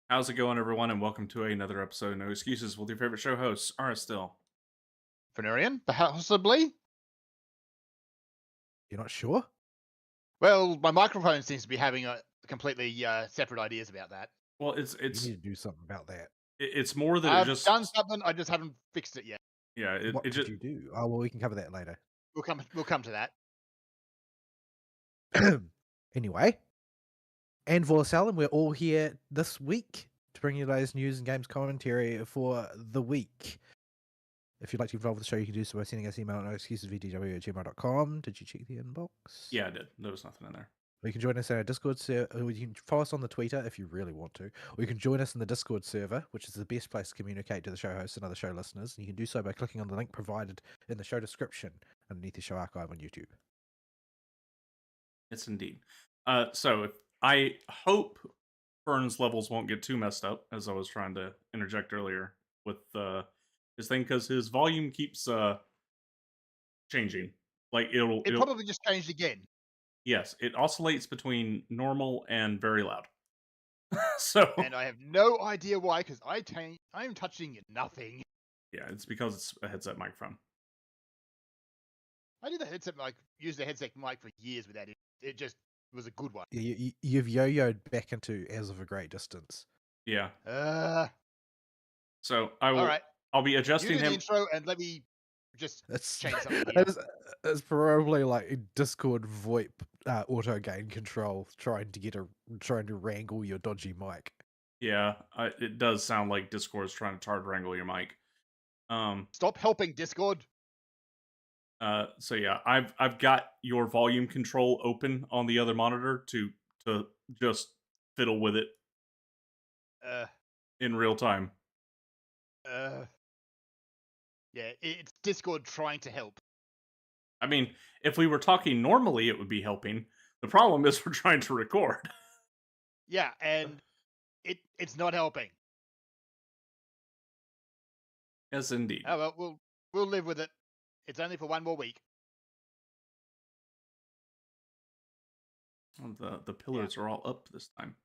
How's it going, everyone, and welcome to another episode of No Excuses with your favorite show hosts, Ara Still. Venerian, possibly. You're not sure? Well, my microphone seems to be having a completely separate ideas about that. Well, it's You it's need to do something about that. it's more that it I've just done something, I just haven't fixed it yet. yeah it, What it did just you do? Oh, well, we can cover that later. We'll come to that. Anyway, and Vorsal, and we're all here this week to bring you the latest news and games commentary for the week. If you'd like to be involved with the show, you can do so by sending us email at noexcusesvdw@gmail.com. Did you check the inbox? yeah I did. There was nothing in there. Or you can join us in our Discord server. You can follow us on the Twitter if you really want to. Or you can join us in the Discord server, which is the best place to communicate to the show hosts and other show listeners. And you can do so by clicking on the link provided in the show description underneath the show archive on YouTube. It's indeed. So I hope Fern's levels won't get too messed up, as I was trying to interject earlier with his thing, because his volume keeps changing. Like It it'll probably just changed again. yes, it oscillates between normal and very loud. So And I have no idea why, because I'm touching nothing. yeah, it's because it's a headset microphone. I did the headset mic, used the headset mic for years without it. It just was a good one. Yeah, you've yo-yoed back into as of a great distance. Yeah. All So I'll be you adjusting do the him. intro and let me just It's change something here. it's probably like Discord VoIP auto gain control trying to wrangle your dodgy mic. Yeah, it does sound like Discord's trying to hard wrangle your mic. Stop helping Discord. So yeah, I've got your volume control open on the other monitor to just fiddle with it Uh, in real time. yeah, it's Discord trying to help. I mean, if we were talking normally, it would be helping. The problem is we're trying to record. Yeah, and it's not helping. Yes, indeed. Oh well, we'll live with it. It's only for one more week. The pillars are all up this time.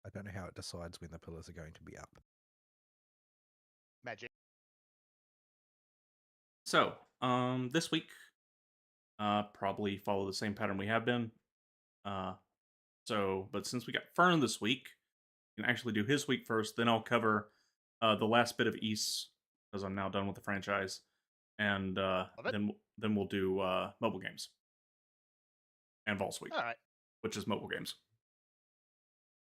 I don't know how it decides when the pillars are going to be up. Magic. So, this week, probably follow the same pattern we have been. But since we got Fern this week, we can actually do his week first. Then I'll cover the last bit of East because I'm now done with the franchise, and then we'll do mobile games and Vault's week, All right. which is mobile games.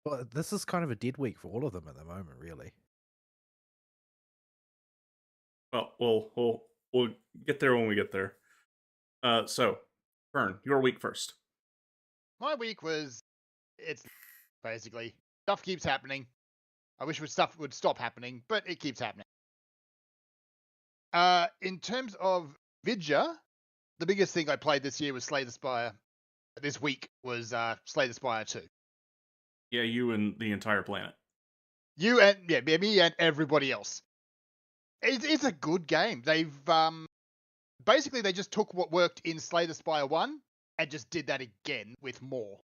Well, this is kind of a dead week for all of them at the moment, really. Well, we'll get there when we get there. So, Fern, your week first. My week it's basically stuff keeps happening. I wish stuff would stop happening, but it keeps happening. In terms of Vidya, the biggest thing I played this year was Slay the Spire. This week was Slay the Spire 2. Yeah, you and the entire planet. You and me and everybody else. It's a good game. They've basically they just took what worked in Slay the Spire 1 and just did that again with more.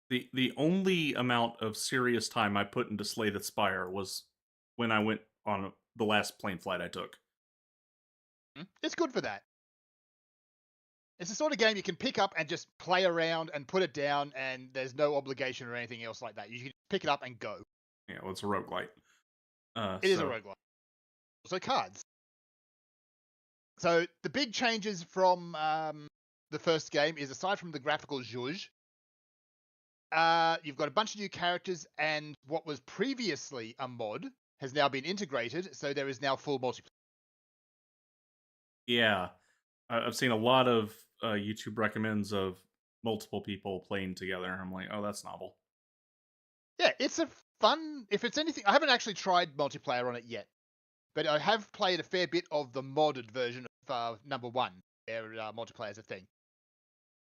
The only amount of serious time I put into Slay the Spire was when I went on the last plane flight I took. It's good for that. It's the sort of game you can pick up and just play around and put it down, and there's no obligation or anything else like that. You can pick it up and go. Yeah, well, it's a roguelite. It is a roguelite. Also cards. So the big changes from the first game is, aside from the graphical zhuzh, you've got a bunch of new characters, and what was previously a mod has now been integrated, so there is now full multiplayer. Yeah, I've seen a lot of YouTube recommends of multiple people playing together. I'm like, oh, that's novel. Yeah, it's a fun. If it's anything, I haven't actually tried multiplayer on it yet, but I have played a fair bit of the modded version of number 1, where multiplayer is a thing.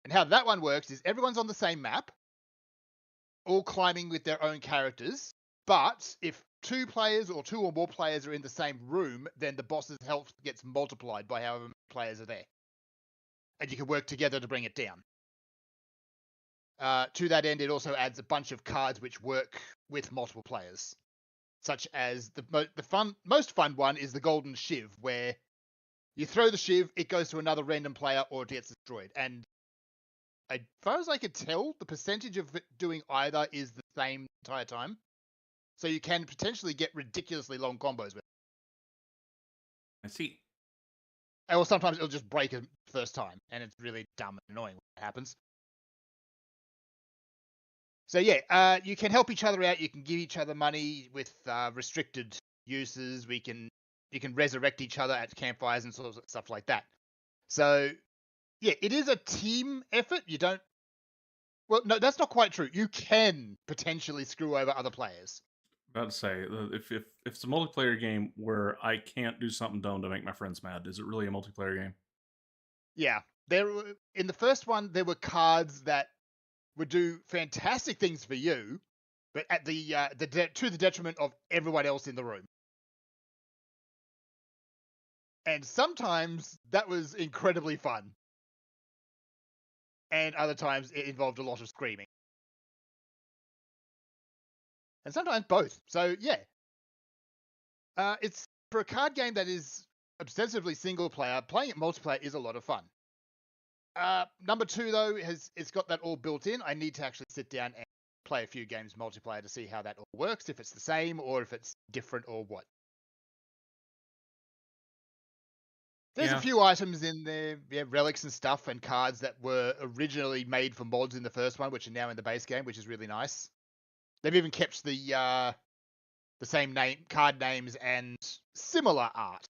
And how that one works is everyone's on the same map, all climbing with their own characters. But if 2 players or 2 or more players are in the same room, then the boss's health gets multiplied by however many players are there. And you can work together to bring it down. to that end, it also adds a bunch of cards which work with multiple players, such as the most fun one is the Golden Shiv, where you throw the Shiv, it goes to another random player, or it gets destroyed. And as far as I could tell, the percentage of it doing either is the same the entire time. So you can potentially get ridiculously long combos with it. I see. Or sometimes it'll just break it first time, and it's really dumb and annoying when it happens. So yeah, you can help each other out. You can give each other money with restricted uses. You can resurrect each other at campfires and sort of stuff like that. So yeah, it is a team effort. You don't. Well, no, that's not quite true. You can potentially screw over other players. About to say, if it's a multiplayer game where I can't do something dumb to make my friends mad, is it really a multiplayer game? Yeah, in the first one there were cards that would do fantastic things for you, but at to the detriment of everyone else in the room. And sometimes that was incredibly fun, and other times it involved a lot of screaming, and sometimes both. So yeah, it's for a card game that is obsessively single player. Playing it multiplayer is a lot of fun. Number 2 though it's got that all built in. I need to actually sit down and play a few games multiplayer to see how that all works, if it's the same or if it's different or what. There's a few items in there, relics and stuff and cards that were originally made for mods in the first one, which are now in the base game, which is really nice. They've even kept the same card names and similar art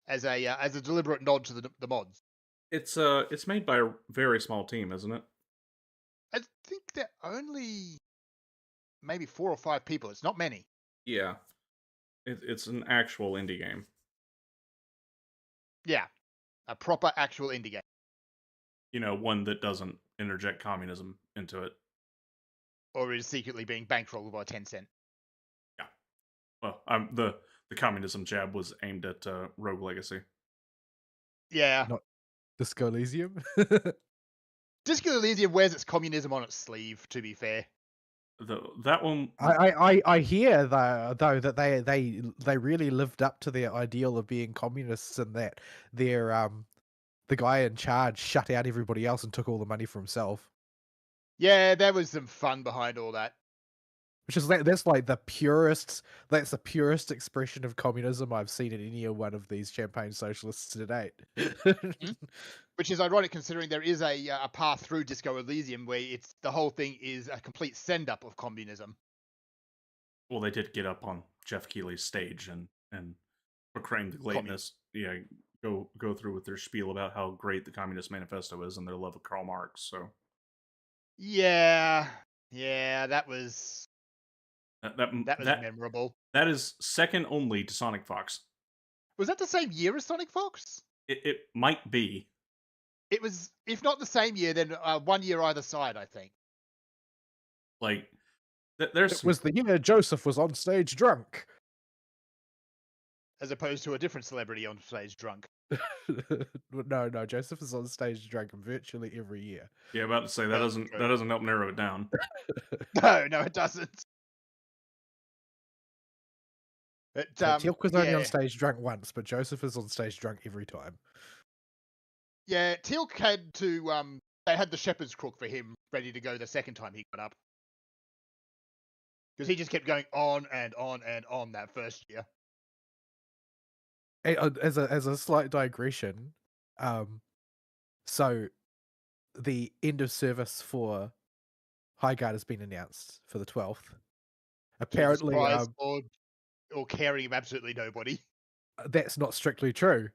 as a deliberate nod to the mods. It's made by a very small team, isn't it? I think they're only maybe 4 or 5 people. It's not many. Yeah, it's an actual indie game. Yeah, a proper actual indie game. You know, one that doesn't interject communism into it. Or is secretly being bankrolled by Tencent. Yeah. Well, the communism jab was aimed at Rogue Legacy. Yeah. Not Disco Elysium. Disco Elysium wears its communism on its sleeve, to be fair. That one, I hear though that they really lived up to their ideal of being communists, and that their the guy in charge shut out everybody else and took all the money for himself. Yeah, there was some fun behind all that. Which is that's like the purest. That's the purest expression of communism I've seen in any one of these champagne socialists to date. Which is ironic considering there is a path through Disco Elysium where the whole thing is a complete send up of communism. Well, they did get up on Jeff Keighley's stage and proclaim the greatness. Yeah, go through with their spiel about how great the Communist Manifesto is and their love of Karl Marx. So yeah, that was that was memorable. That is second only to Sonic Fox. Was that the same year as Sonic Fox? It might be. It was, if not the same year, then 1 year either side, I think. Like, it was the year Joseph was on stage drunk. As opposed to a different celebrity on stage drunk. No, Joseph is on stage drunk virtually every year. Yeah, about to say that doesn't help narrow it down. No, it doesn't. But, Teal'c was only on stage drunk once, but Joseph is on stage drunk every time. Yeah, Teal'c had to they had the shepherd's crook for him ready to go the second time he got up. Because he just kept going on and on and on that first year. As a slight digression, so the end of service for Highguard has been announced for the 12th. Apparently, or caring of absolutely nobody. That's not strictly true.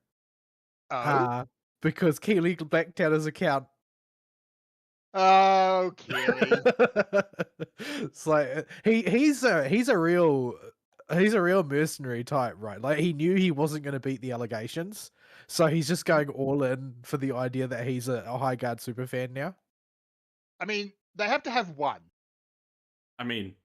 Oh, because Keighley backed out his account. Oh, Keighley. It's like he's a real mercenary type, right? Like he knew he wasn't going to beat the allegations, so he's just going all in for the idea that he's a Highguard superfan now. I mean, they have to have one. I mean,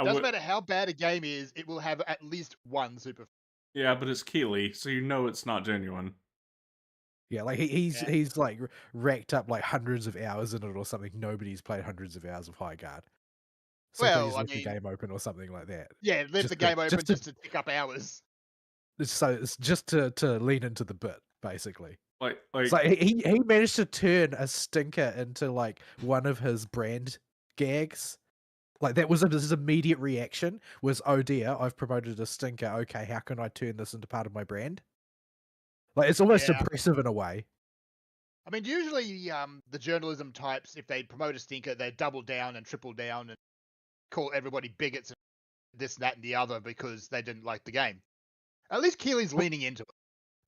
doesn't matter how bad a game is, it will have at least one superfan. Yeah, but it's Keighley, so you know it's not genuine. Yeah, like Yeah. he's like racked up like hundreds of hours in it or something. Nobody's played hundreds of hours of High Guard. So he probably Well, just I left the mean, game open or something like that. yeah, leave the game open Just to just to tick up hours. so it's just to lean into the bit, basically. Like So he managed to turn a stinker into like one of his brand gags. Like that was his immediate reaction was, "Oh dear, I've promoted a stinker. Okay, how can I turn this into part of my brand?" Like it's almost Yeah. impressive in a way. I mean, usually the journalism types, if they promote a stinker, they double down and triple down and call everybody bigots and this, that, and the other because they didn't like the game. At least Keely's leaning into it.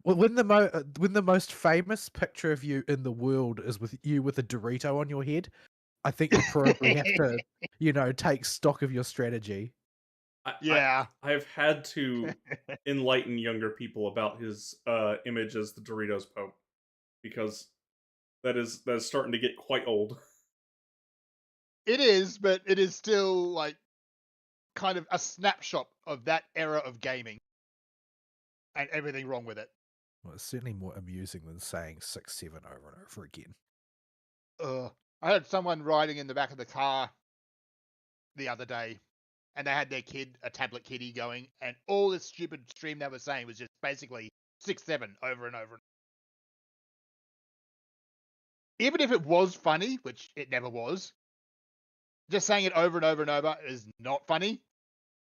Well, when the most famous picture of you in the world is with you with a Dorito on your head, I think you probably have to, take stock of your strategy. Yeah. I've had to enlighten younger people about his image as the Doritos Pope because that is starting to get quite old. It is, but it is still like kind of a snapshot of that era of gaming and everything wrong with it. Well, it's certainly more amusing than saying 6-7 over and over again. I had someone riding in the back of the car the other day, and they had their kid, a tablet kiddie, going, and all this stupid stream they were saying was just basically 6-7 over and over. Even if it was funny, which it never was, just saying it over and over and over is not funny,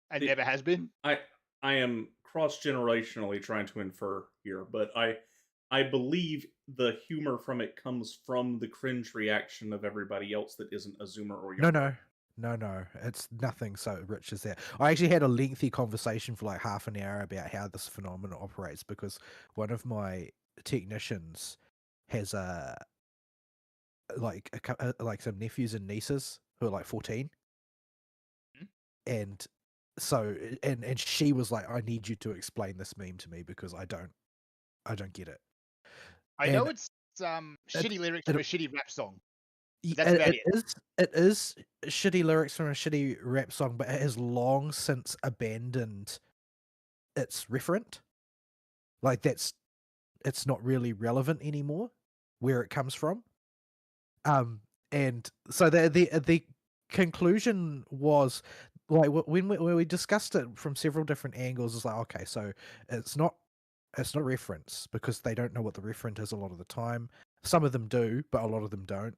and never has been. I am cross-generationally trying to infer here, but I believe the humor from it comes from the cringe reaction of everybody else that isn't a Zoomer or younger. No. It's nothing so rich as that. I actually had a lengthy conversation for like half an hour about how this phenomenon operates because one of my technicians has like some nephews and nieces who are like 14, and so and she was like, "I need you to explain this meme to me because I don't get it." I And know it's shitty lyrics it, from a shitty rap song. Y- That's about it. it is shitty lyrics from a shitty rap song, but it has long since abandoned its referent. Like it's not really relevant anymore where it comes from. And so the conclusion was like when we discussed it from several different angles. It's like, okay, so it's not reference because they don't know what the referent is a lot of the time. Some of them do, but a lot of them don't.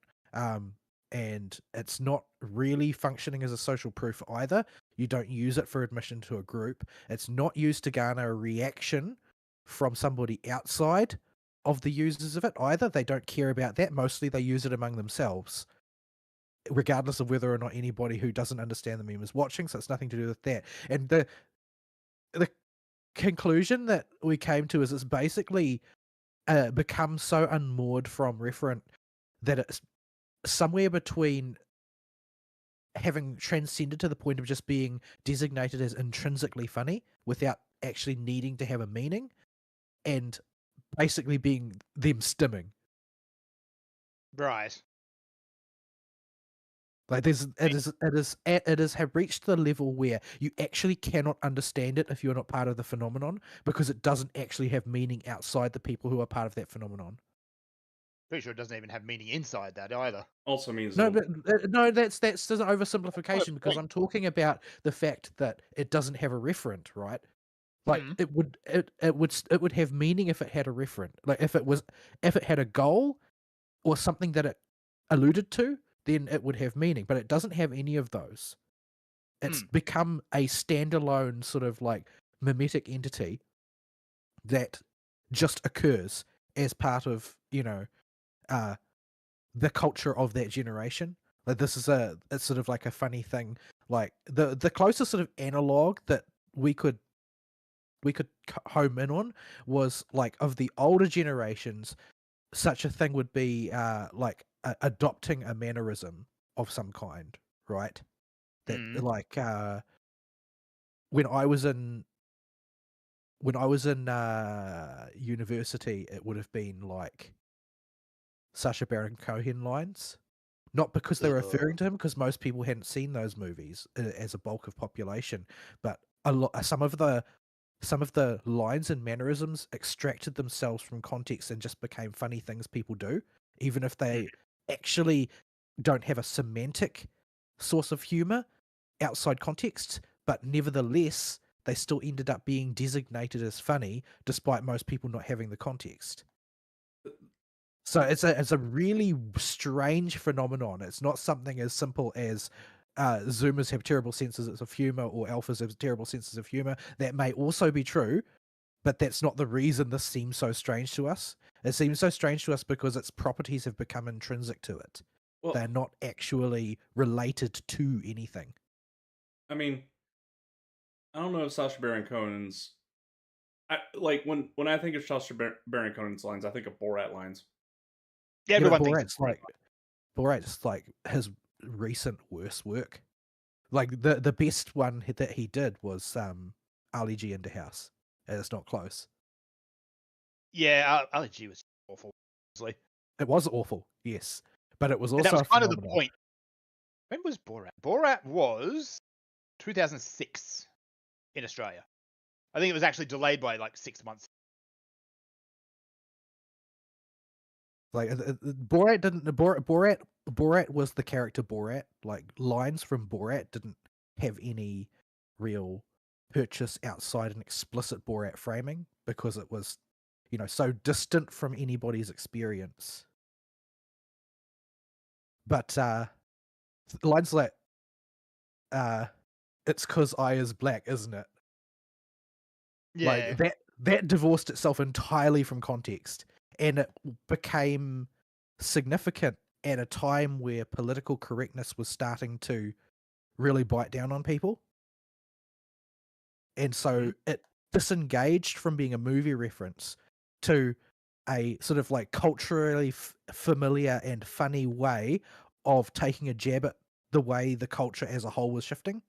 And it's not really functioning as a social proof either. You don't use it for admission to a group. It's not used to garner a reaction from somebody outside of the users of it either. They don't care about that. Mostly they use it among themselves, regardless of whether or not anybody who doesn't understand the meme is watching. So it's nothing to do with that. And the conclusion that we came to is it's basically become so unmoored from referent that it's somewhere between having transcended to the point of just being designated as intrinsically funny without actually needing to have a meaning, and basically being them stimming. Right. Like it is have reached the level where you actually cannot understand it if you're not part of the phenomenon because it doesn't actually have meaning outside the people who are part of that phenomenon. Pretty sure it doesn't even have meaning inside that either. Also means No, but no, that's an oversimplification because point. I'm talking about the fact that it doesn't have a referent, right? Like it would have meaning if it had a referent. Like if it had a goal or something that it alluded to, then it would have meaning. But it doesn't have any of those. It's become a standalone sort of like mimetic entity that just occurs as part of the culture of that generation. Like this is it's sort of like a funny thing. Like the closest sort of analog that we could home in on was like of the older generations. Such a thing would be like adopting a mannerism of some kind, right? That like when I was in university, it would have been like Sacha Baron Cohen lines. Not because they were referring to him, because most people hadn't seen those movies as a bulk of population, but some of the some of the lines and mannerisms extracted themselves from context and just became funny things people do, even if they actually don't have a semantic source of humor outside context, but nevertheless, they still ended up being designated as funny despite most people not having the context. So it's a really strange phenomenon. It's not something as simple as Zoomers have terrible senses of humor or alphas have terrible senses of humor. That may also be true, but that's not the reason this seems so strange to us. It seems so strange to us because its properties have become intrinsic to it. Well, They're not actually related to anything. I mean, I don't know if Sacha Baron Cohen's. When I think of Sacha Baron Cohen's lines, I think of Borat lines. Yeah, everyone thinks Borat's like his recent worst work. Like the best one that he did was Ali G into House. And it's not close. Yeah, Ali G was awful. Honestly. It was awful, yes, but it was And also that was kind of the phenomenal. point. When was Borat? Borat was 2006 in Australia. I think it was actually delayed by like 6 months. Like Borat didn't. Borat was the character Borat. Like lines from Borat didn't have any real purchase outside an explicit Borat framing because it was, so distant from anybody's experience. But lines like, "It's 'cause I is black, isn't it?" Yeah. Like that divorced itself entirely from context, and it became significant at a time where political correctness was starting to really bite down on people. And so it disengaged from being a movie reference to a sort of like culturally familiar and funny way of taking a jab at the way the culture as a whole was shifting.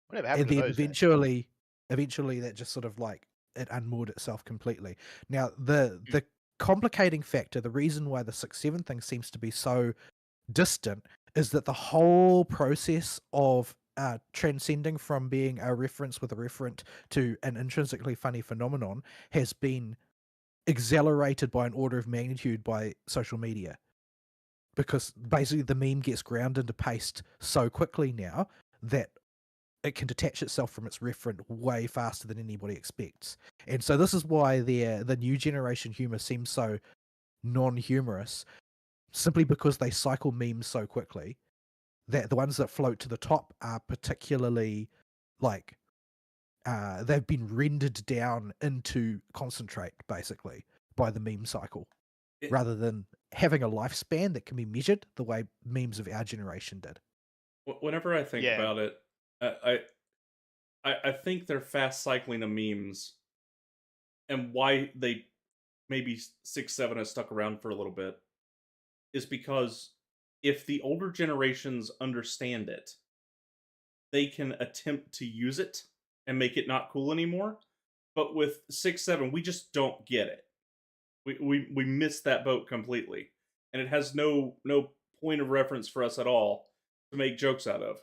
Whatever happened And to then those days? eventually that just sort of like it unmoored itself completely. Now the complicating factor, the reason why the 6-7 thing seems to be so distant, is that the whole process of transcending from being a reference with a referent to an intrinsically funny phenomenon has been accelerated by an order of magnitude by social media. Because basically the meme gets ground into paste so quickly now that it can detach itself from its referent way faster than anybody expects. And so this is why the new generation humor seems so non-humorous, simply because they cycle memes so quickly that the ones that float to the top are particularly like they've been rendered down into concentrate basically by the meme cycle, rather than having a lifespan that can be measured the way memes of our generation did. Whenever I think about it, I think they're fast cycling of memes, and why they maybe 6-7 has stuck around for a little bit is because if the older generations understand it, they can attempt to use it and make it not cool anymore. But with 6-7, we just don't get it. We miss that boat completely, and it has no point of reference for us at all to make jokes out of.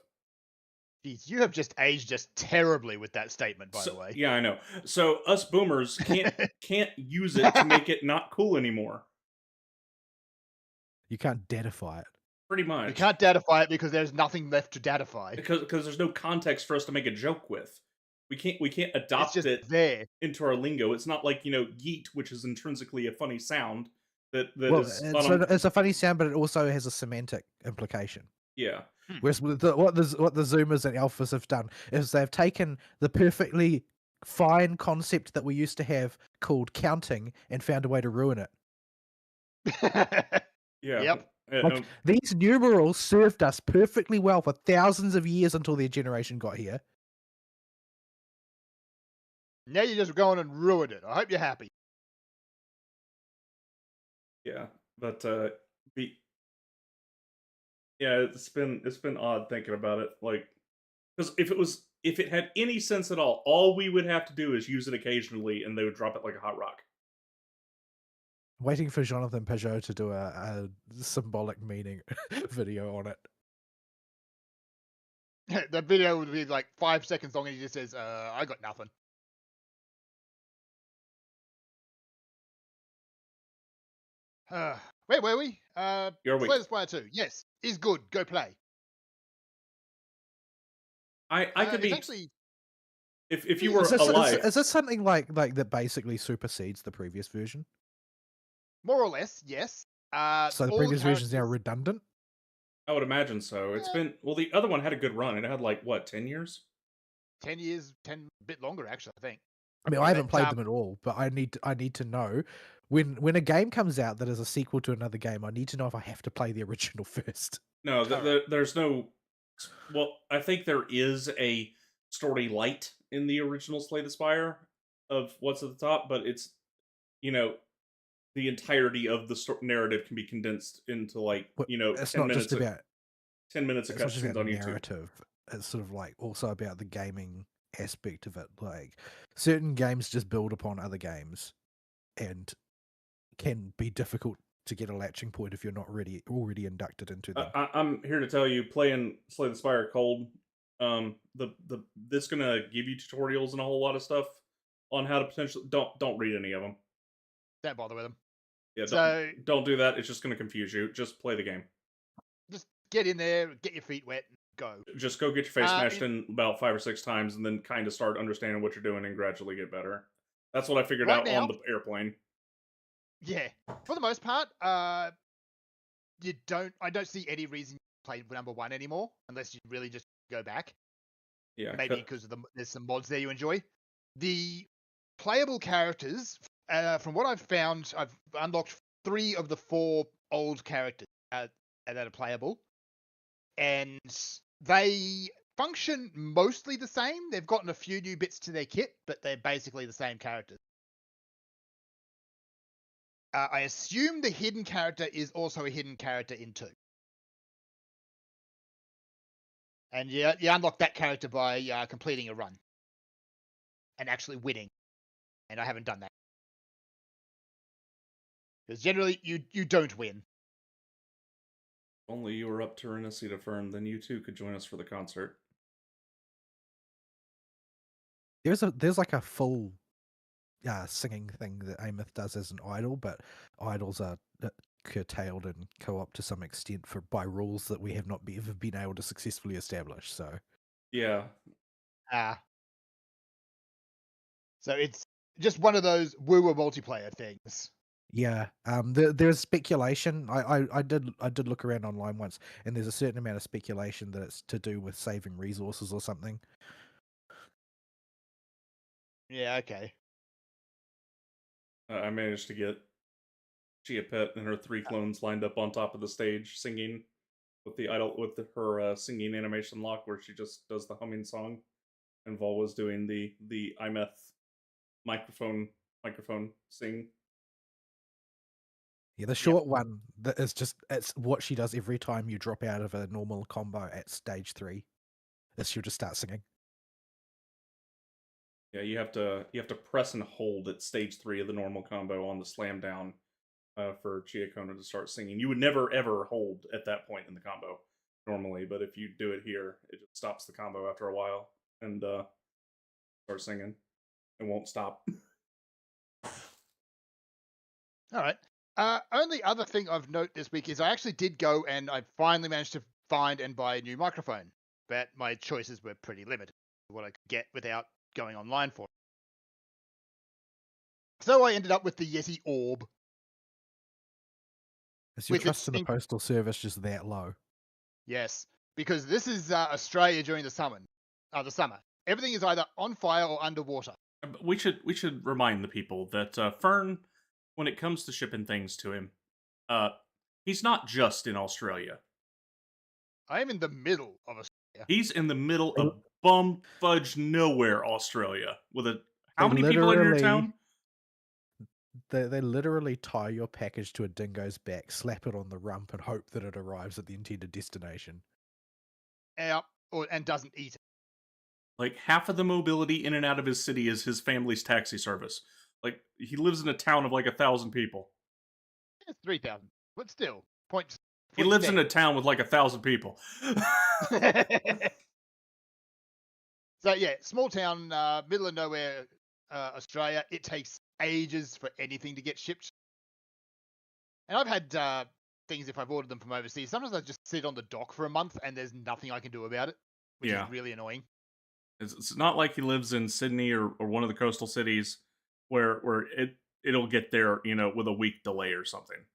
Jeez, you have just aged us terribly with that statement, by the way. Yeah, I know. So us boomers can't use it to make it not cool anymore. You can't datify it. Pretty much. You can't datify it because there's nothing left to datify. Because there's no context for us to make a joke with. We can't adopt it there into our lingo. It's not like, yeet, which is intrinsically a funny sound. It's a funny sound, but it also has a semantic implication. Yeah. Whereas what the Zoomers and Alphas have done is they've taken the perfectly fine concept that we used to have called counting and found a way to ruin it. Yeah. Yep. Like, these numerals served us perfectly well for thousands of years until their generation got here. Now you're just going and ruined it. I hope you're happy. Yeah, but yeah, it's been odd thinking about it. Like, because if it had any sense at all we would have to do is use it occasionally, and they would drop it like a hot rock. Waiting for Jonathan Peugeot to do a symbolic meaning video on The video would be like 5 seconds long, and he just says, "I got nothing." Where were we? Your week. Slay the Spire 2. Yes, is good. Go play. I could It's be actually if you were Is alive. this something like that basically supersedes the previous version? more or less yes. So the All the previous version is now characters. redundant? I would imagine so. It's Yeah, been the other one had a good run. It had like what 10 years. 10 years, 10 a bit longer actually. I think. I mean, I Yeah, haven't but played them at all, but I need to know when a game comes out that is a sequel to another game. I need to know if I have to play the original first. No, correct. there's no. Well, I think there is a story light in the original Slay the Spire of what's at the top, but it's you know the entirety of the narrative can be condensed into like But it's 10 not just minutes of about 10 minutes of it's not just cutscenes about on YouTube. narrative. It's sort of like also about the gaming aspect of it. Like certain games just build upon other games, and can be difficult to get a latching point if you're not already inducted into them. I'm here to tell you, playing Slay the Spire cold, this gonna give you tutorials and a whole lot of stuff on how to potentially don't read any of them. Don't bother with them. Yeah, So don't do that. It's just gonna confuse you. Just play the game. just get in there, get your feet wet, and go. Just go get your face smashed in about 5 or 6 times, and then kind of start understanding what you're doing and gradually get better. That's what I figured Right out now, on the airplane. yeah, for the most part, I don't see any reason to play number 1 anymore, unless you really just go back. Yeah, Maybe because there's some mods there you enjoy. The playable characters, from what I've found, I've unlocked 3 of the 4 old characters that are playable, and they function mostly the same. They've gotten a few new bits to their kit, but they're basically the same characters. I assume the hidden character is also a hidden character in 2. And you unlock that character by completing a run and actually winning. And I haven't done that. Because generally, you don't win. If only you were up to Renesita Fern, then you too could join us for the concert. There's like a full singing thing that Amith does as an idol, but idols are curtailed in co-op to some extent by rules that we have not ever been able to successfully establish. So Yeah. So it's just one of those woo-woo multiplayer things. yeah, there's speculation. I did look around online once, and there's a certain amount of speculation that it's to do with saving resources or something. Yeah, okay. I managed to get Chia Pet and her 3 clones lined up on top of the stage singing with her singing animation lock where she just does the humming song, and Vol was doing the IMETH microphone sing. Yeah, the short one that is it's what she does every time you drop out of a normal combo at stage 3. Is she'll just start singing. Yeah, you have to press and hold at stage 3 of the normal combo on the slam down for Chiakona to start singing. You would never ever hold at that point in the combo normally, but if you do it here, it just stops the combo after a while and start singing. It won't stop. All right. Only other thing I've noted this week is I actually did go and I finally managed to find and buy a new microphone, but my choices were pretty limited what I could get without going online for it. So I ended up with the Yeti Orb. Is your With trust its in the postal service just that low? Yes, because this is Australia during the summer. Everything is either on fire or underwater. We should remind the people that Fern, when it comes to shipping things to him, he's not just in Australia. I am in the middle of Australia. He's in the middle of bum fudge nowhere, Australia. How many people in your town? They literally tie your package to a dingo's back, slap it on the rump, and hope that it arrives at the intended destination. And doesn't eat it. Like, half of the mobility in and out of his city is his family's taxi service. Like, he lives in a town of like 1,000 people. It's 3,000, but still. He lives in a town with like 1,000 people. So yeah, small town, middle of nowhere, Australia. It takes ages for anything to get shipped. And I've had things if I've ordered them from overseas. Sometimes I just sit on the dock for a month and there's nothing I can do about it, which Yeah. is really annoying. It's not like he lives in Sydney or one of the coastal cities where it'll get there, with a week delay or something.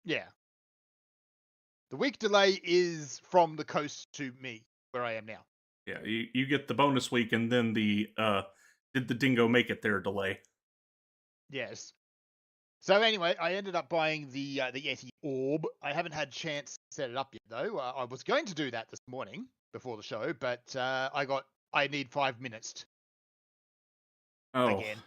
Yeah. The week delay is from the coast to me, where I am now. Yeah, you get the bonus week and then the did the dingo make it there delay. Yes. So anyway, I ended up buying the Yeti Orb. I haven't had chance to set it up yet though. I was going to do that this morning before the show, but I need 5 minutes Oh, again.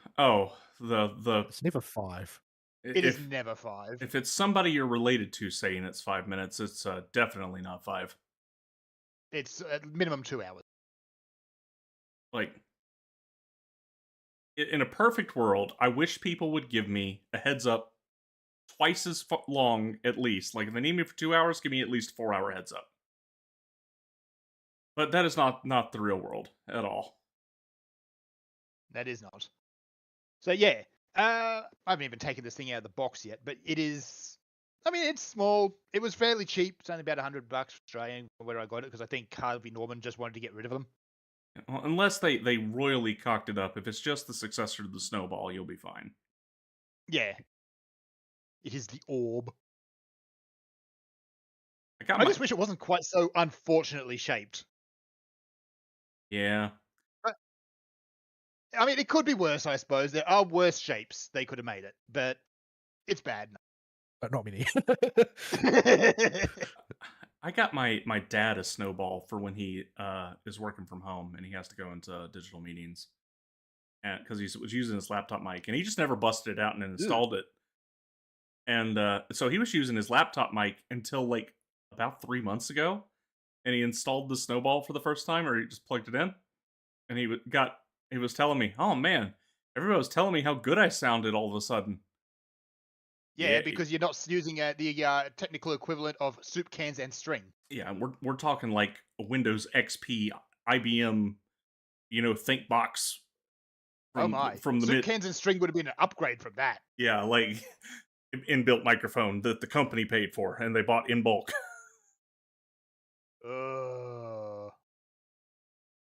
the It's never 5. It is never 5. If it's somebody you're related to saying it's 5 minutes, it's definitely not 5. It's minimum 2 hours. Like, in a perfect world, I wish people would give me a heads up twice as long at least. Like, if they need me for 2 hours, give me at least 4-hour heads up. But that is not the real world at all. That is not. So yeah, I haven't even taken this thing out of the box yet, but it is. I mean, it's small. It was fairly cheap. It's only about $100 Australian where I got it because I think Harvey Norman just wanted to get rid of them. Well, unless they royally cocked it up. If it's just the successor to the Snowball, you'll be fine. Yeah. It is the Orb. I just wish it wasn't quite so unfortunately shaped. Yeah. I mean, it could be worse, I suppose. There are worse shapes they could have made it, but it's bad. But not many. I got my dad a Snowball for when he is working from home and he has to go into digital meetings, and because he was using his laptop mic and he just never busted it out and installed it. And so he was using his laptop mic until like about 3 months ago, and he installed the Snowball for the first time, or he just plugged it in, and he was telling me, "Oh man, everybody was telling me how good I sounded all of a sudden." Yeah, because you're not using the technical equivalent of soup cans and string. Yeah, we're talking like a Windows XP, IBM, ThinkBox. From the soup cans and string would have been an upgrade from that. Yeah, like inbuilt microphone that the company paid for and they bought in bulk.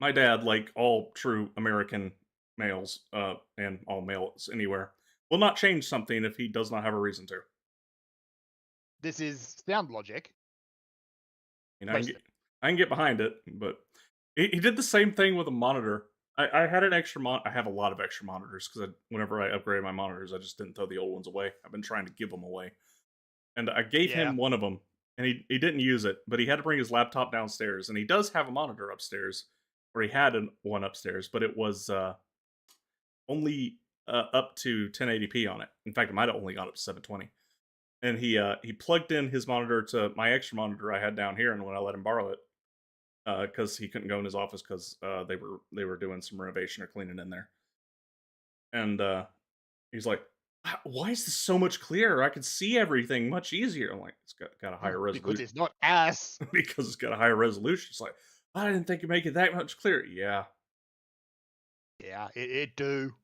My dad, like all true American males, and all males anywhere, will not change something if he does not have a reason to. This is sound logic. I can get behind it, but he did the same thing with a monitor. I had an extra I have a lot of extra monitors because whenever I upgraded my monitors, I just didn't throw the old ones away. I've been trying to give them away, and I gave him one of them, and he didn't use it, but he had to bring his laptop downstairs, and he does have a monitor upstairs, or he had one upstairs, but it was only up to 1080p on it. In fact, it might have only gone up to 720. And he plugged in his monitor to my extra monitor I had down here, and when I let him borrow it, because he couldn't go in his office because they were doing some renovation or cleaning in there, and he's like, "Why is this so much clearer? I can see everything much easier." I'm like, "It's got a higher resolution." Because it's not ass. Because it's got a higher resolution. It's like, I didn't think you'd make it that much clearer. Yeah. Yeah, it do.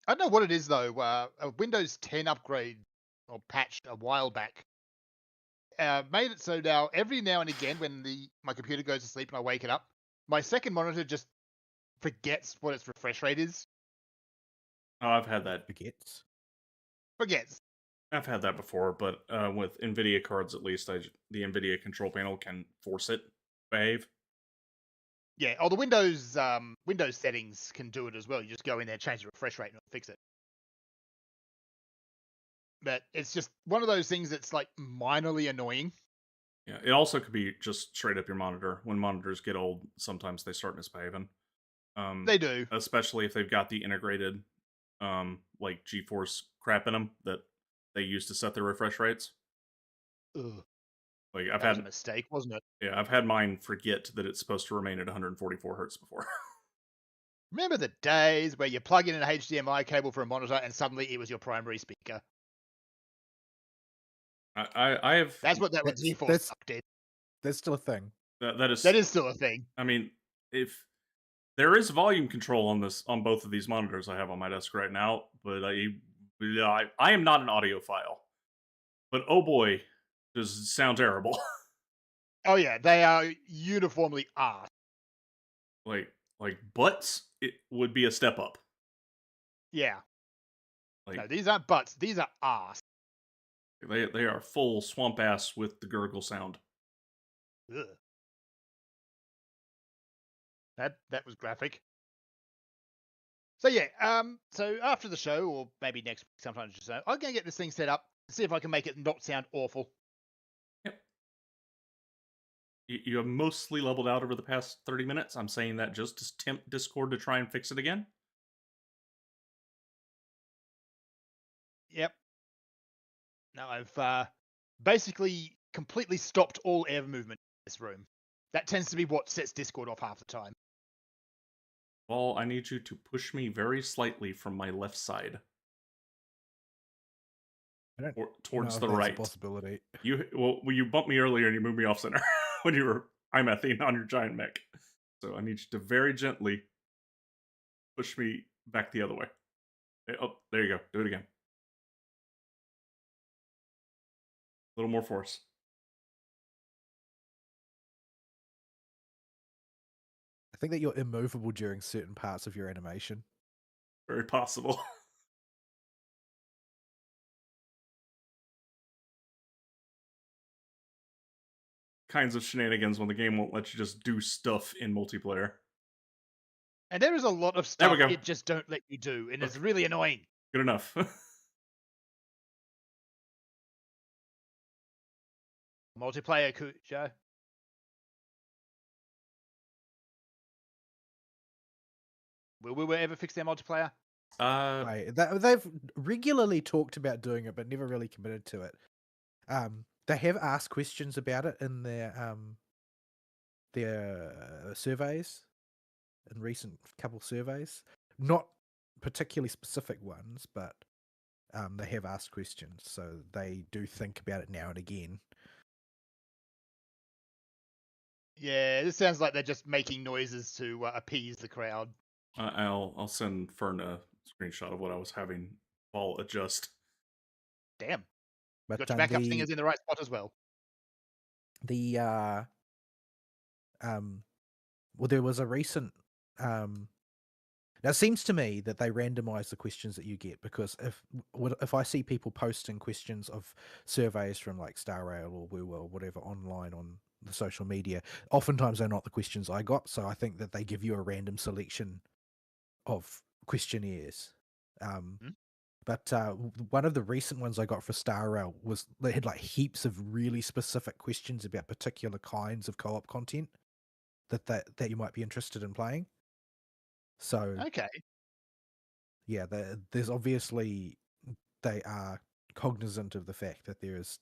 I don't know what it is though. A Windows 10 upgrade or patch a while back made it so now every now and again when my computer goes to sleep and I wake it up, my second monitor just forgets what its refresh rate is. Oh, I've had that. Forgets. I've had that before, but with NVIDIA cards at least, the NVIDIA control panel can force it to behave. Yeah, the Windows settings can do it as well. You just go in there, change the refresh rate, and it'll fix it. But it's just one of those things that's like minorly annoying. Yeah, it also could be just straight up your monitor. When monitors get old, sometimes they start misbehaving. They do, especially if they've got the integrated, like GeForce crap in them that they use to set their refresh rates. Ugh. Like that was a mistake, wasn't it? Yeah, I've had mine forget that it's supposed to remain at 144 hertz before. Remember the days where you plug in an HDMI cable for a monitor and suddenly it was your primary speaker? I have. That's what that GeForce did. That's still a thing. That is still a thing. I mean, if there is volume control on both of these monitors I have on my desk right now, but I am not an audiophile. But oh boy, does it sound terrible. Oh yeah, they are uniformly arse. like butts, it would be a step up. Yeah. Like No, these aren't butts. These are arse. they are full swamp ass with the gurgle sound. Ugh. That was graphic. So yeah, so after the show, or maybe next week, sometime or so, I'm gonna get this thing set up, see if I can make it not sound awful. Yep. You have mostly leveled out over the past 30 minutes. I'm saying that just to tempt Discord to try and fix it again. Yep. Now I've basically completely stopped all air movement in this room. That tends to be what sets Discord off half the time. Well, I need you to push me very slightly from my left side. Or towards the right. A possibility. You bumped me earlier and you moved me off center when you were IMathing on your giant mech. So I need you to very gently push me back the other way. Oh, there you go. Do it again. A little more force. I think that you're immovable during certain parts of your animation. Very possible. Kinds of shenanigans when the game won't let you just do stuff in multiplayer. And there is a lot of stuff it just don't let you do, and it's really annoying. Good enough. Multiplayer, Joe. Will we ever fix their multiplayer? They've regularly talked about doing it, but never really committed to it. They have asked questions about it in their surveys, in recent couple surveys. Not particularly specific ones, but they have asked questions, so they do think about it now and again. Yeah, this sounds like they're just making noises to appease the crowd. I'll send Fern a screenshot of what I was having while adjust. Damn. But got your backup singers in the right spot as well. Well, there was a recent now it seems to me that they randomize the questions that you get, because if I see people posting questions of surveys from like Star Rail or Woo or whatever online on the social media, oftentimes they're not the questions I got. So I think that they give you a random selection of questionnaires. But one of the recent ones I got for Star Rail was they had like heaps of really specific questions about particular kinds of co-op content that you might be interested in playing. So okay, yeah, there's obviously they are cognizant of the fact that there is,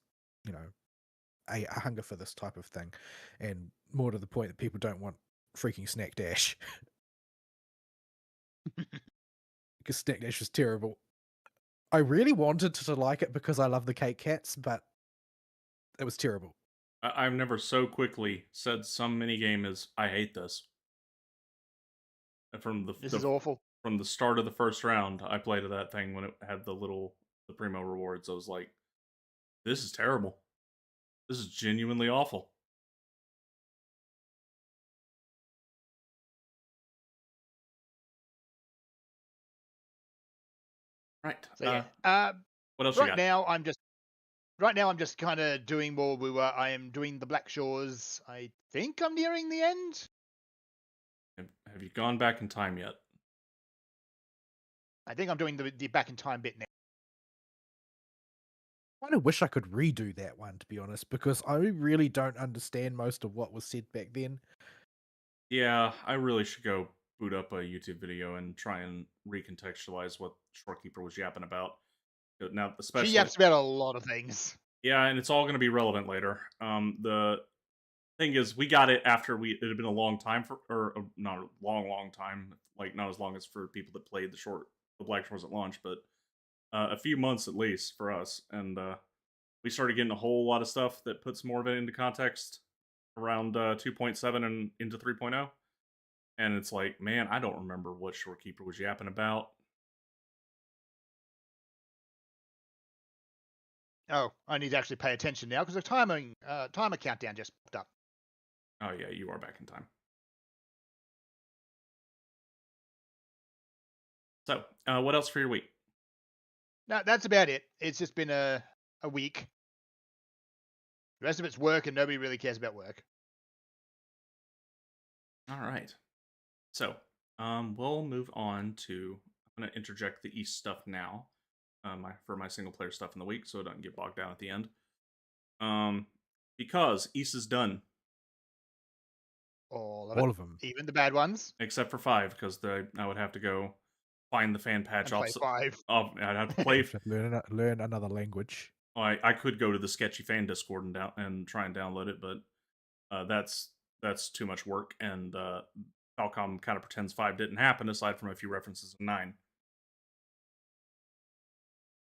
a hunger for this type of thing, and more to the point that people don't want freaking Snack Dash because Snack Dash was terrible. I really wanted to like it because I love the Cake Cats, but it was terrible. I've never so quickly said some minigame as I hate this. This is awful. From the start of the first round, I played that thing when it had the primo rewards. I was like, this is terrible. This is genuinely awful. Right. So yeah. What else right you got? Right now, I'm just kind of doing more. I am doing the Black Shores. I think I'm nearing the end. Have you gone back in time yet? I think I'm doing the back in time bit now. I kind of wish I could redo that one, to be honest, because I really don't understand most of what was said back then. Yeah, I really should go boot up a YouTube video and try and recontextualize what Shorekeeper was yapping about. Now, especially she yaps about a lot of things. Yeah, and it's all going to be relevant later. The thing is, we got it after it had been a long time not a long time, like not as long as for people that played the Black Shores at launch, but a few months at least for us, and we started getting a whole lot of stuff that puts more of it into context around 2.7 and into 3.0. And it's like, man, I don't remember what Shorekeeper was yapping about. Oh, I need to actually pay attention now because the timer countdown just popped up. Oh yeah, you are back in time. So, what else for your week? No, that's about it. It's just been a week. The rest of it's work, and nobody really cares about work. All right. So, we'll move on to. I'm going to interject the East stuff now, for my single player stuff in the week, so it doesn't get bogged down at the end. Because East is done. All of them, even the bad ones, except for 5, because I would have to go find the fan patch off. 5. I'd have to play. learn another language. I could go to the sketchy fan Discord and try and download it, but that's too much work, and Falcom kind of pretends 5 didn't happen, aside from a few references in 9.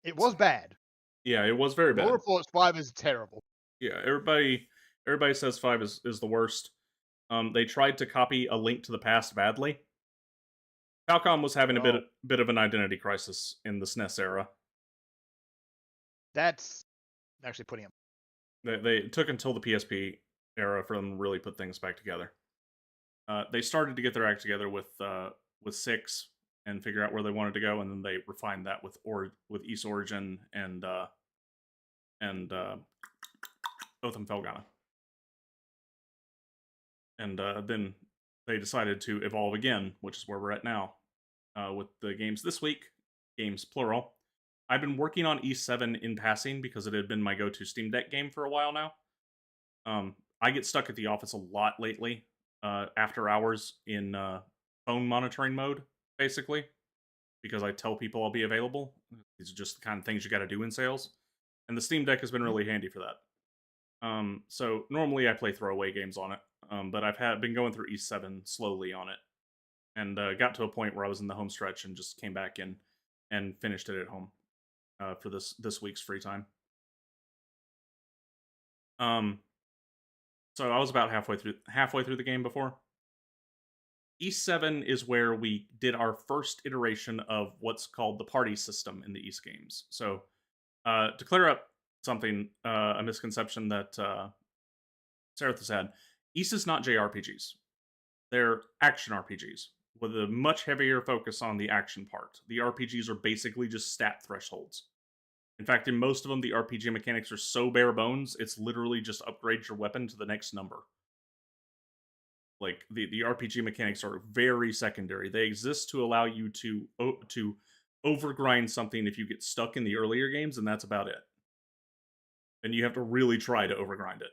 It was bad. Yeah, it was very bad. All reports 5 is terrible. Yeah, everybody says 5 is the worst. They tried to copy A Link to the Past badly. Falcom was having a bit of an identity crisis in the SNES era. That's actually putting it. They took until the PSP era for them to really put things back together. They started to get their act together with 6 and figure out where they wanted to go, and then they refined that with East Origin and Otham Felghana. And then they decided to evolve again, which is where we're at now, with the games this week. Games plural. I've been working on E7 in passing because it had been my go-to Steam Deck game for a while now. I get stuck at the office a lot lately, after hours in phone monitoring mode, basically, because I tell people I'll be available. These are just the kind of things you got to do in sales, and the Steam Deck has been really handy for that. So normally I play throwaway games on it, but I've been going through E7 slowly on it, and got to a point where I was in the home stretch and just came back in and finished it at home for this week's free time. So I was about halfway through the game before. E7 is where we did our first iteration of what's called the party system in the East games. So to clear up something, a misconception that Sarah has had, East is not JRPGs. They're action RPGs with a much heavier focus on the action part. The RPGs are basically just stat thresholds. In fact, in most of them, the RPG mechanics are so bare bones, it's literally just upgrade your weapon to the next number. Like, the RPG mechanics are very secondary. They exist to allow you to overgrind something if you get stuck in the earlier games, and that's about it. And you have to really try to overgrind it.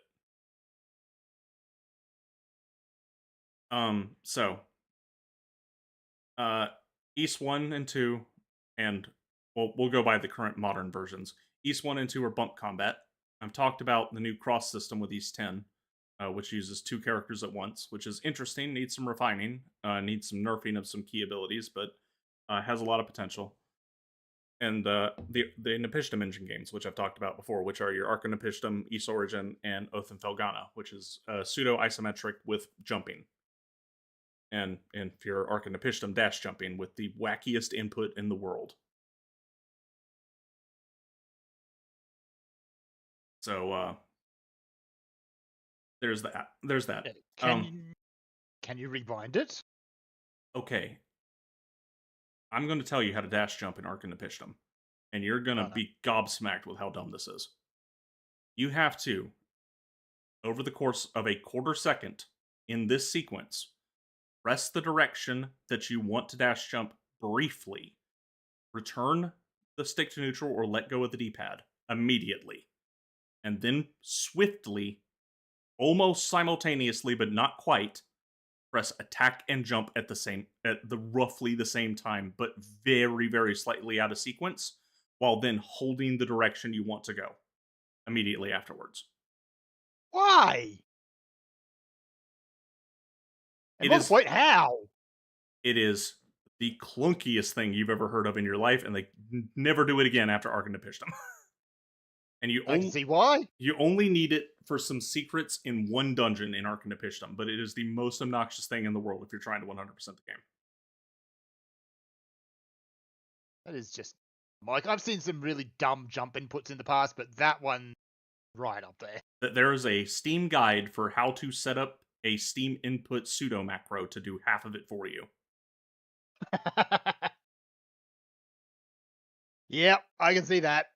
East 1 and 2, and we'll go by the current modern versions. East 1 and 2 are bump combat. I've talked about the new cross system with East 10, which uses 2 characters at once, which is interesting, needs some refining, needs some nerfing of some key abilities, but has a lot of potential. And the Napishtim engine games, which I've talked about before, which are your Arcanapishtim, East Origin, and Oath and Felghana, which is pseudo-isometric with jumping. And if you're Arcanapishtim, dash jumping with the wackiest input in the world. So there's that. Can you rewind it? Okay. I'm going to tell you how to dash jump in Arcanapishtim, and you're going to be gobsmacked with how dumb this is. You have to, over the course of a quarter second in this sequence, press the direction that you want to dash jump briefly, return the stick to neutral or let go of the D-pad immediately, and then swiftly, almost simultaneously but not quite, press attack and jump at roughly the same time, but very, very slightly out of sequence, while then holding the direction you want to go immediately afterwards. Why? How? It is the clunkiest thing you've ever heard of in your life, and they never do it again after Arcanapishtim. And I can see why. you only need it for some secrets in one dungeon in Ark Napishtim, but it is the most obnoxious thing in the world if you're trying to 100% the game. That is just like I've seen some really dumb jump inputs in the past, but that one right up there. There is a Steam guide for how to set up a Steam input sudo macro to do half of it for you. Yep, I can see that.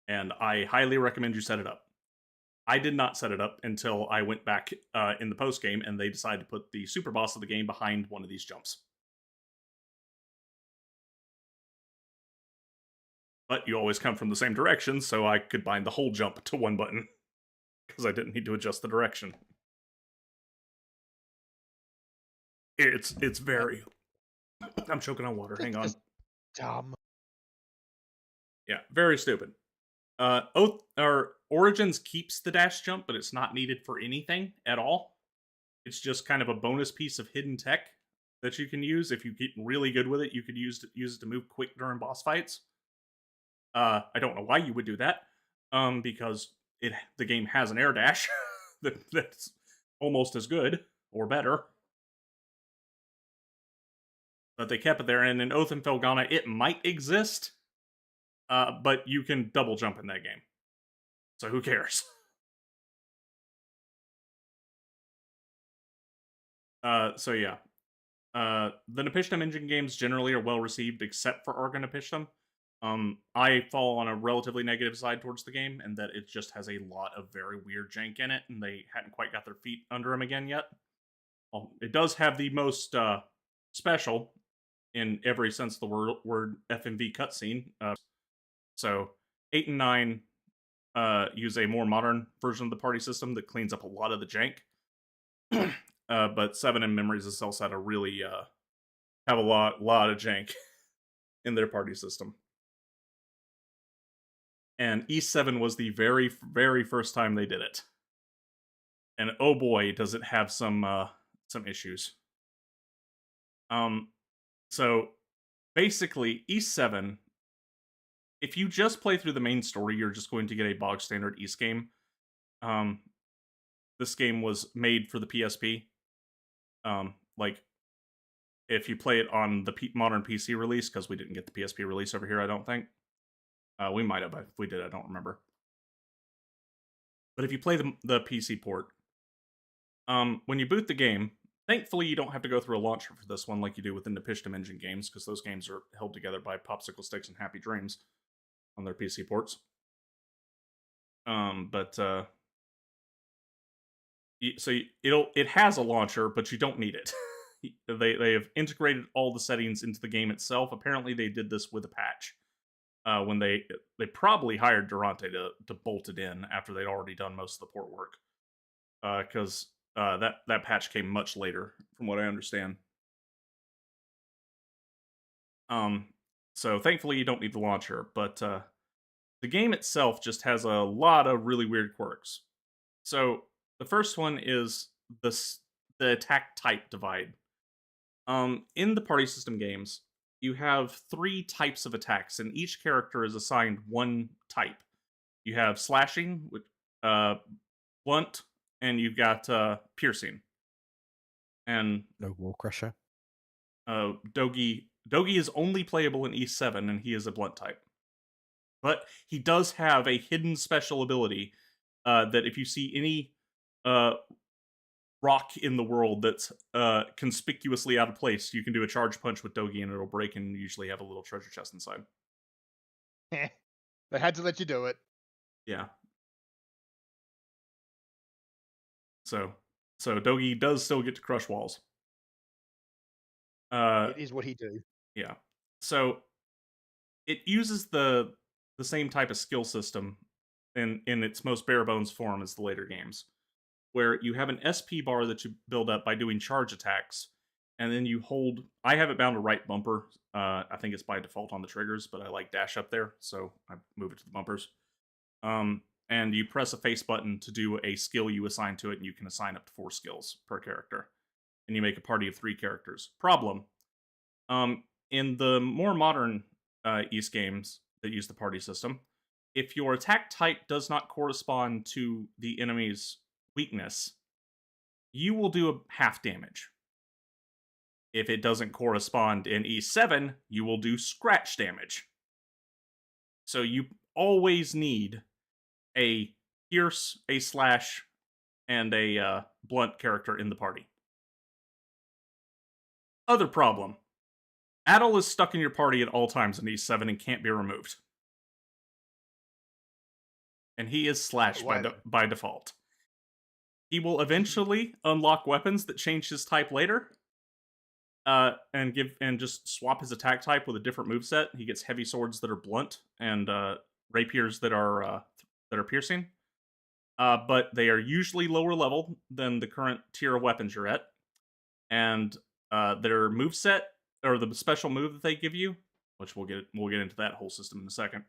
And I highly recommend you set it up. I did not set it up until I went back in the post game, and they decided to put the super boss of the game behind one of these jumps. But you always come from the same direction, so I could bind the whole jump to one button because I didn't need to adjust the direction. It's very. I'm choking on water. Hang on. Dumb. Yeah, very stupid. Origins keeps the dash jump, but it's not needed for anything at all. It's just kind of a bonus piece of hidden tech that you can use. If you get really good with it, you could use it to move quick during boss fights. I don't know why you would do that, because the game has an air dash that's almost as good or better. But they kept it there, and in Oath and Felghana, it might exist, but you can double jump in that game. So who cares? So yeah. The Napishtim engine games generally are well received, except for Ark Napishtim. I fall on a relatively negative side towards the game, and that it just has a lot of very weird jank in it, and they hadn't quite got their feet under them again yet. It does have the most special, in every sense of the word FMV cutscene. So 8 and 9 use a more modern version of the party system that cleans up a lot of the jank. But 7 and Memories of Celsat are really have a lot of jank in their party system. And E7 was the very, very first time they did it. And oh boy, does it have some issues. So basically, E7, if you just play through the main story, you're just going to get a bog standard East game. This game was made for the PSP. Like, if you play it on the modern PC release, because we didn't get the PSP release over here, I don't think. We might have, if we did, I don't remember. But if you play the PC port, when you boot the game, thankfully you don't have to go through a launcher for this one like you do with the Napishtim engine games, because those games are held together by popsicle sticks and Happy Dreams on their PC ports. So it has a launcher, but you don't need it. They have integrated all the settings into the game itself. Apparently they did this with a patch. When they probably hired Durante to bolt it in after they'd already done most of the port work. Because that patch came much later, from what I understand. So thankfully you don't need the launcher, but the game itself just has a lot of really weird quirks. So the first one is the attack type divide. In the party system games, you have 3 types of attacks, and each character is assigned one type. You have slashing, blunt, and you've got piercing. And no Wall Crusher. Dogi is only playable in E7, and he is a blunt type. But he does have a hidden special ability that if you see any rock in the world that's conspicuously out of place, you can do a charge punch with Dogi and it'll break and usually have a little treasure chest inside. They had to let you do it. Yeah. So Dogi does still get to crush walls. It is what he do. Yeah. So it uses the same type of skill system in its most bare bones form as the later games, where you have an SP bar that you build up by doing charge attacks, and then you hold... I have it bound to right bumper. I think it's by default on the triggers, but I like dash up there, so I move it to the bumpers. And you press a face button to do a skill you assign to it, and you can assign up to 4 skills per character. And you make a party of 3 characters. Problem. In the more modern East games that use the party system, if your attack type does not correspond to the enemy's weakness, you will do a half damage. If it doesn't correspond in E7, you will do scratch damage. So you always need a pierce, a slash, and a blunt character in the party. Other problem. Adel is stuck in your party at all times in E7 and can't be removed. And he is slash by default. He will eventually unlock weapons that change his type later, and just swap his attack type with a different moveset. He gets heavy swords that are blunt and rapiers that are piercing. But they are usually lower level than the current tier of weapons you're at, and their moveset or the special move that they give you, which we'll get into that whole system in a second.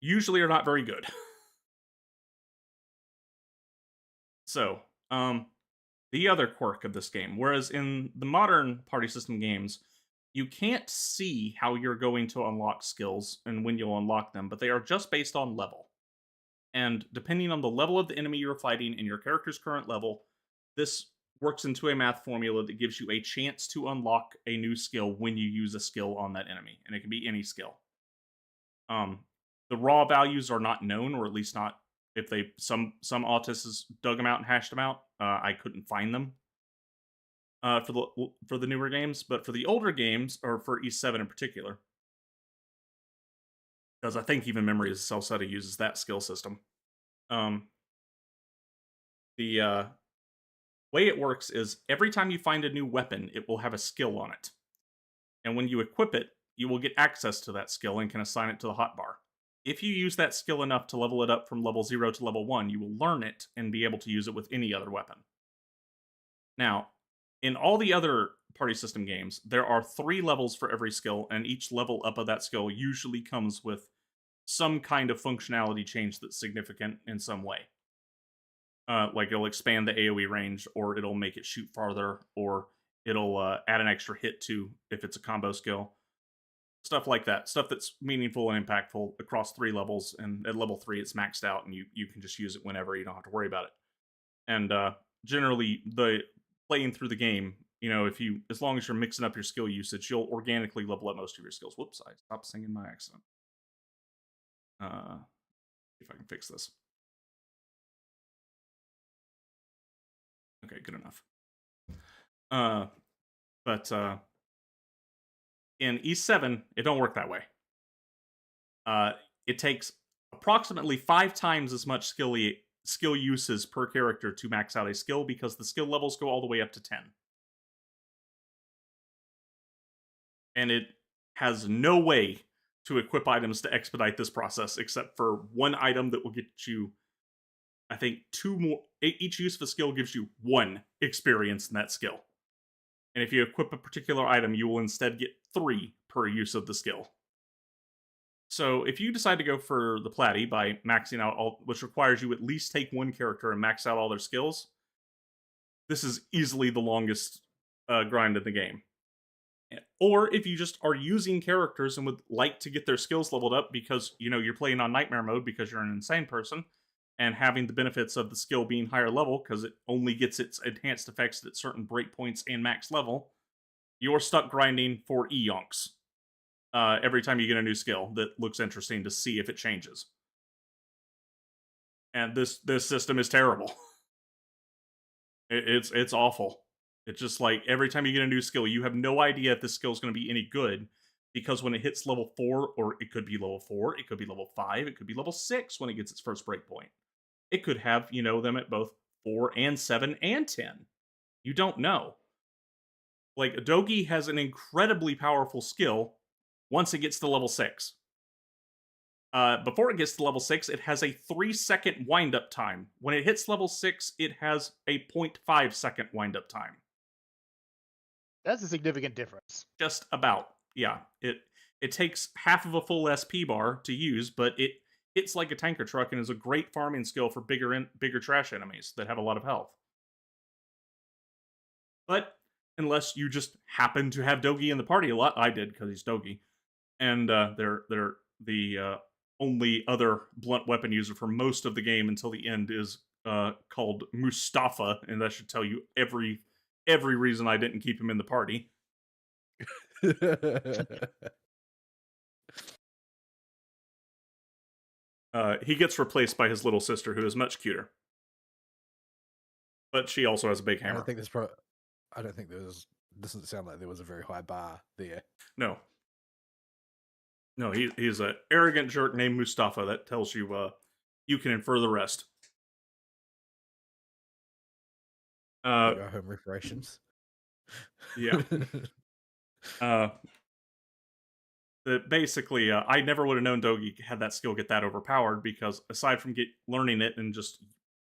Usually are not very good. So, the other quirk of this game, whereas in the modern party system games, you can't see how you're going to unlock skills and when you'll unlock them, but they are just based on level. And depending on the level of the enemy you're fighting and your character's current level, this works into a math formula that gives you a chance to unlock a new skill when you use a skill on that enemy, and it can be any skill. The raw values are not known, or at least not if some autists dug them out and hashed them out. I couldn't find them for the newer games, but for the older games, or for E7 in particular, because I think even Memory of Celceta uses that skill system. The way it works is every time you find a new weapon, it will have a skill on it. And when you equip it, you will get access to that skill and can assign it to the hotbar. If you use that skill enough to level it up from level 0 to level 1, you will learn it and be able to use it with any other weapon. Now, in all the other party system games, there are 3 levels for every skill, and each level up of that skill usually comes with some kind of functionality change that's significant in some way. Like it'll expand the AoE range, or it'll make it shoot farther, or it'll add an extra hit to if it's a combo skill. Stuff like that. Stuff that's meaningful and impactful across 3 levels, and at level 3 it's maxed out, and you can just use it whenever, you don't have to worry about it. And generally, the playing through the game, as long as you're mixing up your skill usage, you'll organically level up most of your skills. Whoops, I stopped singing by accident. See if I can fix this. Okay, good enough. But in E7, it don't work that way. It takes approximately 5 times as much skill uses per character to max out a skill, because the skill levels go all the way up to 10. And it has no way to equip items to expedite this process, except for one item that will get you, I think, 2 more. Each use of a skill gives you 1 experience in that skill. And if you equip a particular item, you will instead get 3 per use of the skill. So if you decide to go for the Platy by maxing out all, which requires you at least take 1 character and max out all their skills, this is easily the longest grind in the game. Or if you just are using characters and would like to get their skills leveled up because, you're playing on Nightmare mode because you're an insane person, and having the benefits of the skill being higher level because it only gets its enhanced effects at certain breakpoints and max level, you're stuck grinding for eonks every time you get a new skill that looks interesting to see if it changes. And this system is terrible. It's awful. It's just like every time you get a new skill, you have no idea if this skill is going to be any good, because when it hits level 4, or it could be level 4, it could be level 5, it could be level 6 when it gets its first breakpoint. It could have, them at both 4 and 7 and 10. You don't know. Like, Dogi has an incredibly powerful skill once it gets to level 6. Before it gets to level 6, it has a 3-second wind-up time. When it hits level 6, it has a 0.5-second wind-up time. That's a significant difference. Just about, yeah. It takes half of a full SP bar to use, but it's like a tanker truck and is a great farming skill for bigger trash enemies that have a lot of health. But unless you just happen to have Dogi in the party a lot, I did because he's Dogi, and they're the only other blunt weapon user for most of the game until the end is called Mustafa, and that should tell you every reason I didn't keep him in the party. He gets replaced by his little sister, who is much cuter, but she also has a big I hammer. don't think there was. Doesn't sound like there was a very high bar there. No, he's an arrogant jerk named Mustafa. That tells you you can infer the rest. Go home reparations. Yeah. Basically, I never would have known Dogi had that skill get that overpowered, because aside from learning it and just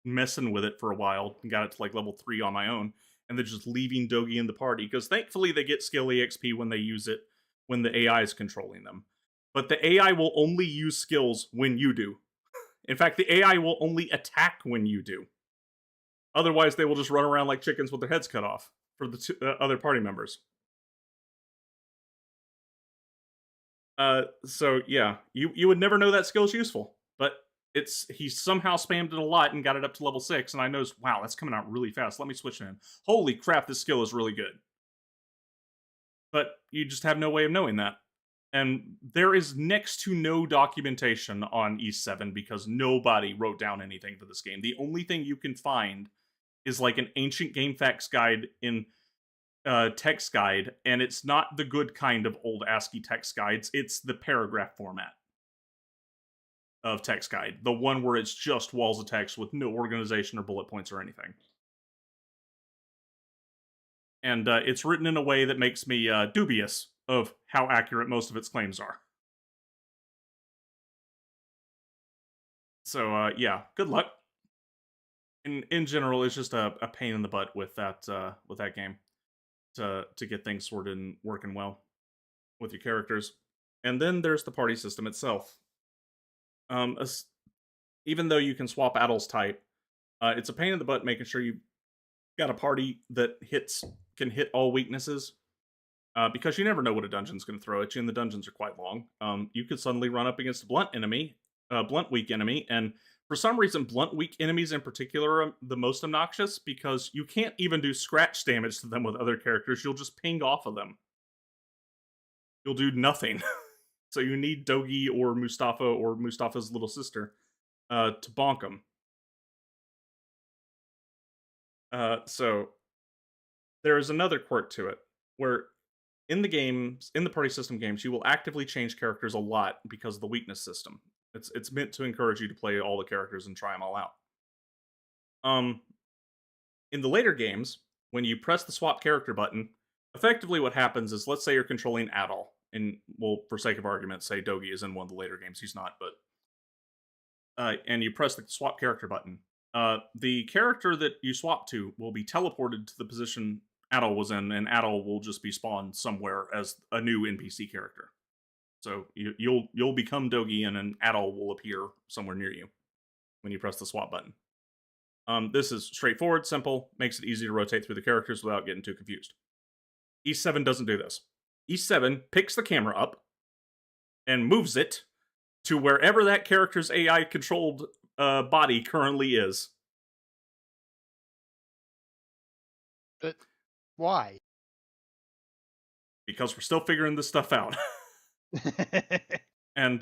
messing with it for a while, and got it to like level 3 on my own, and then just leaving Dogi in the party, because thankfully they get skill EXP when they use it, when the AI is controlling them. But the AI will only use skills when you do. In fact, the AI will only attack when you do. Otherwise, they will just run around like chickens with their heads cut off for the other party members. So yeah, you would never know that skill's useful, but he somehow spammed it a lot and got it up to level 6, and I noticed, wow, that's coming out really fast. Let me switch it in. Holy crap, this skill is really good. But you just have no way of knowing that. And there is next to no documentation on East 7 because nobody wrote down anything for this game. The only thing you can find is like an ancient game facts guide in text guide, and it's not the good kind of old ASCII text guides. It's the paragraph format of text guide, the one where it's just walls of text with no organization or bullet points or anything. And it's written in a way that makes me dubious of how accurate most of its claims are. So yeah, good luck. In general, it's just a pain in the butt with that game to get things sorted and working well with your characters. And then there's the party system itself. Even though you can swap Addle's type, it's a pain in the butt making sure you've got a party that can hit all weaknesses. Because you never know what a dungeon's going to throw at you, and the dungeons are quite long. You could suddenly run up against a blunt weak enemy, and for some reason, blunt weak enemies in particular are the most obnoxious, because you can't even do scratch damage to them with other characters. You'll just ping off of them. You'll do nothing. So you need Dogi or Mustafa's little sister to bonk them. So there is another quirk to it, where in the party system games, you will actively change characters a lot because of the weakness system. It's meant to encourage you to play all the characters and try them all out. In the later games, when you press the swap character button, effectively what happens is, let's say you're controlling Adol, and we'll, for sake of argument, say Dogi is in one of the later games. He's not, but and you press the swap character button. The character that you swap to will be teleported to the position Adol was in, and Adol will just be spawned somewhere as a new NPC character. So you'll become Dogi, and an Adol will appear somewhere near you when you press the swap button. This is straightforward, simple, makes it easy to rotate through the characters without getting too confused. E7 doesn't do this. E7 picks the camera up and moves it to wherever that character's AI-controlled body currently is. But why? Because we're still figuring this stuff out. And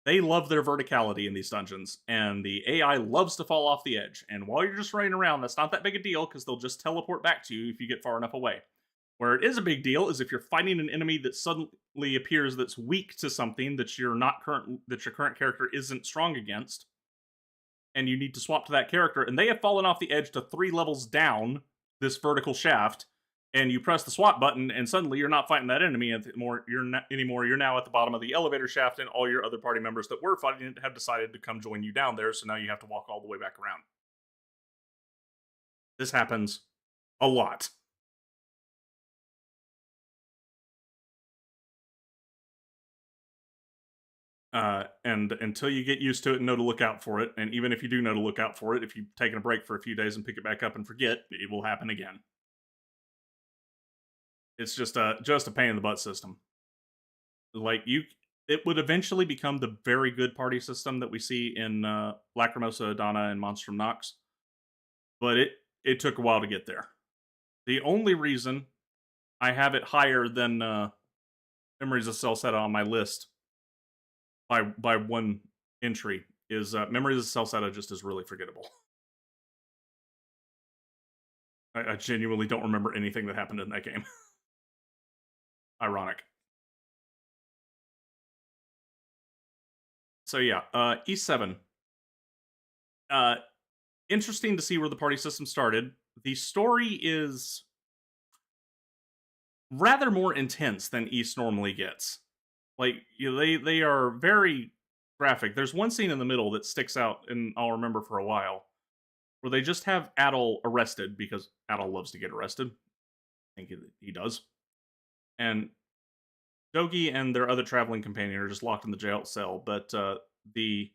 they love their verticality in these dungeons, and the AI loves to fall off the edge. And while you're just running around, that's not that big a deal, because they'll just teleport back to you if you get far enough away. Where it is a big deal is if you're fighting an enemy that suddenly appears that's weak to something that your current character isn't strong against, and you need to swap to that character, and they have fallen off the edge to 3 levels down this vertical shaft, and you press the swap button, and suddenly you're not fighting that enemy anymore. You're now at the bottom of the elevator shaft, and all your other party members that were fighting it have decided to come join you down there, so now you have to walk all the way back around. This happens a lot. And until you get used to it and know to look out for it, and even if you do know to look out for it, if you've taken a break for a few days and pick it back up and forget, it will happen again. It's just a pain in the butt system. like it would eventually become the very good party system that we see in Lacrimosa, Adana, and Monstrum Nox. But it took a while to get there. The only reason I have it higher than Memories of Celceta on my list by one entry is Memories of Celceta just is really forgettable. I genuinely don't remember anything that happened in that game. Ironic. So yeah, E7. Interesting to see where the party system started. The story is rather more intense than East normally gets. Like, you know, they are very graphic. There's one scene in the middle that sticks out, and I'll remember for a while, where they just have Adol arrested because Adol loves to get arrested. I think he does. And Dogi and their other traveling companion are just locked in the jail cell, but the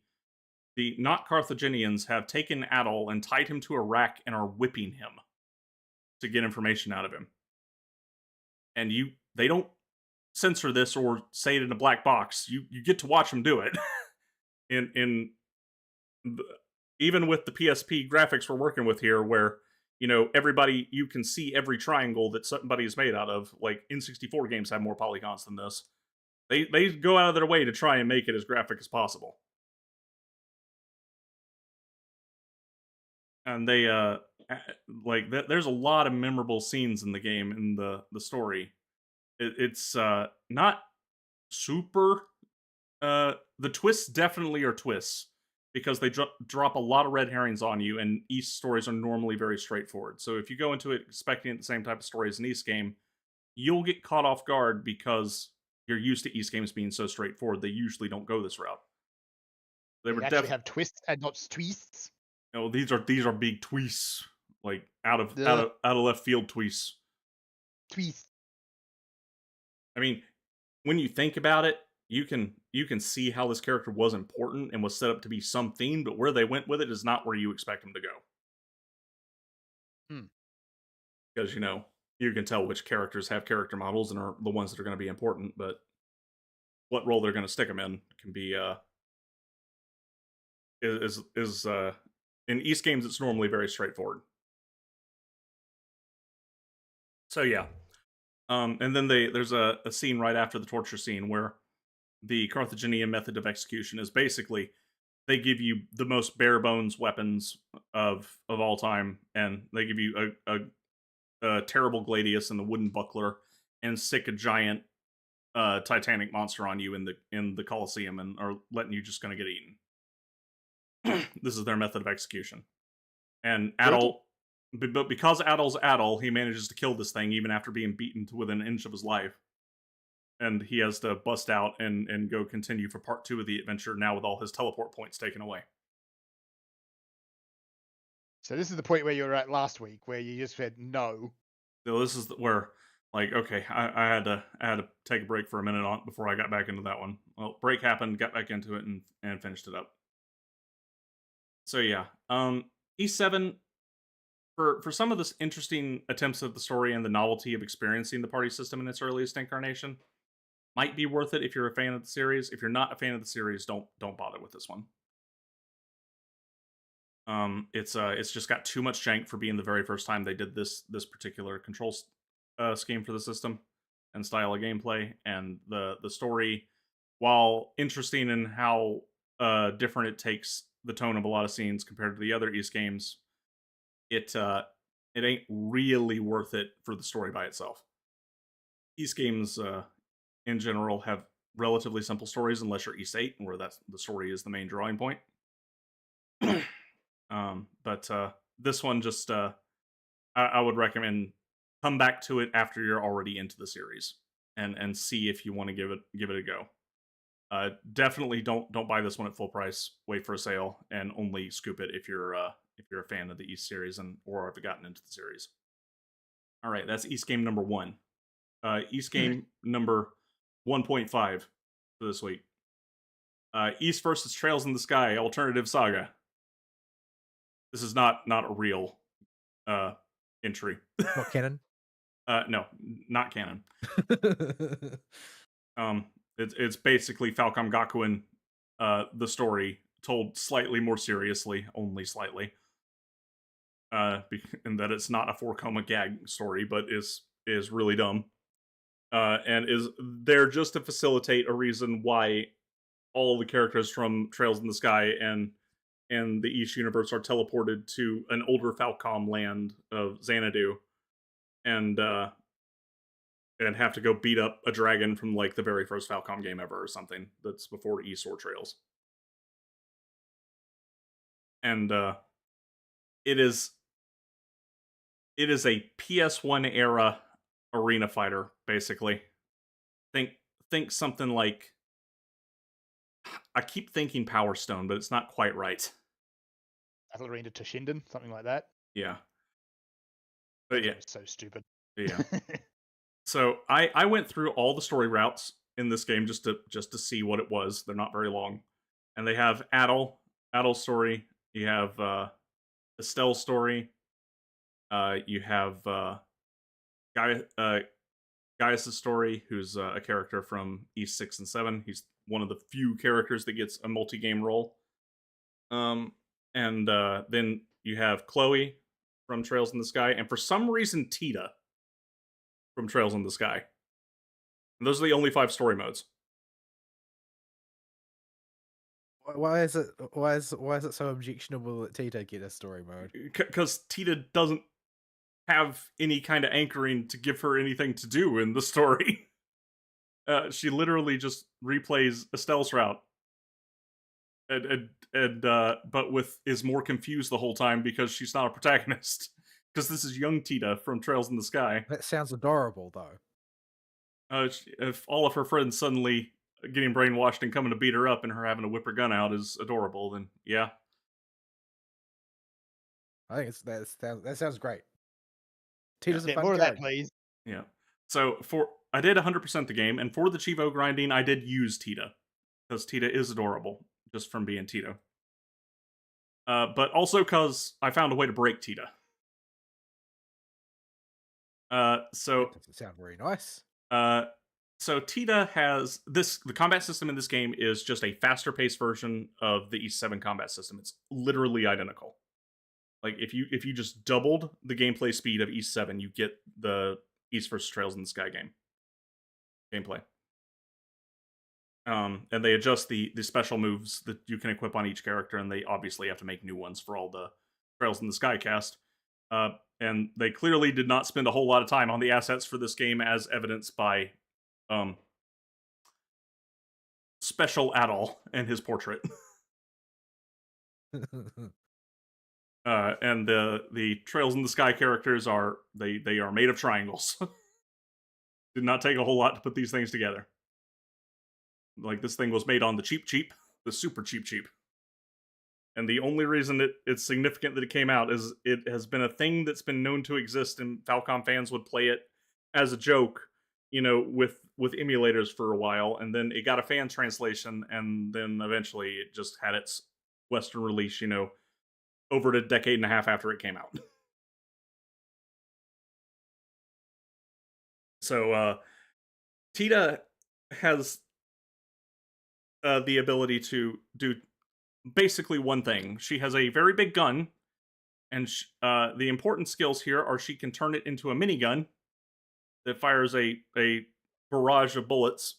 not Carthaginians have taken Adol and tied him to a rack and are whipping him to get information out of him. And they don't censor this or say it in a black box. You get to watch them do it. Even with the PSP graphics we're working with here, where everybody, you can see every triangle that somebody is made out of. Like N64 games have more polygons than this. They go out of their way to try and make it as graphic as possible. And they there's a lot of memorable scenes in the game, in the story. It's not super. The twists definitely are twists because they drop a lot of red herrings on you, and East stories are normally very straightforward. So if you go into it expecting the same type of story as an East game, you'll get caught off guard because you're used to East games being so straightforward. They usually don't go this route. They actually have twists and not twists. No, these are big twists, like out of left field twists. Twist. I mean, when you think about it, you can see how this character was important and was set up to be something, but where they went with it is not where you expect them to go. Because you can tell which characters have character models and are the ones that are going to be important, but what role they're going to stick them in can be in East games it's normally very straightforward. So yeah. And then there's a scene right after the torture scene where the Carthaginian method of execution is basically they give you the most bare bones weapons of all time, and they give you a terrible gladius and the wooden buckler, and stick a giant Titanic monster on you in the Colosseum, and are letting you just gonna get eaten. This is their method of execution. And Adol, but because Adol's Adol, he manages to kill this thing even after being beaten to within an inch of his life. And he has to bust out and go continue for part 2 of the adventure, now with all his teleport points taken away. So this is the point where you were at last week, where you just said no. So this is where, like, okay, I had to take a break for a minute before I got back into that one. Well, break happened, got back into it, and finished it up. So yeah, E7, for some of this interesting attempts at the story and the novelty of experiencing the party system in its earliest incarnation, might be worth it if you're a fan of the series. If you're not a fan of the series, don't bother with this one. It's just got too much jank for being the very first time they did this particular control scheme for the system and style of gameplay. And the story, while interesting in how different it takes the tone of a lot of scenes compared to the other East games, it ain't really worth it for the story by itself. East games in general have relatively simple stories unless you're East 8, where the story is the main drawing point. But this one just I would recommend come back to it after you're already into the series and see if you want to give it a go. Definitely don't buy this one at full price. Wait for a sale and only scoop it if you're a fan of the East series or have gotten into the series. All right, that's East game number 1. East game number 1.5 for this week. East versus Trails in the Sky Alternative Saga. This is not a real entry. Not canon? No, not canon. It's basically Falcom Gakuen, the story told slightly more seriously, only slightly. And that it's not a 4 coma gag story, but is really dumb. And is there just to facilitate a reason why all the characters from Trails in the Sky and the East universe are teleported to an older Falcom land of Xanadu, and have to go beat up a dragon from like the very first Falcom game ever or something that's before East or Trails. And it is a PS1 era arena fighter, basically. Think something like, I keep thinking Power Stone, but it's not quite right. Battle Arena Toshinden, something like that. Yeah. But yeah, it's so stupid. Yeah. So I went through all the story routes in this game just to see what it was. They're not very long, and they have Adel's story. You have Estelle's story. You have Gaius' story, who's a character from East 6 and 7. He's one of the few characters that gets a multi-game role. And then you have Chloe from Trails in the Sky, and for some reason Tita from Trails in the Sky. And those are the only 5 story modes. Why is it so objectionable that Tita get a story mode? Because Tita doesn't have any kind of anchoring to give her anything to do in the story. She literally just replays Estelle's route, and but is more confused the whole time because she's not a protagonist. Because this is young Tita from Trails in the Sky. That sounds adorable, though. If all of her friends suddenly getting brainwashed and coming to beat her up and her having to whip her gun out is adorable, then yeah. I think that sounds great. Tita's a fun more character. of that, please. Yeah. So I did 100% the game, and for the Chivo grinding, I did use Tita because Tita is adorable just from being Tita. But also because I found a way to break Tita. So That doesn't sound very nice. So Tita has the combat system in this game is just a faster paced version of the East 7 combat system. It's literally identical. Like if you just doubled the gameplay speed of East 7, you get the East vs. Trails in the Sky gameplay. And they adjust the special moves that you can equip on each character, and they obviously have to make new ones for all the Trails in the Sky cast. And they clearly did not spend a whole lot of time on the assets for this game, as evidenced by Special Adol and his portrait. And the Trails in the Sky characters are they are made of triangles. Did not take a whole lot to put these things together. Like, this thing was made on the cheap, the super cheap. And the only reason it's significant that it came out is it has been a thing that's been known to exist, and Falcom fans would play it as a joke, with emulators for a while, and then it got a fan translation, and then eventually it just had its Western release, over a decade and a half after it came out. So, Tita has the ability to do basically one thing. She has a very big gun, and the important skills here are she can turn it into a minigun that fires a barrage of bullets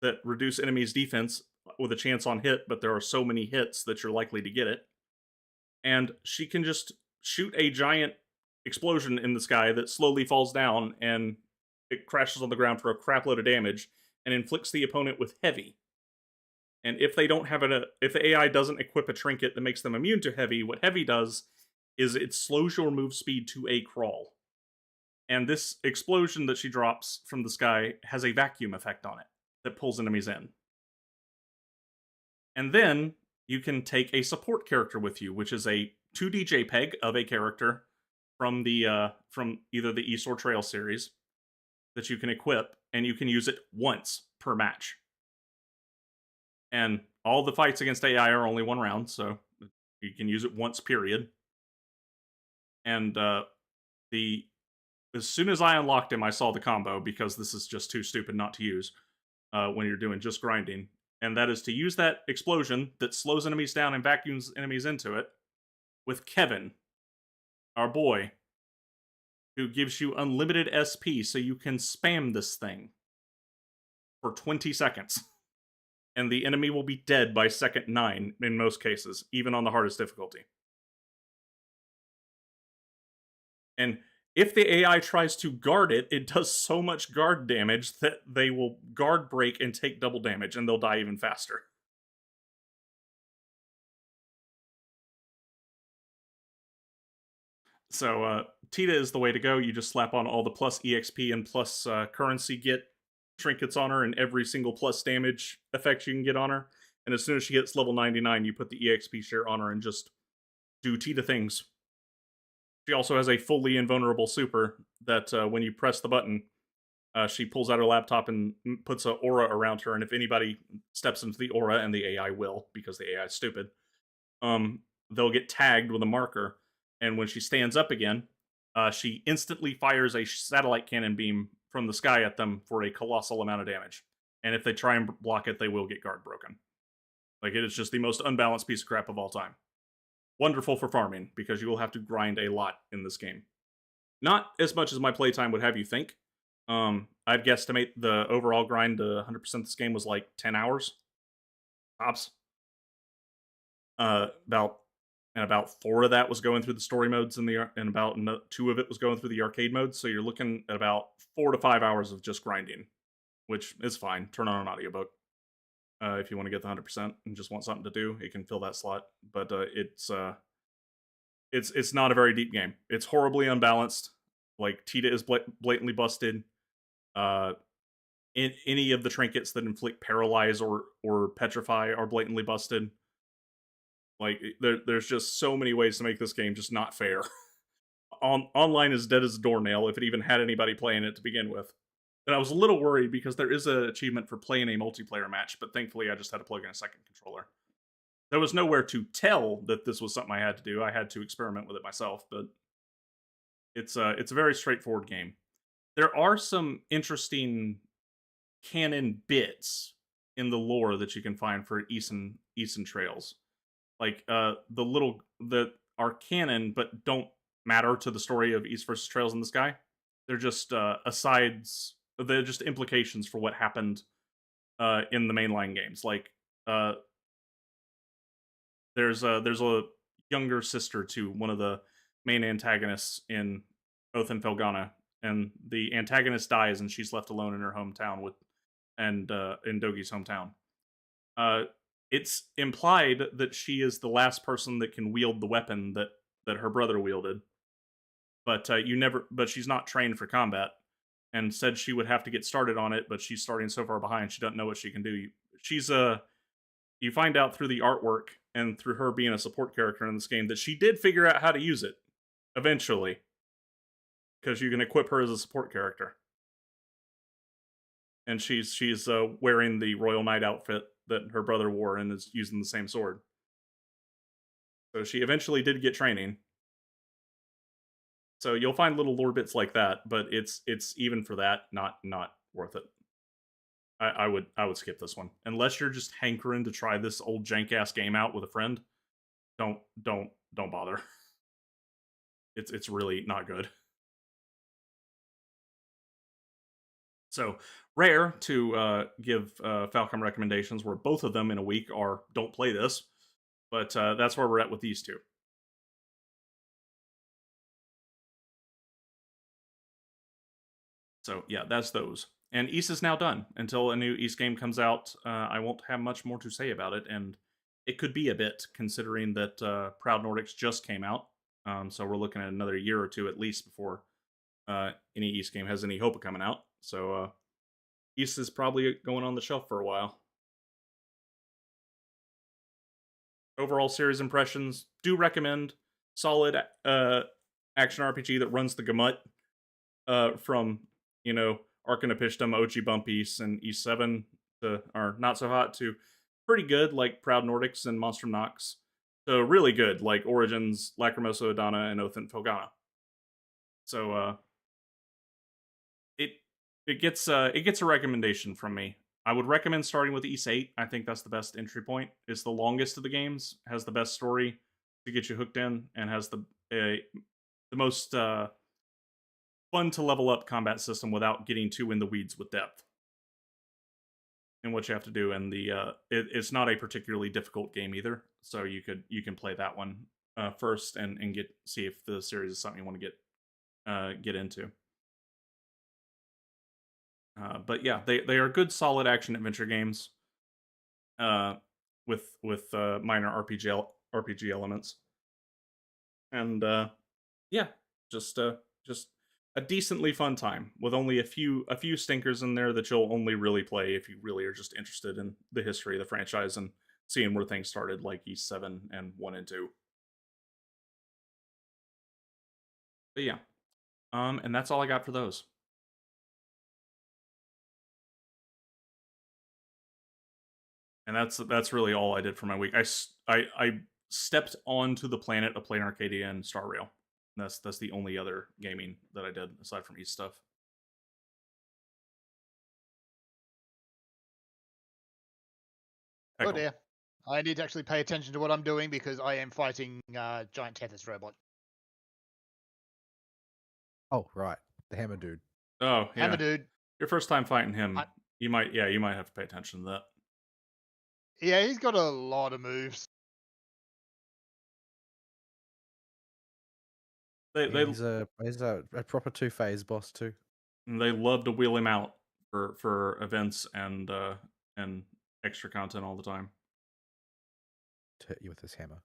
that reduce enemies' defense with a chance on hit, but there are so many hits that you're likely to get it. And she can just shoot a giant explosion in the sky that slowly falls down, and it crashes on the ground for a crapload of damage, and inflicts the opponent with heavy. And if they don't have if the AI doesn't equip a trinket that makes them immune to heavy, what heavy does is it slows your move speed to a crawl. And this explosion that she drops from the sky has a vacuum effect on it that pulls enemies in. And then you can take a support character with you, which is a 2D JPEG of a character from from either the East or Trail series that you can equip, and you can use it once per match. And all the fights against AI are only 1 round, so you can use it once, period. And as soon as I unlocked him, I saw the combo, because this is just too stupid not to use. when you're doing just grinding, and that is to use that explosion that slows enemies down and vacuums enemies into it with Kevin, our boy, who gives you unlimited SP so you can spam this thing for 20 seconds. And the enemy will be dead by second 9 in most cases, even on the hardest difficulty. And if the AI tries to guard it, it does so much guard damage that they will guard break and take double damage, and they'll die even faster. So, Tita is the way to go. You just slap on all the plus EXP and plus currency get trinkets on her, and every single plus damage effect you can get on her. And as soon as she gets level 99, you put the EXP share on her and just do Tita things. She also has a fully invulnerable super that when you press the button, she pulls out her laptop and puts an aura around her, and if anybody steps into the aura, and the AI will, because the AI is stupid, they'll get tagged with a marker, and when she stands up again, she instantly fires a satellite cannon beam from the sky at them for a colossal amount of damage. And if they try and block it, they will get guard broken. Like, it is just the most unbalanced piece of crap of all time. Wonderful for farming, because you will have to grind a lot in this game. Not as much as my playtime would have you think. I'd guesstimate the overall grind to 100% this game was like 10 hours. Tops. About 4 of that was going through the story modes, and about 2 of it was going through the arcade modes, so you're looking at about 4 to 5 hours of just grinding, which is fine. Turn on an audiobook. If you want to get the 100% and just want something to do, it can fill that slot. But it's not a very deep game. It's horribly unbalanced. Like, Tita is blatantly busted. In any of the trinkets that inflict paralyze or petrify are blatantly busted. Like, there's just so many ways to make this game just not fair. Online is dead as a doornail if it even had anybody playing it to begin with. And I was a little worried because there is an achievement for playing a multiplayer match, but thankfully I just had to plug in a second controller. There was nowhere to tell that this was something I had to do. I had to experiment with it myself, but it's a very straightforward game. There are some interesting canon bits in the lore that you can find for Eason Trails. Like, that are canon but don't matter to the story of East versus Trails in the Sky. They're just asides. They're just implications for what happened in the mainline games. Like, there's a younger sister to one of the main antagonists in Oath and Felghana, and the antagonist dies, and she's left alone in her hometown in Dogi's hometown. It's implied that she is the last person that can wield the weapon that her brother wielded, but she's not trained for combat, and said she would have to get started on it, but she's starting so far behind she doesn't know what she can do. You find out through the artwork and through her being a support character in this game that she did figure out how to use it eventually, because you can equip her as a support character, and she's wearing the Royal Knight outfit that her brother wore and is using the same sword. So she eventually did get training. So you'll find little lore bits like that, but it's even for that not worth it. I would skip this one unless you're just hankering to try this old jank ass game out with a friend. Don't bother. It's really not good. So, rare to give Falcom recommendations where both of them in a week are don't play this, but that's where we're at with these two. So yeah, that's those. And East is now done. Until a new East game comes out, I won't have much more to say about it, and it could be a bit, considering that Proud Nordics just came out. So we're looking at another year or two at least before any East game has any hope of coming out. So East is probably going on the shelf for a while. Overall series impressions, do recommend. Solid action RPG that runs the gamut from, Arcanapishtam, Ochi Bump East, and East 7 are not so hot to pretty good, like Proud Nordics and Monstrum Nox, to really good, like Origins, Lacrimosa Adana, and Oath and Felghana. So it gets a recommendation from me. I would recommend starting with Ys 8. I think that's the best entry point. It's the longest of the games, has the best story to get you hooked in, and has the most fun to level up combat system without getting too in the weeds with depth and what you have to do. And it's not a particularly difficult game either, so you can play that one first and see if the series is something you want to get into. But yeah, they are good, solid action adventure games with minor RPG elements, and yeah, just a decently fun time with only a few stinkers in there that you'll only really play if you really are just interested in the history of the franchise and seeing where things started, like Ys 7 and 1 and 2. But yeah, and that's all I got for those. And that's really all I did for my week. I stepped onto the planet of playing Arcadia and Star Rail. That's the only other gaming that I did aside from Ys stuff. Oh dear. I need to actually pay attention to what I'm doing because I am fighting giant Tethys robot. Oh, right. The hammer dude. Oh, yeah. Hammer dude. Your first time fighting him, you might have to pay attention to that. Yeah, he's got a lot of moves. He's a proper two-phase boss too. They love to wheel him out for events and extra content all the time. To hit you with his hammer.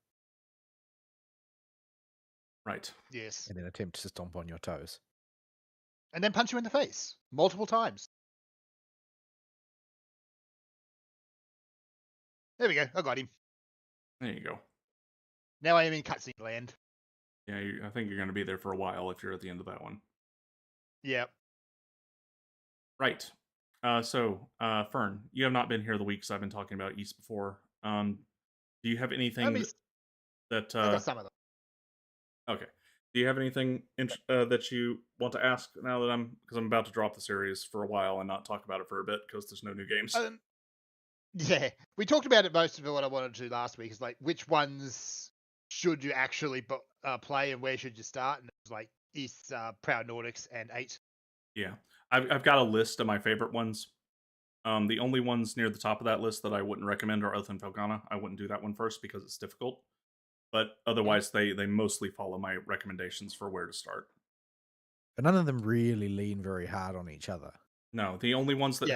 Right. Yes. And then attempt to stomp on your toes. And then punch you in the face multiple times. There we go. I got him. There you go. Now I am in cutscene land. Yeah, I think you're going to be there for a while if you're at the end of that one. Yep. Right. So, Fern, you have not been here the weeks I've been talking about Ys before. Do you have anything that I got some of them. Okay. Do you have anything that you want to ask now that because I'm about to drop the series for a while and not talk about it for a bit because there's no new games? Yeah, we talked about it most of what I wanted to last week. Is like which ones should you actually play and where should you start? And it was like Ys, Proud Nordics, and 8. Yeah, I've got a list of my favorite ones. The only ones near the top of that list that I wouldn't recommend are Oath and Felgana. I wouldn't do that one first because it's difficult. But otherwise, they mostly follow my recommendations for where to start. But none of them really lean very hard on each other. No, the only ones that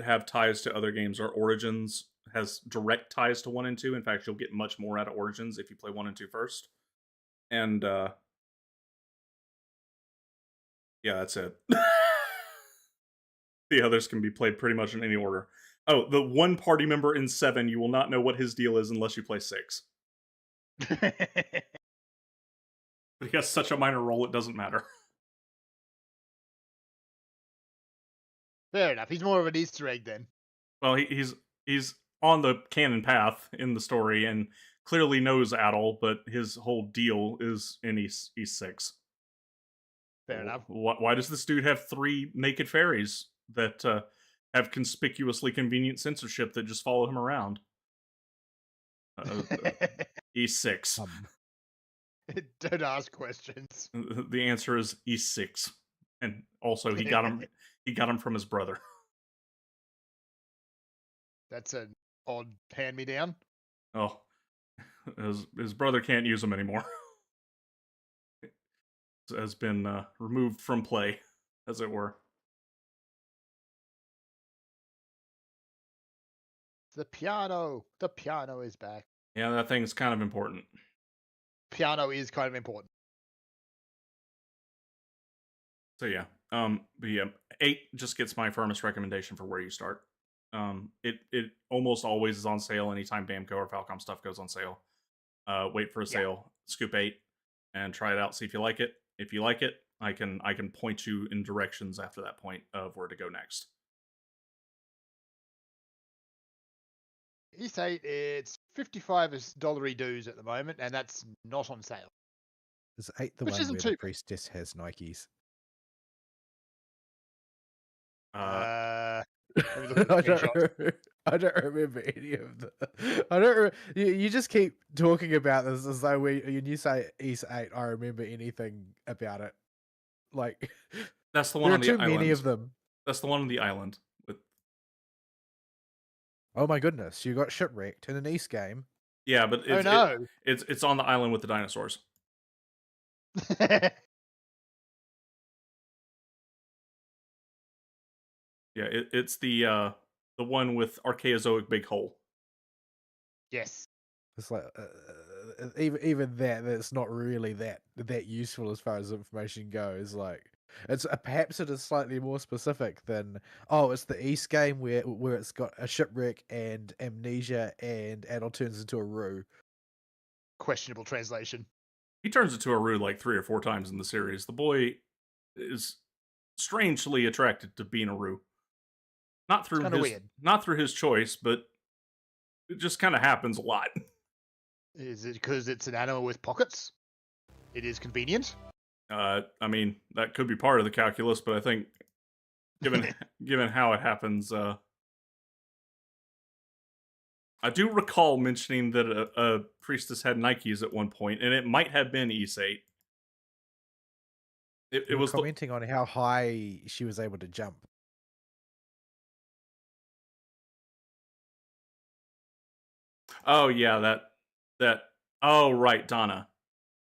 have ties to other games are Origins. Has direct ties to 1 and 2. In fact, you'll get much more out of Origins if you play 1 and 2 first. And yeah, that's it. The others can be played pretty much in any order. Oh, the one party member in 7, you will not know what his deal is unless you play 6. But he has such a minor role, it doesn't matter. Fair enough. He's more of an Easter egg then. Well, he's on the canon path in the story and clearly knows Adol, but his whole deal is in Ys 6. Fair enough. Why does this dude have 3 naked fairies that have conspicuously convenient censorship that just follow him around? Ys 6. Don't ask questions. The answer is Ys 6, and also he got him from his brother. That's an odd hand-me-down. Oh, his brother can't use them anymore. Has been removed from play, as it were. The piano is back. Yeah, that thing's kind of important. Piano is kind of important. So yeah, but yeah, 8 just gets my firmest recommendation for where you start. It almost always is on sale anytime Bamco or Falcom stuff goes on sale. Wait for a sale, scoop 8, and try it out. See if you like it. If you like it, I can point you in directions after that point of where to go next. Ys 8, it's $55 dues at the moment, and that's not on sale. Is 8 the one where the priestess has Nikes? Let me look at the I screenshot. I don't remember any of the. I don't. You just keep talking about this as though when you say East 8, I remember anything about it. Like That's the one there are on the too many island. of them. That's the one on the island. With Oh my goodness, you got shipwrecked in an East game. yeah, but Oh no! it's on the island with the dinosaurs. Yeah, it's the one with Archaeozoic big hole. Yes. It's like even that's not really that useful as far as information goes. Like it's perhaps it is slightly more specific than it's the East game where it's got a shipwreck and amnesia and Adol turns into a roo. Questionable translation. He turns into a Roo like 3 or 4 times in the series. The boy is strangely attracted to being a Roo. Not through his choice, but it just kind of happens a lot. Is it because it's an animal with pockets? It is convenient. I mean, that could be part of the calculus, but I think given how it happens, I do recall mentioning that a priestess had Nikes at one point, and it might have been Isate. It was commenting on how high she was able to jump. Oh yeah, that. Oh right, Donna.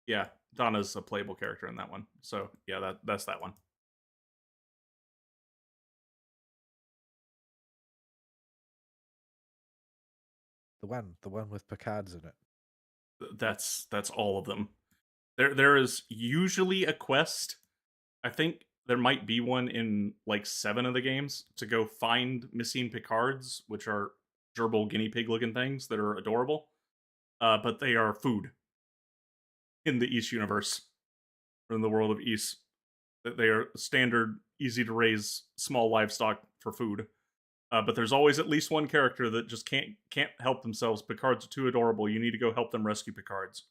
Yeah, Donna's a playable character in that one. So yeah, that's that one. The one with Picard's in it. That's all of them. There is usually a quest. I think there might be one in like 7 of the games to go find missing Picards, which are gerbil guinea pig looking things that are adorable. But they are food in the East universe, or in the world of East. That they are standard, easy to raise small livestock for food. But there's always at least one character that just can't help themselves. Picards are too adorable. You need to go help them rescue Picards.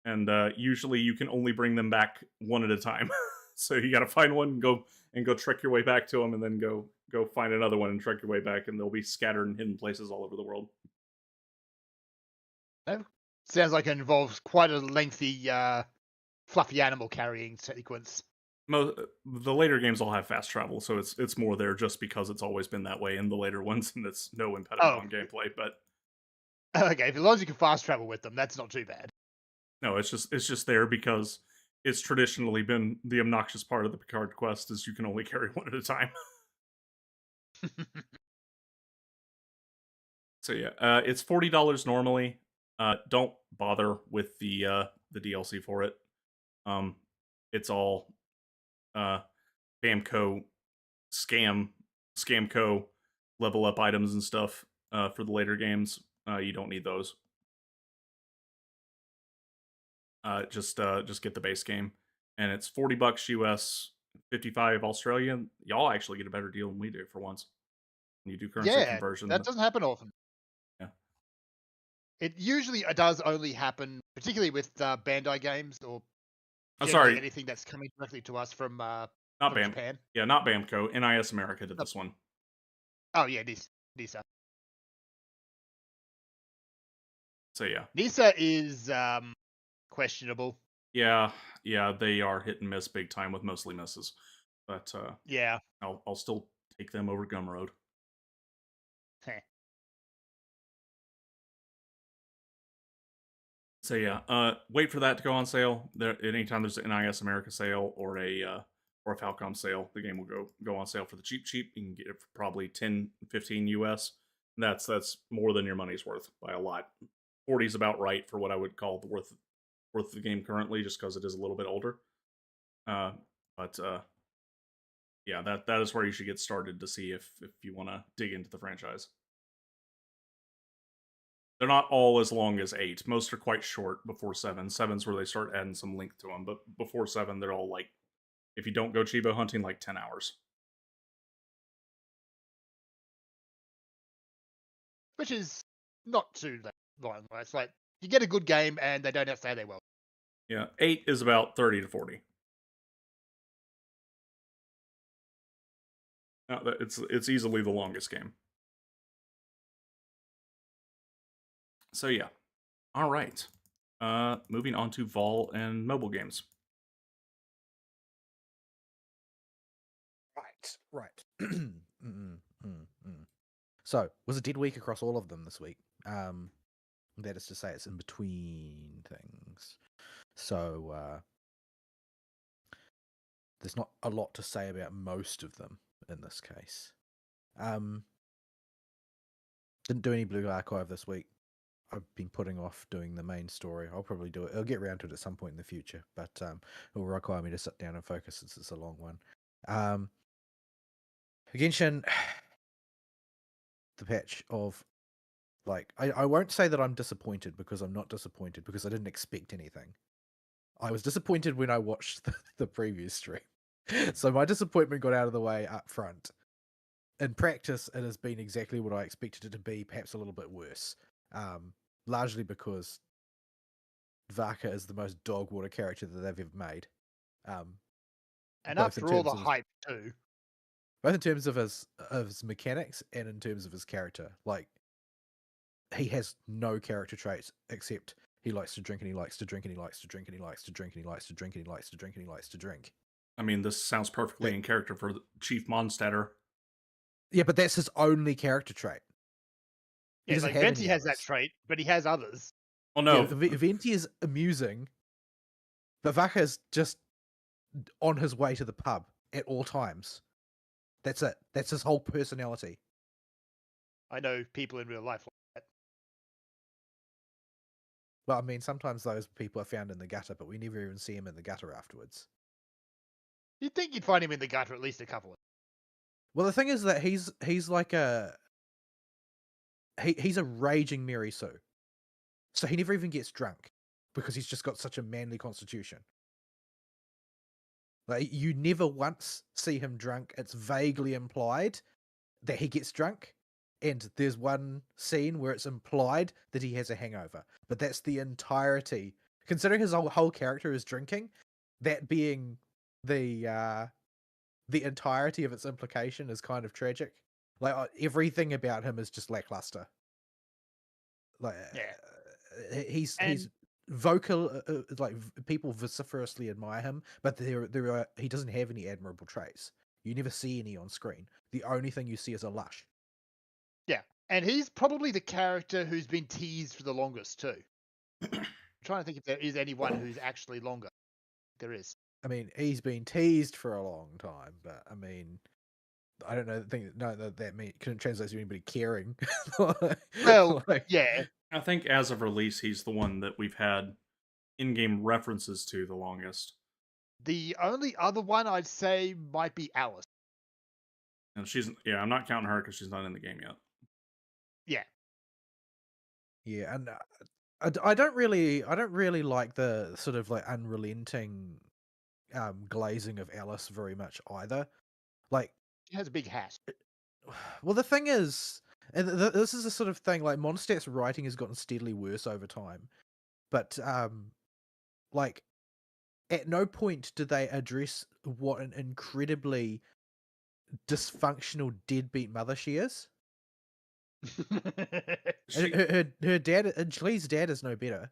And usually you can only bring them back one at a time. So you got to find one and go trek your way back to them, and then go find another one and trek your way back, and they'll be scattered in hidden places all over the world. That sounds like it involves quite a lengthy, fluffy animal carrying sequence. The later games all have fast travel, so it's more there just because it's always been that way in the later ones, and it's no impediment on gameplay. But okay, as long as you can fast travel with them, that's not too bad. No, it's just there because it's traditionally been the obnoxious part of the Picard quest is you can only carry one at a time. So yeah, it's $40 normally. Don't bother with the DLC for it. It's all Bamco scamco level up items and stuff for the later games. You don't need those. Just get the base game, and it's $40 US, 55 Australian. Y'all actually get a better deal than we do for once. When you do currency conversion. That doesn't happen often. Yeah, it usually does only happen, particularly with Bandai games or anything that's coming directly to us from Japan. Yeah, not Bamco. NIS America did this one. Oh yeah, Nisa. So yeah, Nisa is questionable. Yeah, they are hit and miss big time with mostly misses. But yeah, I'll still take them over Gumroad. So yeah, wait for that to go on sale. Anytime there's an NIS America sale or a Falcom sale, the game will go on sale for the cheap. You can get it for probably 10, 15 US. And that's more than your money's worth by a lot. 40 is about right for what I would call the worth of the game currently, just because it is a little bit older. But yeah, that is where you should get started to see if you want to dig into the franchise. They're not all as long as 8. Most are quite short before 7. 7's where they start adding some length to them, but before 7, they're all like, if you don't go Chibo hunting, like 10 hours. Which is not too long. It's like, you get a good game and they don't have to stay there well. Yeah, 8 is about 30 to 40. It's easily the longest game. So yeah. All right. Moving on to Vol and mobile games. Right. So, was a dead week across all of them this week. That is to say, it's in between things. So, there's not a lot to say about most of them in this case. Didn't do any Blue Archive this week. I've been putting off doing the main story. I'll probably do it. I'll get around to it at some point in the future, but it will require me to sit down and focus since it's a long one. Genshin, the patch of, like, I won't say that I'm disappointed because I'm not disappointed because I didn't expect anything. I was disappointed when I watched the previous stream. So my disappointment got out of the way up front. In practice, it has been exactly what I expected it to be, perhaps a little bit worse. Largely because Vaka is the most dog water character that they've ever made. And after all the hype too. Both in terms of his mechanics and in terms of his character. Like, he has no character traits except he likes to drink and he likes to drink and he likes to drink and he likes to drink and he likes to drink and he likes to drink and he likes to drink. I mean, this sounds perfectly in character for Chief Mondstatter. Yeah, but that's his only character trait. Yeah, like Venti has that trait, but he has others. Oh no, yeah, Venti is amusing, but Vaka is just on his way to the pub at all times. That's it. That's his whole personality. I know people in real life like that. Well, I mean, sometimes those people are found in the gutter, but we never even see him in the gutter afterwards. You'd think you'd find him in the gutter at least a couple of. Well, the thing is that he's like he's a raging Mary Sue. So he never even gets drunk because he's just got such a manly constitution. Like, you never once see him drunk. It's vaguely implied that he gets drunk, and there's one scene where it's implied that he has a hangover. But that's the entirety. Considering his whole character is drinking, that being the entirety of its implication is kind of tragic. Like, everything about him is just lackluster. Like, yeah. He's vocal, like, people vociferously admire him, but he doesn't have any admirable traits. You never see any on screen. The only thing you see is a lush. Yeah, and he's probably the character who's been teased for the longest too. I'm trying to think if there is anyone who's actually longer. There is. I mean, he's been teased for a long time, but I mean, I don't know. That couldn't translate to anybody caring. Well, like, yeah. I think as of release, he's the one that we've had in-game references to the longest. The only other one I'd say might be Alice. And I'm not counting her because she's not in the game yet. Yeah. Yeah, and I don't really like the sort of like unrelenting glazing of Alice very much either. Like, she has a big hat. Well, the thing is, and this is the sort of thing, like, Mondstadt's writing has gotten steadily worse over time, but like, at no point do they address what an incredibly dysfunctional deadbeat mother she is. Her dad, Lee's dad, is no better,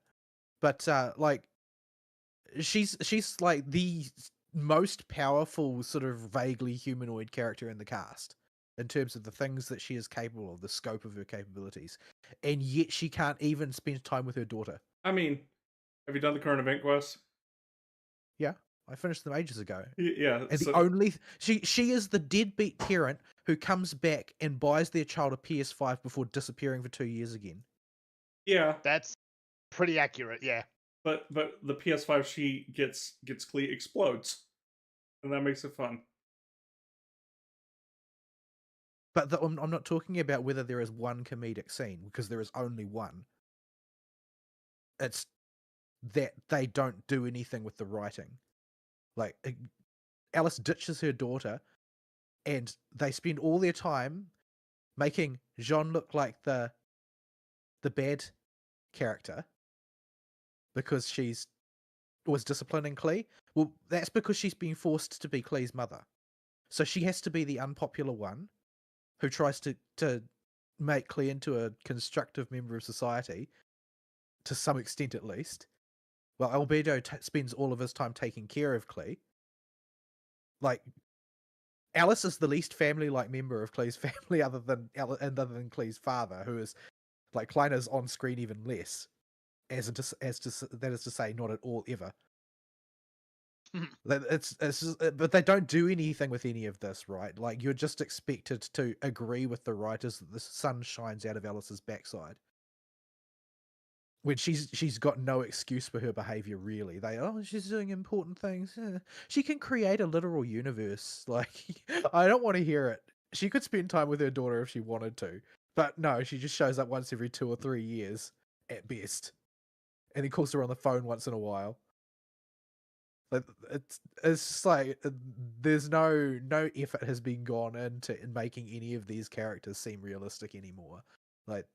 but like, she's like the most powerful sort of vaguely humanoid character in the cast in terms of the things that she is capable of, the scope of her capabilities, and yet she can't even spend time with her daughter. I mean, have you done the current event quests? Yeah, I finished them ages ago. Yeah, and the only she is the deadbeat parent who comes back and buys their child a PS5 before disappearing for 2 years again. Yeah, that's pretty accurate. Yeah, but the PS5 she gets explodes, and that makes it fun. But I'm not talking about whether there is one comedic scene, because there is only one. It's that they don't do anything with the writing. Like, Alice ditches her daughter, and they spend all their time making Jean look like the bad character because was disciplining Clee. Well, that's because she's being forced to be Clee's mother. So she has to be the unpopular one who tries to make Klee into a constructive member of society, to some extent at least. Well, Albedo spends all of his time taking care of Klee. Like, Alice is the least family-like member of Klee's family, other than Klee's father, who is like Kleiner's on screen even less, that is to say, not at all ever. But they don't do anything with any of this, right? Like, you're just expected to agree with the writers that the sun shines out of Alice's backside. When she's got no excuse for her behavior, really. She's doing important things. She can create a literal universe. Like, I don't want to hear it. She could spend time with her daughter if she wanted to, but no, she just shows up once every 2 or 3 years at best, and then calls her on the phone once in a while. Like, it's just like there's no effort has been gone into making any of these characters seem realistic anymore. Like,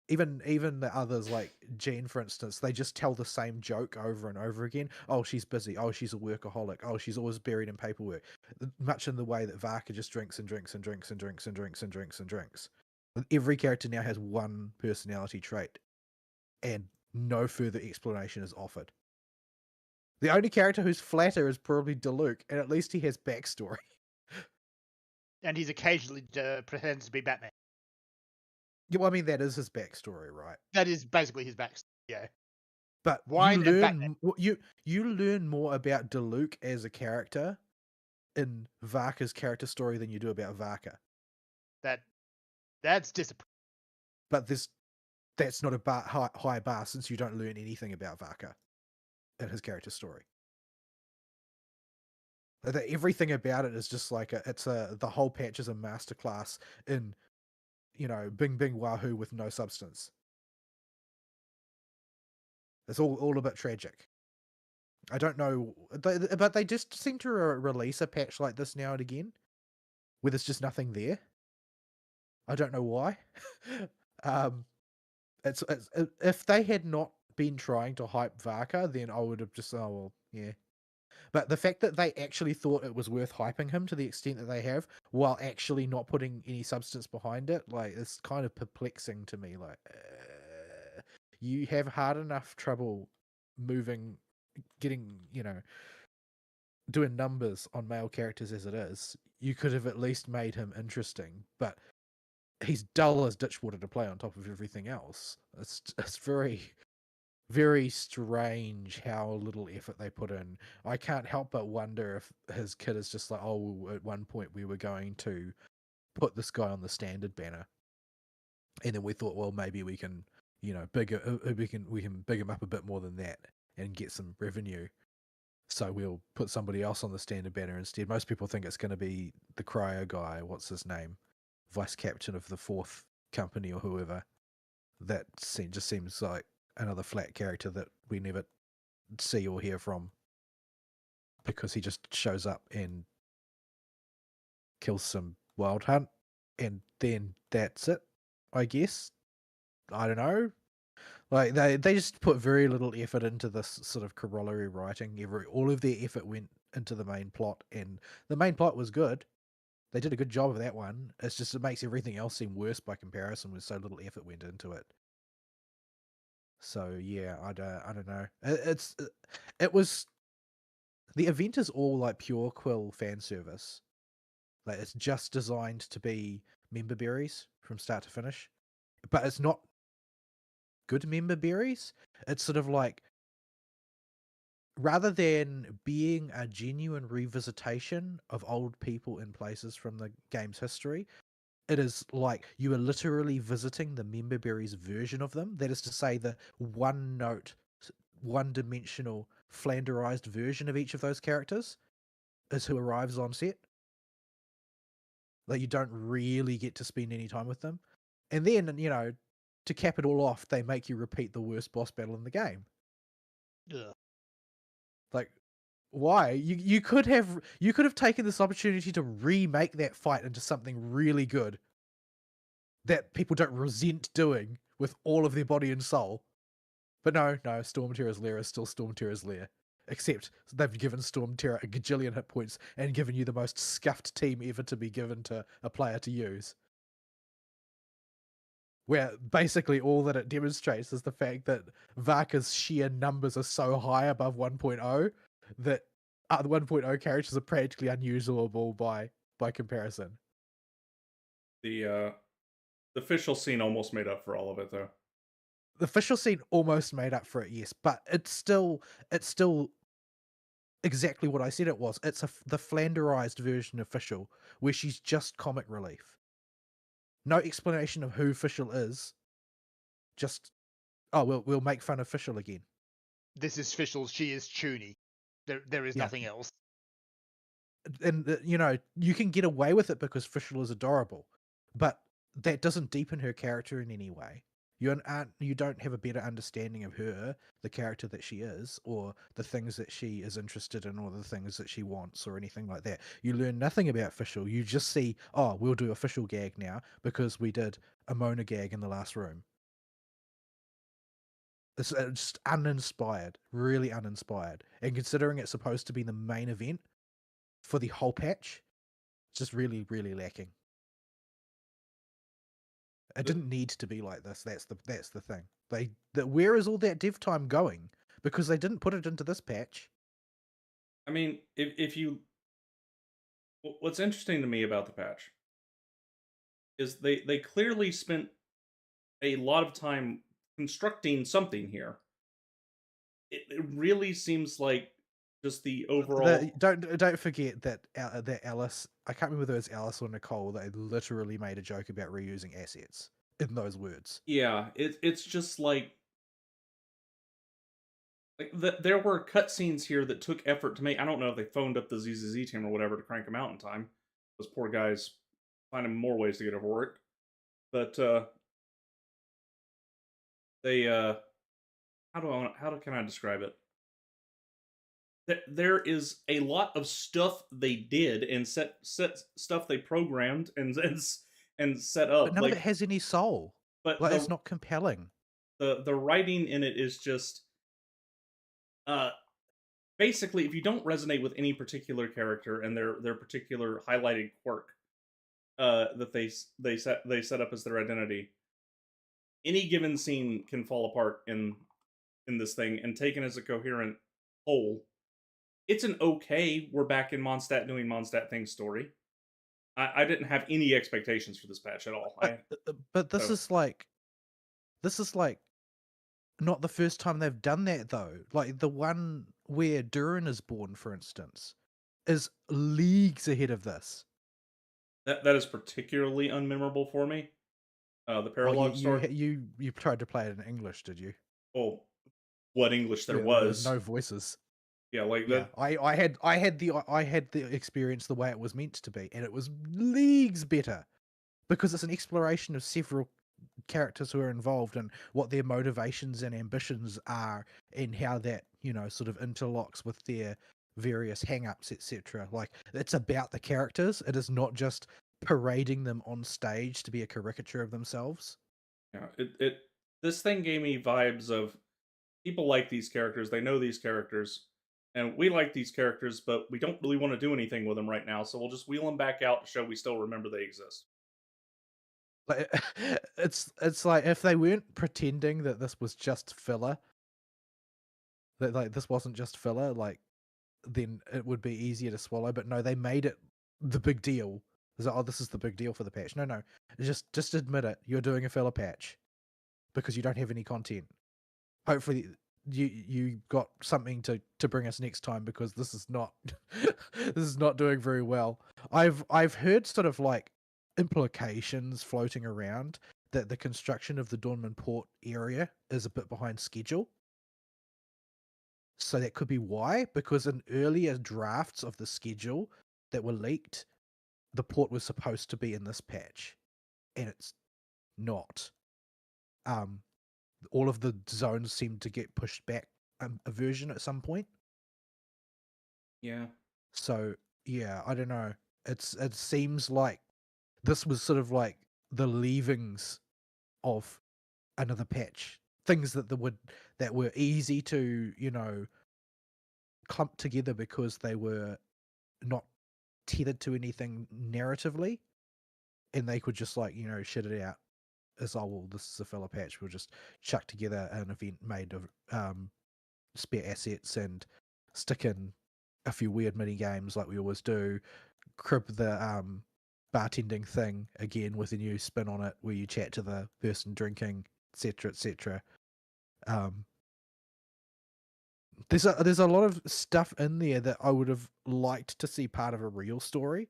even the others, like Jean, for instance, they just tell the same joke over and over again. Oh, she's busy. Oh, she's a workaholic. Oh, she's always buried in paperwork. Much in the way that Varka just drinks and drinks and drinks and drinks and drinks and drinks and drinks. Every character now has one personality trait, and no further explanation is offered. The only character who's flatter is probably Diluc, and at least he has backstory. And he's occasionally pretends to be Batman. Yeah, well, I mean, that is his backstory, right? That is basically his backstory, yeah. But Wine you and learn you learn more about Diluc as a character in Varka's character story than you do about Varka. That's disappointing. But that's not a high bar, since you don't learn anything about Varka in his character story. Everything about it is just like the whole patch is a masterclass in, bing bing wahoo with no substance. It's all a bit tragic. I don't know, but they just seem to release a patch like this now and again, where there's just nothing there. I don't know why. It's if they had not been trying to hype Varka, then I would have just, oh well, yeah. But the fact that they actually thought it was worth hyping him to the extent that they have, while actually not putting any substance behind it, like, it's kind of perplexing to me. Like, you have hard enough trouble getting, doing numbers on male characters as it is. You could have at least made him interesting, but he's dull as ditchwater to play on top of everything else. It's very, very strange how little effort they put in. I can't help but wonder if his kid is just like, oh, at one point we were going to put this guy on the standard banner, and then we thought, well, maybe we can, we can big him up a bit more than that and get some revenue. So we'll put somebody else on the standard banner instead. Most people think it's going to be the cryo guy. What's his name? Vice captain of the 4th company or whoever. That just seems like another flat character that we never see or hear from, because he just shows up and kills some wild hunt, and then that's it, I guess. I don't know. Like, they just put very little effort into this sort of corollary writing. All of their effort went into the main plot, and the main plot was good. They did a good job of that one. It's just, it makes everything else seem worse by comparison, with so little effort went into it. So yeah, I don't know. It was, the event is all like pure Quill fan service. Like, it's just designed to be member berries from start to finish, but it's not good member berries. It's sort of like, rather than being a genuine revisitation of old people and places from the game's history, it is like you are literally visiting the member berries version of them. That is to say, the one-note, one-dimensional, flanderized version of each of those characters is who arrives on set. Like, you don't really get to spend any time with them. And then, to cap it all off, they make you repeat the worst boss battle in the game. Ugh. Like, why? You could have taken this opportunity to remake that fight into something really good that people don't resent doing with all of their body and soul. But no, Storm Terror's lair is still Storm Terror's lair. except they've given Stormterror a gajillion hit points and given you the most scuffed team ever to be given to a player to use. Where basically all that it demonstrates is the fact that Varka's sheer numbers are so high above 1.0 that the 1.0 characters are practically unusable by comparison. The official scene almost made up for all of it, though. The official scene almost made up for it, yes, but it's still exactly what I said it was. It's the Flanderized version of Fischl, where she's just comic relief. No explanation of who Fischl is. Just, oh, we'll make fun of Fischl again. This is Fischl. She is Chuny. There is nothing else. And you can get away with it because Fischl is adorable, but that doesn't deepen her character in any way. You don't have a better understanding of her, the character that she is, or the things that she is interested in, or the things that she wants, or anything like that. You learn nothing about Fischl. You just see, oh, we'll do a Fischl gag now because we did a Mona gag in the last room. It's just uninspired, really uninspired. And considering it's supposed to be the main event for the whole patch, it's just really, really lacking. It didn't need to be like this. That's the thing. Where is all that dev time going? Because they didn't put it into this patch. I mean, what's interesting to me about the patch is they clearly spent a lot of time constructing something here. It really seems like just the overall. Don't forget that Alice. I can't remember whether it was Alice or Nicole. They literally made a joke about reusing assets in those words. Yeah, it's just like there were cutscenes here that took effort to make. I don't know if they phoned up the ZZZ team or whatever to crank them out in time. Those poor guys finding more ways to get over work. But they how can I describe it? There is a lot of stuff they did and set stuff they programmed and set up. But none of it has any soul. But it's not compelling. The writing in it is just basically, if you don't resonate with any particular character and their particular highlighted quirk that they set up as their identity, any given scene can fall apart in this thing, and taken as a coherent whole, it's an okay, we're back in Mondstadt doing Mondstadt things story. I didn't have any expectations for this patch at all. But this is like not the first time they've done that, though. Like the one where Durin is born, for instance, is leagues ahead of this. That is particularly unmemorable for me. The parallel story. You tried to play it in English, did you? Oh, what English there was? No voices. Yeah, like that. I had the experience the way it was meant to be, and it was leagues better because it's an exploration of several characters who are involved and what their motivations and ambitions are, and how that sort of interlocks with their various hang-ups, etc. Like, it's about the characters. It is not just parading them on stage to be a caricature of themselves. Yeah, this thing gave me vibes of people like these characters, they know these characters, and we like these characters, but we don't really want to do anything with them right now, so we'll just wheel them back out to show we still remember they exist. Like, it's like if they weren't pretending that this was just filler, that like this wasn't just filler, like, then it would be easier to swallow. But no, they made it the big deal. It's like, oh, this is the big deal for the patch. No, just admit it. You're doing a filler patch because you don't have any content. Hopefully, you got something to bring us next time, because this is not this is not doing very well. I've heard sort of like implications floating around that the construction of the Dawnman port area is a bit behind schedule. So that could be why, because in earlier drafts of the schedule that were leaked, the port was supposed to be in this patch, and it's not. All of the zones seem to get pushed back a version at some point. Yeah. So yeah, I don't know. It seems like this was sort of like the leavings of another patch. Things that were easy to, clumped together because they were not tethered to anything narratively, and they could just shit it out as, oh well, this is a filler patch, we'll just chuck together an event made of spare assets and stick in a few weird mini games like we always do, crib the bartending thing again with a new spin on it where you chat to the person drinking, etc., etc. There's a lot of stuff in there that I would have liked to see part of a real story.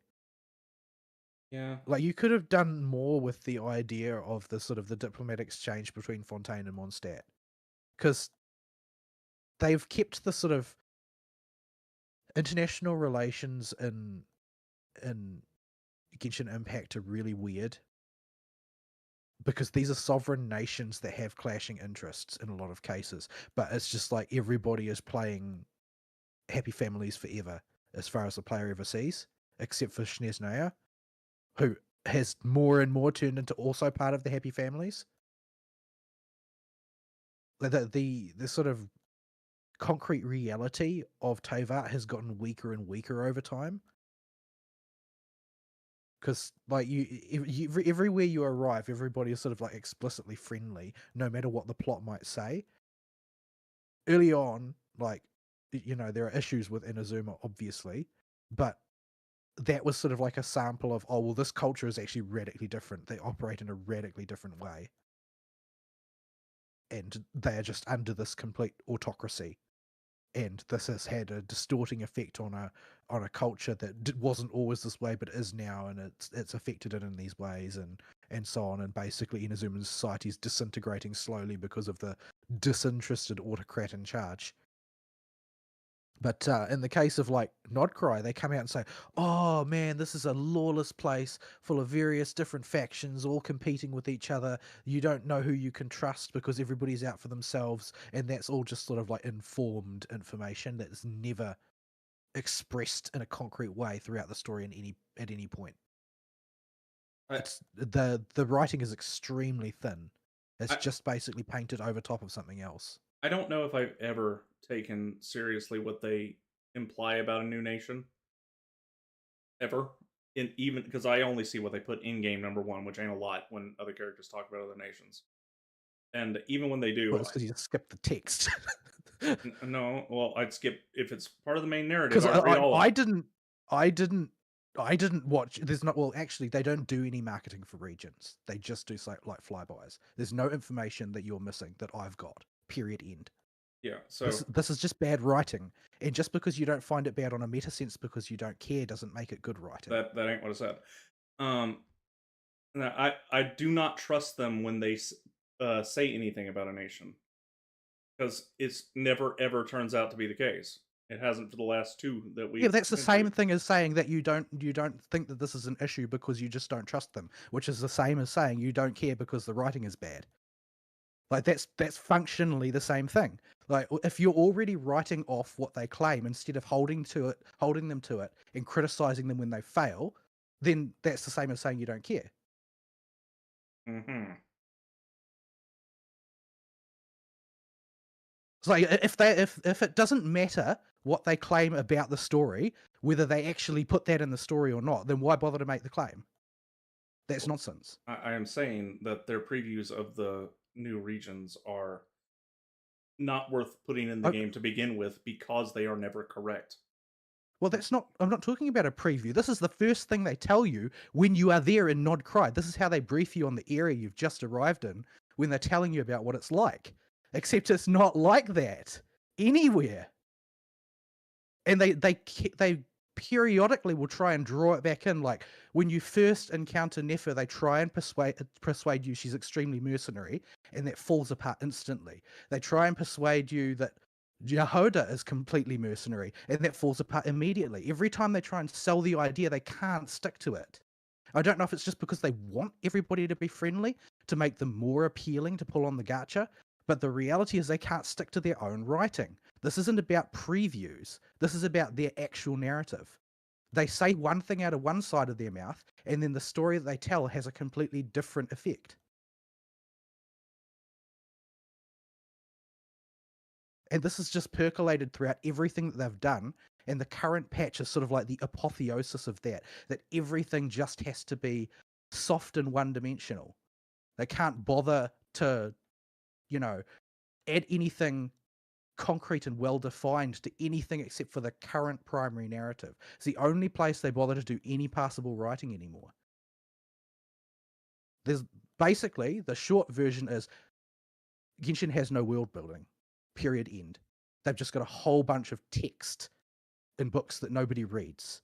Yeah. Like, you could have done more with the idea of the sort of the diplomatic exchange between Fontaine and Mondstadt, because they've kept the sort of international relations in Genshin Impact are really weird, because these are sovereign nations that have clashing interests in a lot of cases, but it's just like everybody is playing Happy Families forever as far as the player ever sees, except for Snezhnaya, who has more and more turned into also part of the Happy Families. The sort of concrete reality of Teyvat has gotten weaker and weaker over time. Because everywhere you arrive, everybody is sort of like explicitly friendly, no matter what the plot might say. Early on, there are issues with Inazuma, obviously, but that was sort of like a sample of, oh well, this culture is actually radically different. They operate in a radically different way, and they are just under this complete autocracy. And this has had a distorting effect on a culture that wasn't always this way, but is now, and it's affected it in these ways, and so on. And basically, Inazuma's society is disintegrating slowly because of the disinterested autocrat in charge. But in the case of Nodcry, they come out and say, "Oh man, this is a lawless place full of various different factions, all competing with each other. You don't know who you can trust because everybody's out for themselves." And that's all just sort of like informed information that's never expressed in a concrete way throughout the story at any point. It's the writing is extremely thin. It's just basically painted over top of something else. I don't know if I've ever taken seriously what they imply about a new nation. Ever. Even because I only see what they put in game #1, which ain't a lot when other characters talk about other nations. And even when they do, Well, it's because you just skip the text. no, well, I'd skip if it's part of the main narrative. Because I'd read all of it. I didn't watch. There's not. Well, actually, they don't do any marketing for regions. They just do like flybys. There's no information that you're missing that I've got. Period. End. Yeah. So this is just bad writing. And just because you don't find it bad on a meta sense because you don't care doesn't make it good writing. that ain't what I said. I do not trust them when they say anything about a nation, because it's never ever turns out to be the case. It hasn't for the last two that we. Yeah, that's the same thing as saying that you don't think that this is an issue because you just don't trust them, which is the same as saying you don't care because the writing is bad. Like that's functionally the same thing. Like if you're already writing off what they claim instead of holding them to it and criticizing them when they fail, then that's the same as saying you don't care. Mm-hmm. It's like if it doesn't matter what they claim about the story, whether they actually put that in the story or not, then why bother to make the claim? That's nonsense. I am saying that their previews of the new regions are not worth putting in the game to begin with because they are never correct. Well, I'm not talking about a preview. This is the first thing they tell you when you are there in Nodcry. This is how they brief you on the area you've just arrived in when they're telling you about what it's like. Except it's not like that anywhere. And they periodically will try and draw it back in. Like when you first encounter Nefer, they try and persuade you she's extremely mercenary, and that falls apart instantly. They try and persuade you that Yahoda is completely mercenary, and that falls apart immediately. Every time they try and sell the idea, they can't stick to it. I don't know if it's just because they want everybody to be friendly to make them more appealing to pull on the gacha, but the reality is they can't stick to their own writing. This isn't about previews. This is about their actual narrative. They say one thing out of one side of their mouth, and then the story that they tell has a completely different effect. And this is just percolated throughout everything that they've done. And the current patch is sort of like the apotheosis of that everything just has to be soft and one-dimensional. They can't bother to, add anything concrete and well-defined to anything except for the current primary narrative. It's the only place they bother to do any passable writing anymore. There's basically, the short version is Genshin has no world building, period, end. They've just got a whole bunch of text in books that nobody reads.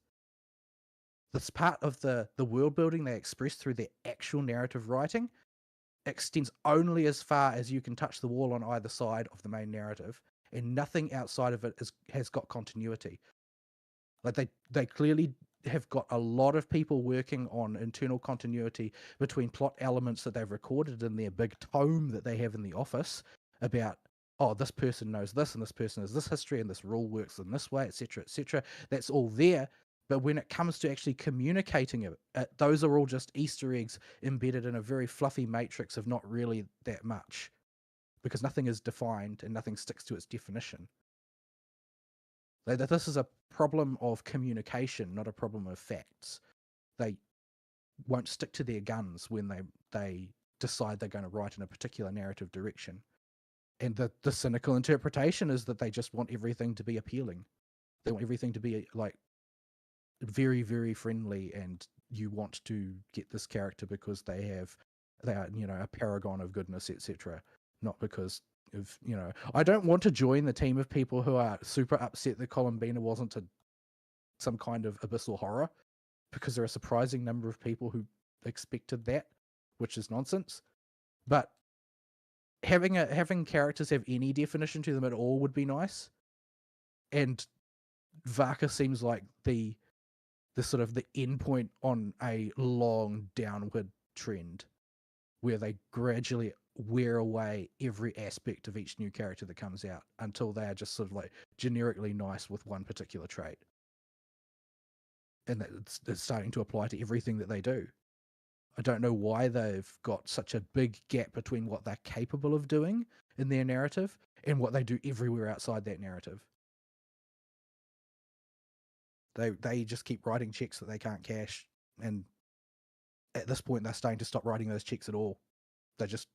This part of the world building they express through their actual narrative writing extends only as far as you can touch the wall on either side of the main narrative, and nothing outside of it has got continuity. Like they clearly have got a lot of people working on internal continuity between plot elements that they've recorded in their big tome that they have in the office about, oh, this person knows this and this person has this history and this rule works in this way, etc., etc. That's all there. But when it comes to actually communicating it, those are all just Easter eggs embedded in a very fluffy matrix of not really that much, because nothing is defined and nothing sticks to its definition. This is a problem of communication, not a problem of facts. They won't stick to their guns when they decide they're going to write in a particular narrative direction. And the cynical interpretation is that they just want everything to be appealing. They want everything to be like very, very friendly, and you want to get this character because they are, a paragon of goodness, etc. Not because of, I don't want to join the team of people who are super upset that Columbina wasn't some kind of abyssal horror, because there are a surprising number of people who expected that, which is nonsense. But having characters have any definition to them at all would be nice. And Vaka seems like the sort of the end point on a long downward trend where they gradually wear away every aspect of each new character that comes out until they are just sort of like generically nice with one particular trait. And it's starting to apply to everything that they do. I don't know why they've got such a big gap between what they're capable of doing in their narrative and what they do everywhere outside that narrative. They just keep writing checks that they can't cash, and at this point they're starting to stop writing those checks at all. They just,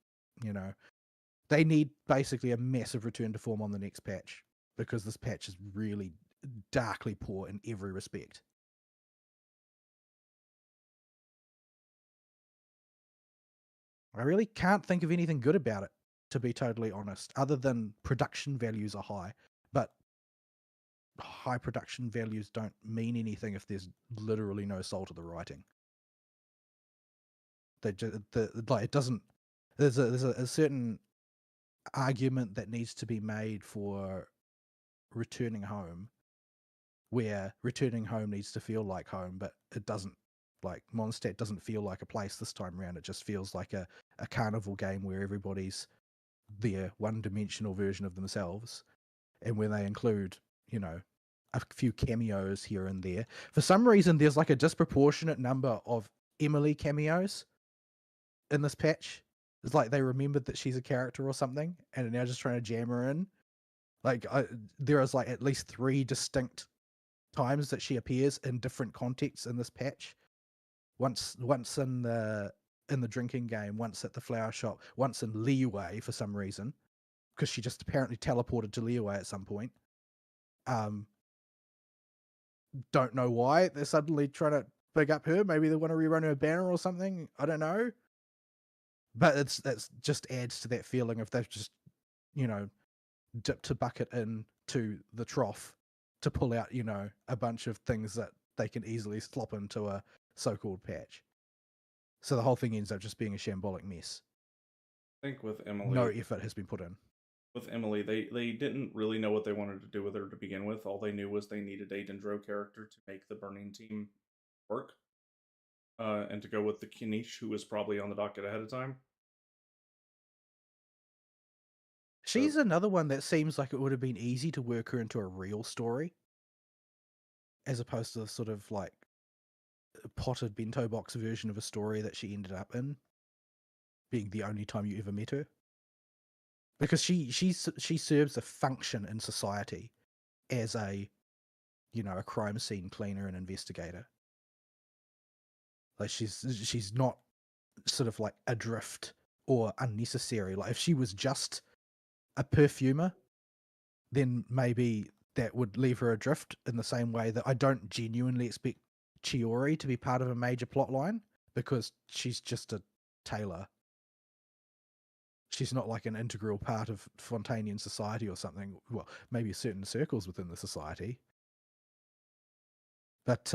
they need basically a massive return to form on the next patch, because this patch is really darkly poor in every respect. I really can't think of anything good about it, to be totally honest, other than production values are high. But high production values don't mean anything if there's literally no soul to the writing. It doesn't. There's a certain argument that needs to be made for returning home, where returning home needs to feel like home, but it doesn't. Like, Mondstadt doesn't feel like a place this time around. It just feels like a carnival game where everybody's their one-dimensional version of themselves. And when they include, a few cameos here and there, for some reason there's like a disproportionate number of Emily cameos in this patch. It's like they remembered that she's a character or something and are now just trying to jam her in. Like, there is like at least 3 distinct times that she appears in different contexts in this patch. Once in the drinking game, once at the flower shop, once in Liyue for some reason, because she just apparently teleported to Liyue at some point. Don't know why they're suddenly trying to big up her. Maybe they want to rerun her banner or something. I don't know. But it's just adds to that feeling of they've just, dipped a bucket into the trough to pull out, a bunch of things that they can easily slop into a so-called patch. So the whole thing ends up just being a shambolic mess. I think with Emily, no effort has been put in. With Emily, they didn't really know what they wanted to do with her to begin with. All they knew was they needed a Dendro character to make the Burning Team work. And to go with the Kinish, who was probably on the docket ahead of time. She's another one that seems like it would have been easy to work her into a real story, as opposed to the sort of like potted bento box version of a story that she ended up in, being the only time you ever met her. because she serves a function in society as a a crime scene cleaner and investigator. Like she's not sort of like adrift or unnecessary. Like if she was just a perfumer, then maybe that would leave her adrift in the same way that I don't genuinely expect Chiori to be part of a major plot line because she's just a tailor. She's not like an integral part of Fontainian society or something. Well, maybe certain circles within the society. But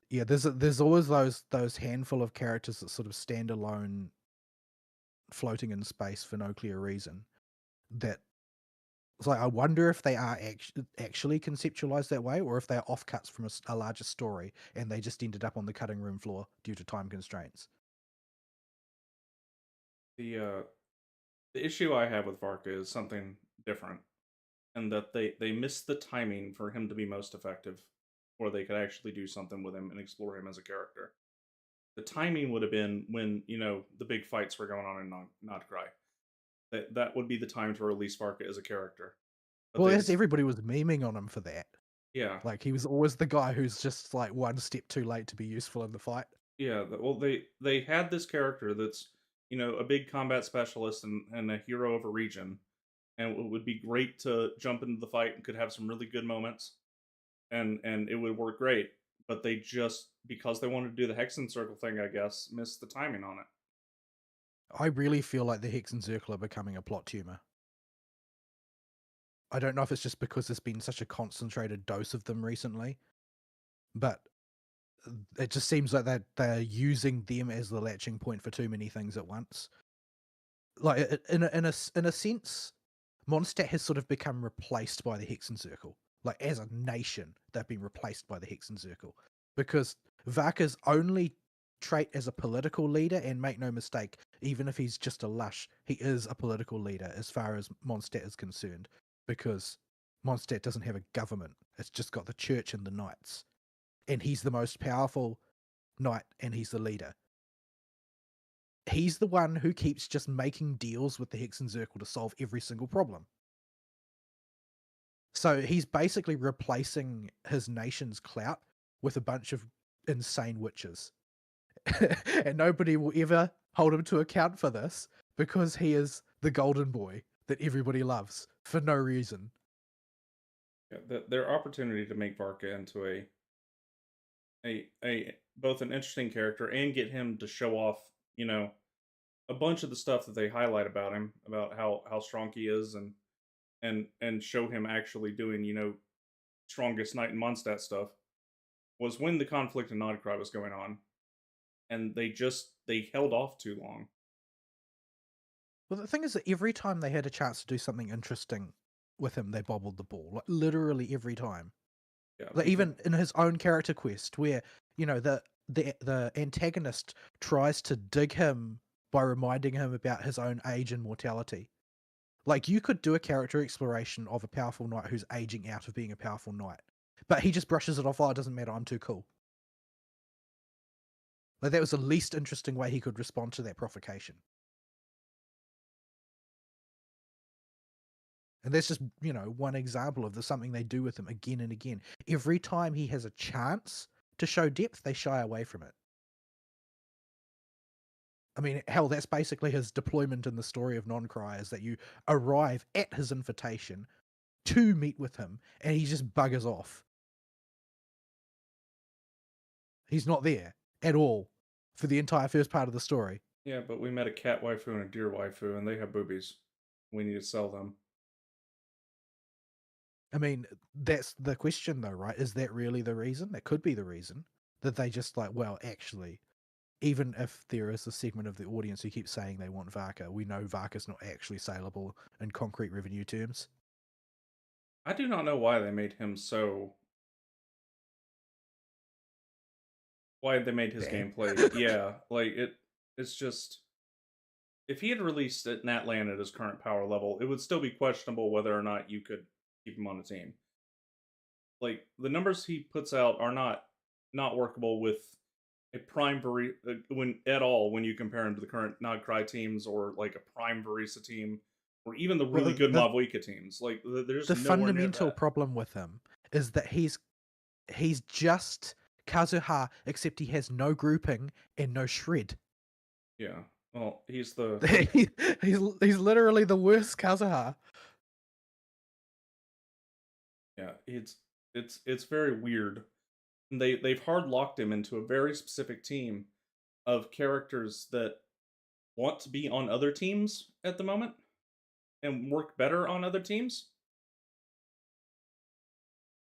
yeah, there's always those handful of characters that sort of stand alone, floating in space for no clear reason. That it's like I wonder if they are actually conceptualized that way, or if they're offcuts from a larger story and they just ended up on the cutting room floor due to time constraints. The issue I have with Varka is something different, and that they missed the timing for him to be most effective, or they could actually do something with him and explore him as a character. The timing would have been when the big fights were going on in Nodcry. That would be the time to release Varka as a character. But Well, as everybody was memeing on him for that. Yeah. Like he was always the guy who's just like one step too late to be useful in the fight. Yeah, well, they had this character that's a big combat specialist and a hero of a region, and it would be great to jump into the fight and could have some really good moments, and it would work great. But they just, because they wanted to do the Hexen Circle thing, I guess, missed the timing on it. I really feel like the Hexen Circle are becoming a plot tumor. I don't know if it's just because there's been such a concentrated dose of them recently, but it just seems like they're using them as the latching point for too many things at once. Like in a sense, Mondstadt has sort of become replaced by the Hexen Circle. Like as a nation, they've been replaced by the Hexen Circle because Varka's only trait as a political leader, and make no mistake, even if he's just a lush, he is a political leader as far as Mondstadt is concerned, because Mondstadt doesn't have a government. It's just got the church and the knights. And he's the most powerful knight, and he's the leader. He's the one who keeps just making deals with the Hexen Circle to solve every single problem. So he's basically replacing his nation's clout with a bunch of insane witches. And nobody will ever hold him to account for this because he is the golden boy that everybody loves for no reason. Yeah, their opportunity to make Varka into a both an interesting character and get him to show off, a bunch of the stuff that they highlight about him, about how strong he is, and show him actually doing, strongest knight and Mondstadt stuff, was when the conflict in Nodcry was going on. And they held off too long. Well, the thing is that every time they had a chance to do something interesting with him, they bobbled the ball. Like literally every time. Yeah, like even in his own character quest, where the antagonist tries to dig him by reminding him about his own age and mortality. Like you could do a character exploration of a powerful knight who's aging out of being a powerful knight, but he just brushes it off. Oh, it doesn't matter. I'm too cool. Like that was the least interesting way he could respond to that provocation. And that's just, one example of something they do with him again and again. Every time he has a chance to show depth, they shy away from it. I mean, hell, that's basically his deployment in the story of Non-Cry, is that you arrive at his invitation to meet with him, and he just buggers off. He's not there at all for the entire first part of the story. Yeah, but we met a cat waifu and a deer waifu, and they have boobies. We need to sell them. I mean, that's the question, though, right? Is that really the reason? That could be the reason. That they just actually, even if there is a segment of the audience who keeps saying they want Varka, we know Varka's not actually saleable in concrete revenue terms. I do not know why they made him so... Why they made his gameplay. Yeah, it's just... If he had released it Natlan at his current power level, it would still be questionable whether or not you could keep him on the team. Like, the numbers he puts out are not workable with a prime when you compare him to the current Nodcry teams, or like a prime Verisa team, or even the Well, really good Mavwika teams. Like there's the nowhere near fundamental that. problem with him is that he's just Kazuha, except he has no grouping and no shred. Yeah. Well, he's the he's literally the worst Kazuha. yeah. It's very weird. They've hard locked him into a very specific team of characters that want to be on other teams at the moment and work better on other teams.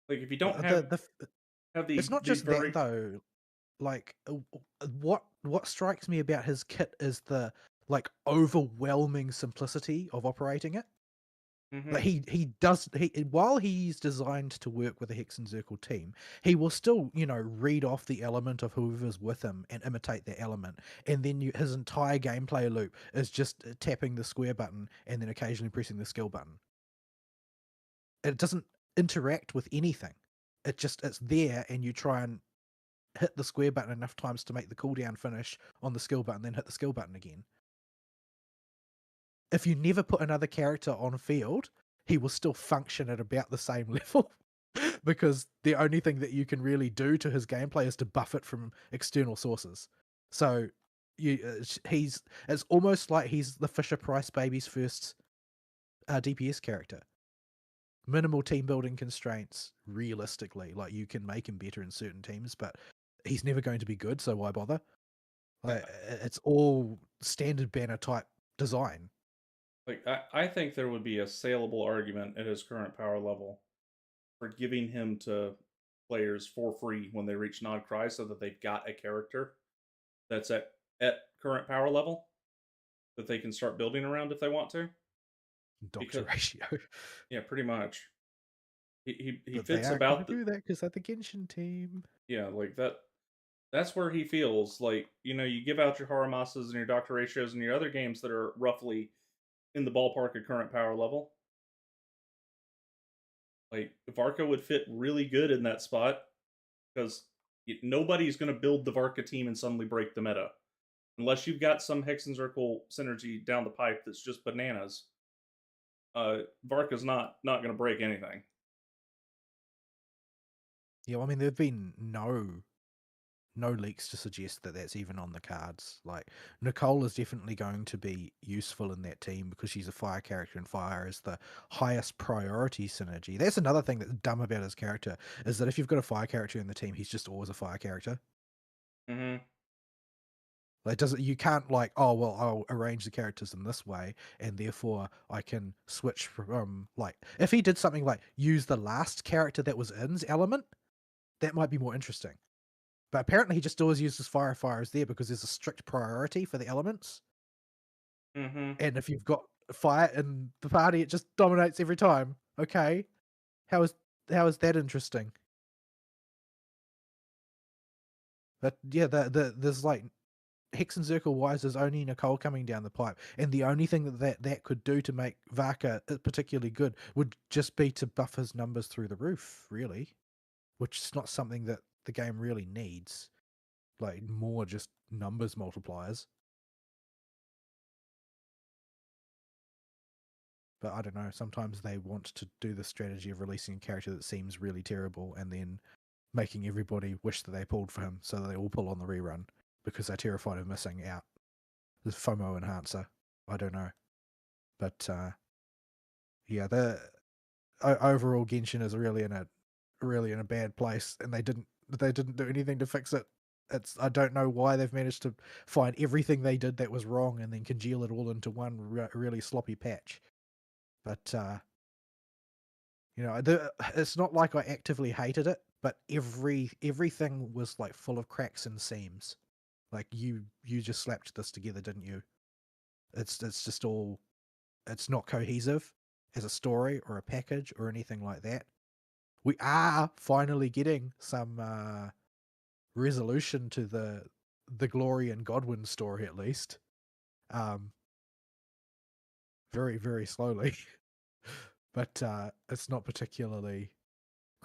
Like if you don't have It's not the just that very though. Like what strikes me about his kit is the like overwhelming simplicity of operating it. Like he does while he's designed to work with a Hex and Circle team, he will still, read off the element of whoever's with him and imitate that element. And then his entire gameplay loop is just tapping the square button and then occasionally pressing the skill button. It doesn't interact with anything. It's there, and you try and hit the square button enough times to make the cooldown finish on the skill button, then hit the skill button again. If you never put another character on field, he will still function at about the same level. Because the only thing that you can really do to his gameplay is to buff it from external sources. So it's almost like he's the Fisher Price baby's first DPS character. Minimal team building constraints, realistically. Like, you can make him better in certain teams, but he's never going to be good, so why bother? Like, it's all standard banner type design. like I think there would be a saleable argument at his current power level for giving him to players for free when they reach Nod Cry, so that they've got a character that's at current power level that they can start building around if they want to. Doctor ratio. Yeah, pretty much. He But fits they aren't about do that because they're the Genshin team. Yeah, like that. That's where he feels like, you give out your Haramasas and your Doctor Ratios and your other games that are roughly in the ballpark of current power level. Like Varka would fit really good in that spot because nobody's going to build the Varka team and suddenly break the meta unless you've got some Hex and Circle synergy down the pipe that's just bananas. Varka's not going to break anything. Yeah, well, I mean, there've been no leaks to suggest that that's even on the cards. Like, Nicole is definitely going to be useful in that team because she's a fire character, and fire is the highest priority synergy. That's another thing that's dumb about his character, is that if you've got a fire character in the team, he's just always a fire character. Mm-hmm. Like, you can't like, oh well, I'll arrange the characters in this way, and therefore I can switch from, like, if he did something like use the last character that was in's element, that might be more interesting. But apparently he just always uses fire. Fire is there because there's a strict priority for the elements. Mm-hmm. And if you've got fire in the party, it just dominates every time. Okay, how is that interesting? But yeah, there's like Hex and Circle wise, there's only Nicole coming down the pipe, and the only thing that could do to make Varka particularly good would just be to buff his numbers through the roof, really, which is not something that the game really needs. Like, more just numbers multipliers. But I don't know, sometimes they want to do the strategy of releasing a character that seems really terrible and then making everybody wish that they pulled for him, so they all pull on the rerun because they're terrified of missing out. The FOMO enhancer. I don't know. But yeah, the overall Genshin is really in a bad place, and they didn't do anything to fix it. I don't know why they've managed to find everything they did that was wrong and then congeal it all into one really sloppy patch. But it's not like I actively hated it, but everything was like full of cracks and seams. Like, you just slapped this together, didn't you? It's just all, it's not cohesive as a story or a package or anything like that. We are finally getting some resolution to the Glory and Godwin story, at least. Very, very slowly. But it's not particularly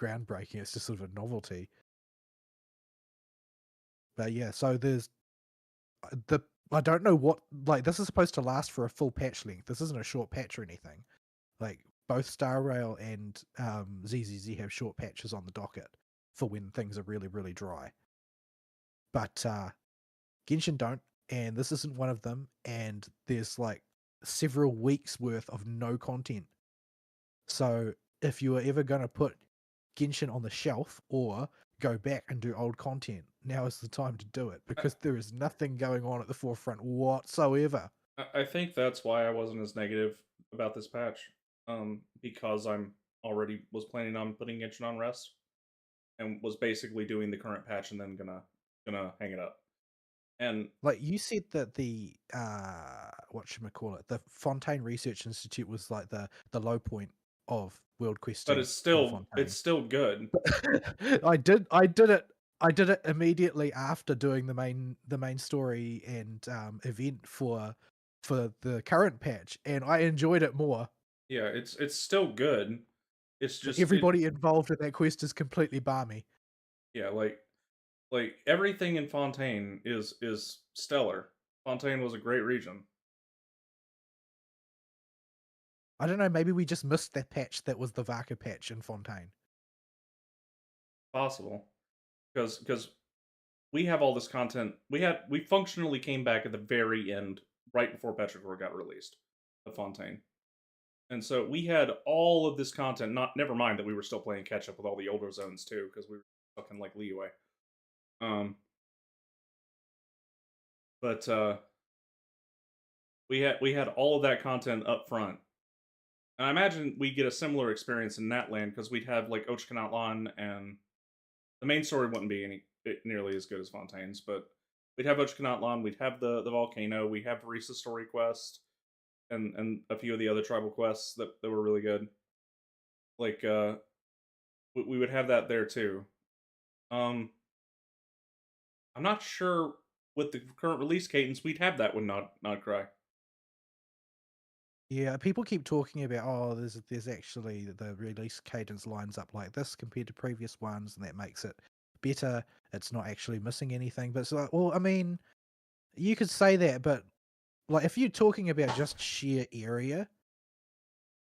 groundbreaking. It's just sort of a novelty. But yeah, so there's I don't know what, like, this is supposed to last for a full patch length. This isn't a short patch or anything. Like, both Star Rail and ZZZ have short patches on the docket for when things are really, really dry. But Genshin don't, and this isn't one of them, and there's like several weeks worth of no content. So if you are ever going to put Genshin on the shelf or go back and do old content, now is the time to do it, because there is nothing going on at the forefront whatsoever. I think that's why I wasn't as negative about this patch, because I'm already was planning on putting Genshin on rest, and was basically doing the current patch and then gonna hang it up. And Like, you said that the whatchamacallit, the Fontaine Research Institute was like the low point of world but questing it's for it's Fontaine. still good. I did it immediately after doing the main story and event for the current patch, and I enjoyed it more. Yeah, it's still good. It's just Everybody involved in that quest is completely balmy. yeah, like everything in Fontaine is stellar. Fontaine was a great region. I don't know, maybe we just missed that patch that was the Varka patch in Fontaine. Possible, because we have all this content. We functionally came back at the very end, right before Petrichor got released, of Fontaine, and so we had all of this content. Not never mind that we were still playing catch up with all the older zones too, because we were fucking like Liyue. But we had all of that content up front, and I imagine we get a similar experience in Natland because we'd have like Ochkanatlan, and the main story wouldn't be nearly as good as Fontaine's, but we'd have Ochkanatlan, we'd have the volcano, we have Risa's story quest, and a few of the other tribal quests that were really good. Like we would have that there too. I'm not sure with the current release cadence we'd have that with Not Cry. Yeah, people keep talking about, oh, there's actually the release cadence lines up like this compared to previous ones, and that makes it better. It's not actually missing anything. But it's like, well, I mean, you could say that, but like if you're talking about just sheer area,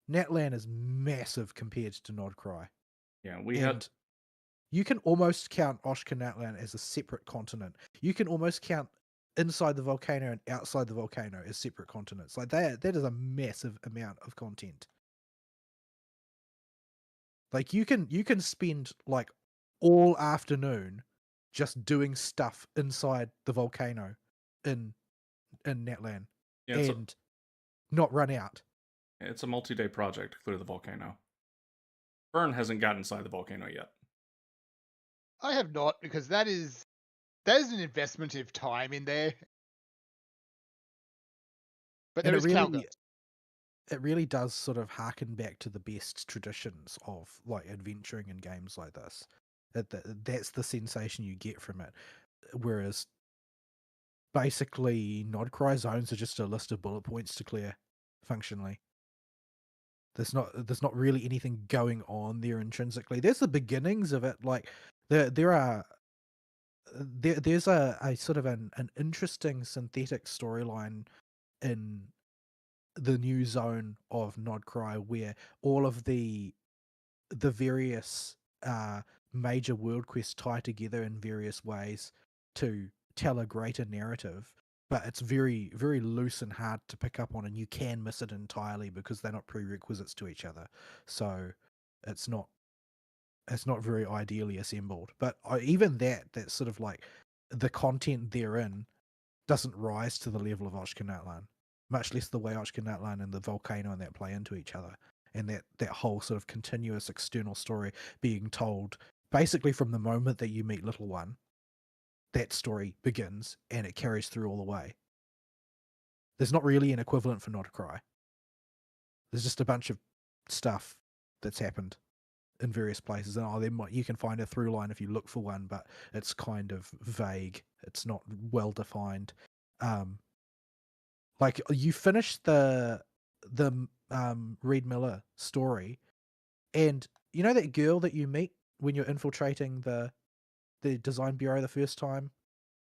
Natlan is massive compared to Nodcry. Yeah, we And had you can almost count Oshka Natlan as a separate continent. You can almost count inside the volcano and outside the volcano as separate continents. Like that is a massive amount of content. Like you can spend like all afternoon just doing stuff inside the volcano in Natlan yeah, and not run out. it's a multi-day project to clear the volcano. Fern hasn't gotten inside the volcano yet. I have not, because that is an investment of time in there. But there And is Calga. it really does sort of harken back to the best traditions of like adventuring in games like this. That's the sensation you get from it. Whereas basically Nodcry zones are just a list of bullet points to clear functionally. There's not really anything going on there intrinsically. There's the beginnings of it. Like there's a sort of an interesting synthetic storyline in the new zone of Nodcry where all of the various major world quests tie together in various ways to tell a greater narrative, but it's very, very loose and hard to pick up on, and you can miss it entirely because they're not prerequisites to each other. So it's not very ideally assembled. But even that's sort of like the content therein doesn't rise to the level of Oshkanatlan, much less the way Oshkanatlan and the volcano and that play into each other. And that whole sort of continuous external story being told basically from the moment that you meet Little One, that story begins and it carries through all the way. There's not really an equivalent for Not a Cry. There's just a bunch of stuff that's happened in various places, and you can find a through line if you look for one, but it's kind of vague. It's not well defined. Like you finish the Reed Miller story, and you know that girl that you meet when you're infiltrating the design bureau the first time.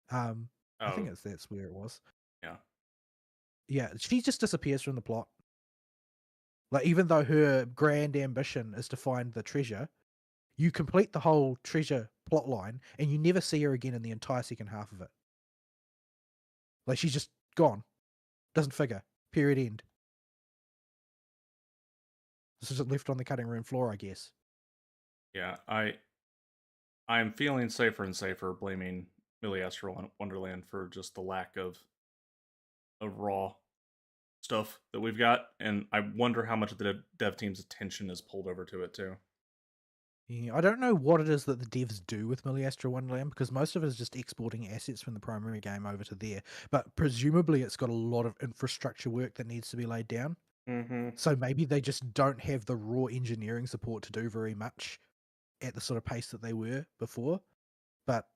I think that's where it was. she just disappears from the plot. Like, even though her grand ambition is to find the treasure, you complete the whole treasure plot line and you never see her again in the entire second half of it. Like, she's just gone. Doesn't figure. Period, end. This is left on the cutting room floor, I guess. Yeah, I'm feeling safer and safer blaming Millie Astro Wonderland for just the lack of raw stuff that we've got, and I wonder how much of the dev team's attention is pulled over to it too. Yeah, I don't know what it is that the devs do with Millie Astro Wonderland, because most of it is just exporting assets from the primary game over to there. But presumably it's got a lot of infrastructure work that needs to be laid down. Mm-hmm. So maybe they just don't have the raw engineering support to do very much at the sort of pace that they were before. But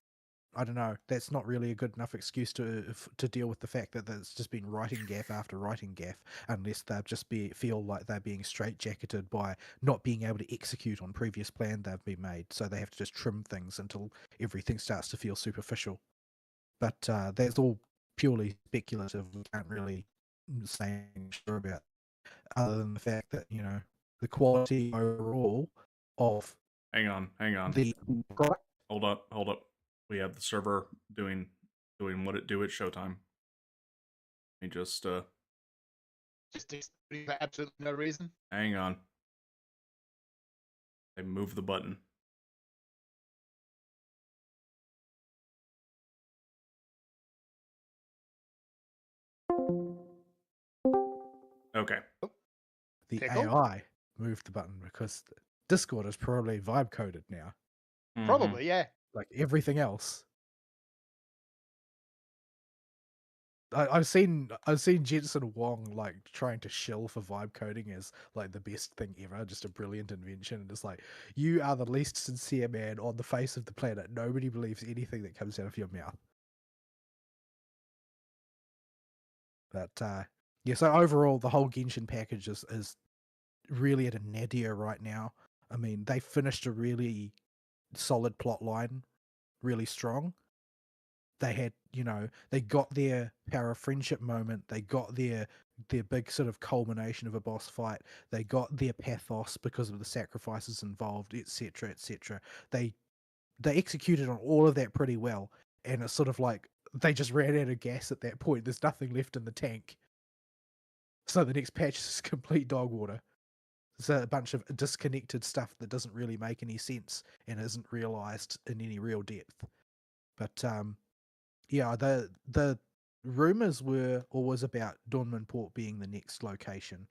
I don't know. That's not really a good enough excuse to deal with the fact that it's just been writing gaff after writing gaff, unless they just feel like they're being straitjacketed by not being able to execute on previous plans they've been made. So they have to just trim things until everything starts to feel superficial. But that's all purely speculative. We can't really say anything sure about, other than the fact that, you know, the quality overall of Hang on. the product. Hold up. We have the server doing what it do at showtime. Let me just for absolutely no reason. hang on. They move the button. Okay. The Pickle? AI moved the button because Discord is probably vibe coded now, Mhm. Probably, yeah. like everything else. I've seen Jensen Wong like trying to shill for vibe coding as like the best thing ever, just a brilliant invention, and it's like, you are the least sincere man on the face of the planet. Nobody believes anything that comes out of your mouth. But yeah, so overall the whole Genshin package is really at a nadir right now. I mean, they finished a really solid plot line, really strong. They had, you know, they got their power of friendship moment. They got their big sort of culmination of a boss fight. They got their pathos because of the sacrifices involved, etc., etc. They executed on all of that pretty well, and it's sort of like they just ran out of gas at that point. There's nothing left in the tank, so the next patch is complete dog water. It's a bunch of disconnected stuff that doesn't really make any sense and isn't realized in any real depth. But yeah, the rumors were always about Dornmanport being the next location,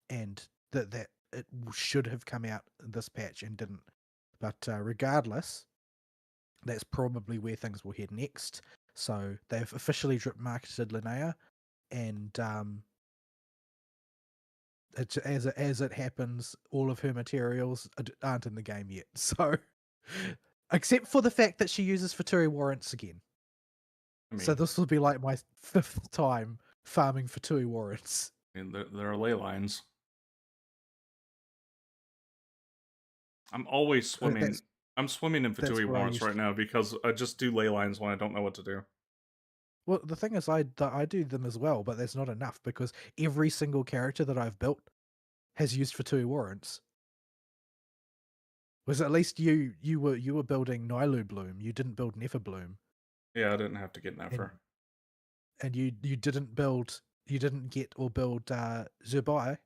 and that it should have come out this patch and didn't. But regardless, that's probably where things will head next. So they've officially drip marketed Linnea, and as it happens, all of her materials aren't in the game yet. So, except for the fact that she uses Fatui warrants again. I mean, So this will be like my 5th time farming Fatui warrants. there are ley lines. I'm always swimming. I'm swimming in Fatui warrants right now because I just do ley lines when I don't know what to do. Well, the thing is, I do them as well, but that's not enough because every single character that I've built has used Fatui warrants. Was at least you were building Nailu Bloom. You didn't build Nefer Bloom. Yeah, I didn't have to get Nefer. And you didn't get or build Zubai.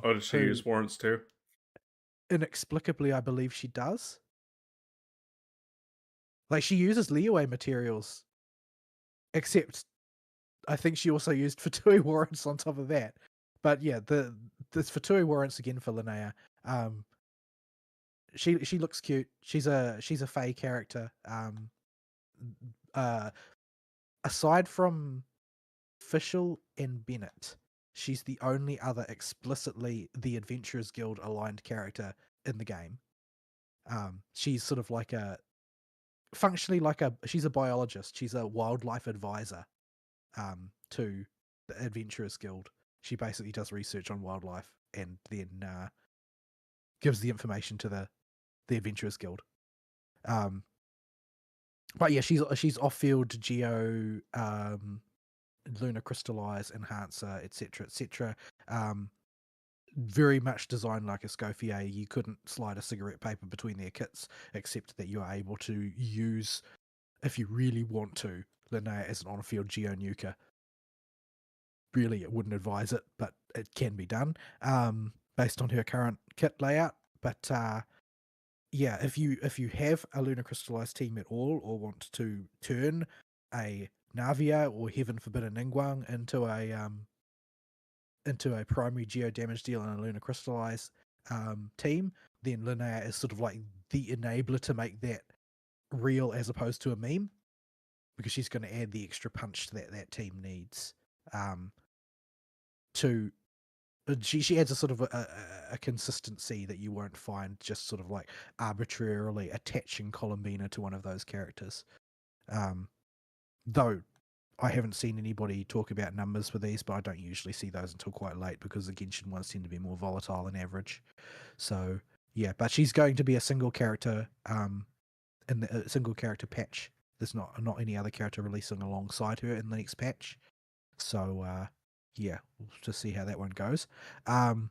Did she use warrants too? Inexplicably, I believe she does. Like, she uses Liyue materials, except I think she also used Fatui warrants on top of that. But yeah, there's Fatui warrants again for Linnea. She looks cute. She's a Fae character. Aside from Fischl and Bennett, she's the only other explicitly the Adventurers Guild aligned character in the game. She's sort of like she's a biologist. She's a wildlife advisor to the Adventurers Guild. She basically does research on wildlife and then gives the information to the Adventurers Guild. But yeah, she's off-field geo Lunar Crystallize, Enhancer, etc., etc. Very much designed like a Scofier. You couldn't slide a cigarette paper between their kits, except that you are able to use, if you really want to, Linnea as an on-field Geo-Nuker. Really, it wouldn't advise it, but it can be done based on her current kit layout. But yeah, if you have a Lunar Crystallized team at all, or want to turn a Navia or Heaven Forbidden Ningguang into a primary geo damage deal and a Lunar Crystallize team, then Linnea is sort of like the enabler to make that real as opposed to a meme, because she's going to add the extra punch that team needs. She adds a sort of a consistency that you won't find just sort of like arbitrarily attaching Columbina to one of those characters. Though I haven't seen anybody talk about numbers for these, but I don't usually see those until quite late because the Genshin ones tend to be more volatile than average. So yeah, but she's going to be a single character in the single character patch. There's not any other character releasing alongside her in the next patch. So yeah, we'll just see how that one goes. Other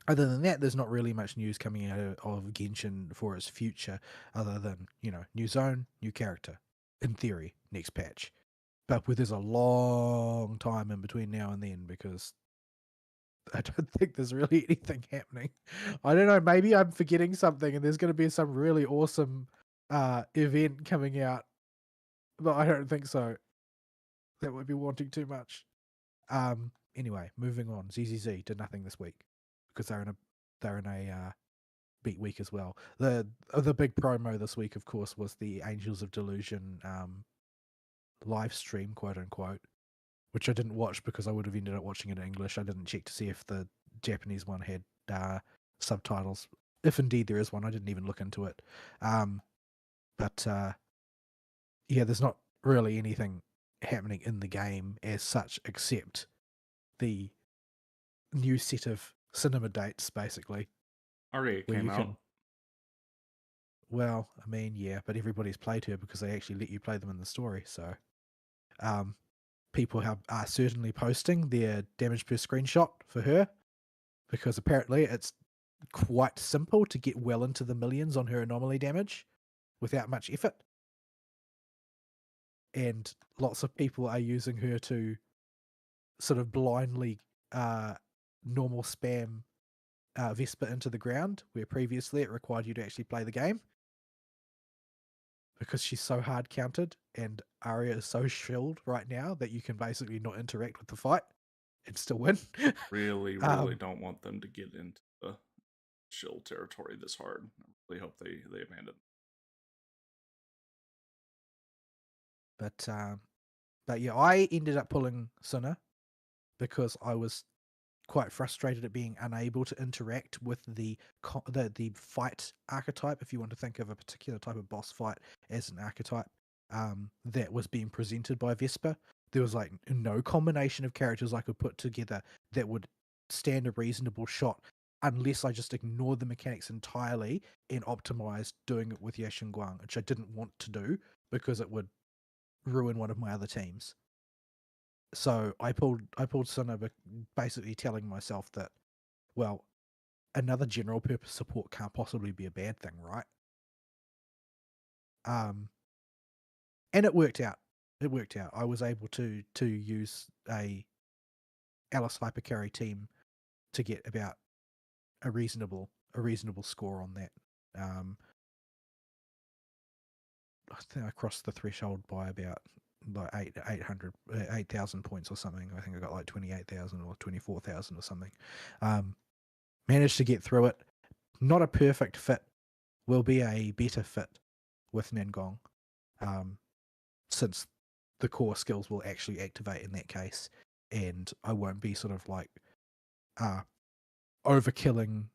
than that, there's not really much news coming out of Genshin for its future, other than, new zone, new character, in theory, next patch. But there's a long time in between now and then, because I don't think there's really anything happening. I don't know, maybe I'm forgetting something and there's going to be some really awesome event coming out, but I don't think so. That would be wanting too much. Anyway, moving on. ZZZ did nothing this week because they're in a beat week as well. The big promo this week, of course, was the Angels of Delusion live stream, quote unquote, which I didn't watch because I would have ended up watching it in English. I didn't check to see if the Japanese one had subtitles. If indeed there is one, I didn't even look into it. But yeah, there's not really anything happening in the game as such, except the new set of cinema dates, basically. Already came out. Well, I mean, yeah, but everybody's played her because they actually let you play them in the story. So, people are certainly posting their damage per screenshot for her, because apparently it's quite simple to get well into the millions on her anomaly damage without much effort. And lots of people are using her to sort of blindly normal spam Vesper into the ground, where previously it required you to actually play the game, because she's so hard countered and Arya is so shielded right now that you can basically not interact with the fight and still win. Really don't want them to get into the shield territory this hard. I really hope they abandon. But yeah, I ended up pulling Suna because I was quite frustrated at being unable to interact with the fight archetype, if you want to think of a particular type of boss fight as an archetype that was being presented by Vesper. There was like no combination of characters I could put together that would stand a reasonable shot unless I just ignored the mechanics entirely and optimized doing it with Yashinguang, which I didn't want to do because it would ruin one of my other teams. So I pulled Suna, basically telling myself that, well, another general purpose support can't possibly be a bad thing, right? And it worked out. I was able to use a Alice Hypercarry team to get about a reasonable score on that. I think I crossed the threshold by about 8,000 points or something. I think I got like 28,000 or 24,000 or something. Managed to get through it. Not a perfect fit. Will be a better fit with Ningguang, since the core skills will actually activate in that case, and I won't be sort of like overkilling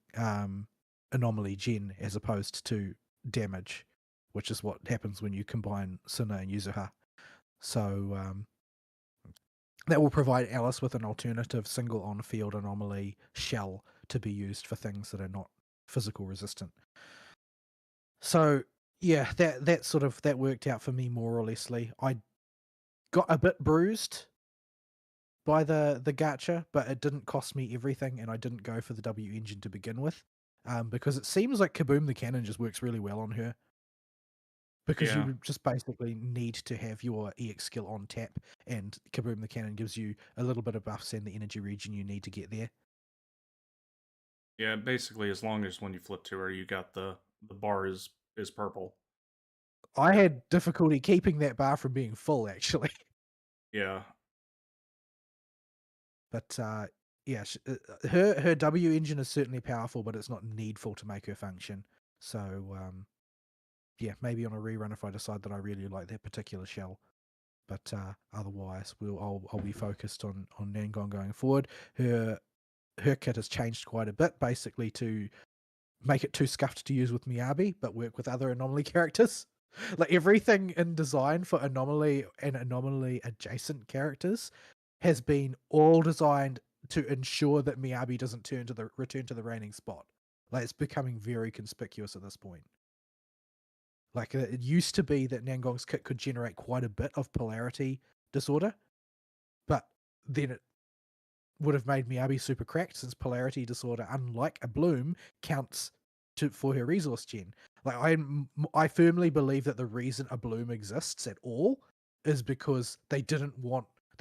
anomaly gen as opposed to damage, which is what happens when you combine Suna and Yuzuha. So that will provide Alice with an alternative single on-field anomaly shell to be used for things that are not physical resistant. So yeah, that worked out for me more or lessly. got a bit bruised by the gacha, but it didn't cost me everything, and I didn't go for the W engine to begin with, because it seems like Kaboom the Cannon just works really well on her. Because Yeah. you just basically need to have your EX skill on tap, and Kaboom the Cannon gives you a little bit of buffs and the energy region you need to get there. Yeah, basically, as long as when you flip to her, you got the bar is purple. I had difficulty keeping that bar from being full, actually. Yeah. But yeah, her W engine is certainly powerful, but it's not needful to make her function. So yeah, maybe on a rerun if I decide that I really like that particular shell. But otherwise, I'll be focused on Nangong going forward. Her kit has changed quite a bit, basically to make it too scuffed to use with Miyabi, but work with other anomaly characters. Like everything in design for anomaly and anomaly adjacent characters has been all designed to ensure that Miyabi doesn't return to the reigning spot. Like it's becoming very conspicuous at this point. Like it used to be that Nangong's kit could generate quite a bit of polarity disorder, but then it would have made Miyabi super cracked, since polarity disorder, unlike a bloom, counts for her resource gen. Like I firmly believe that the reason a bloom exists at all is because they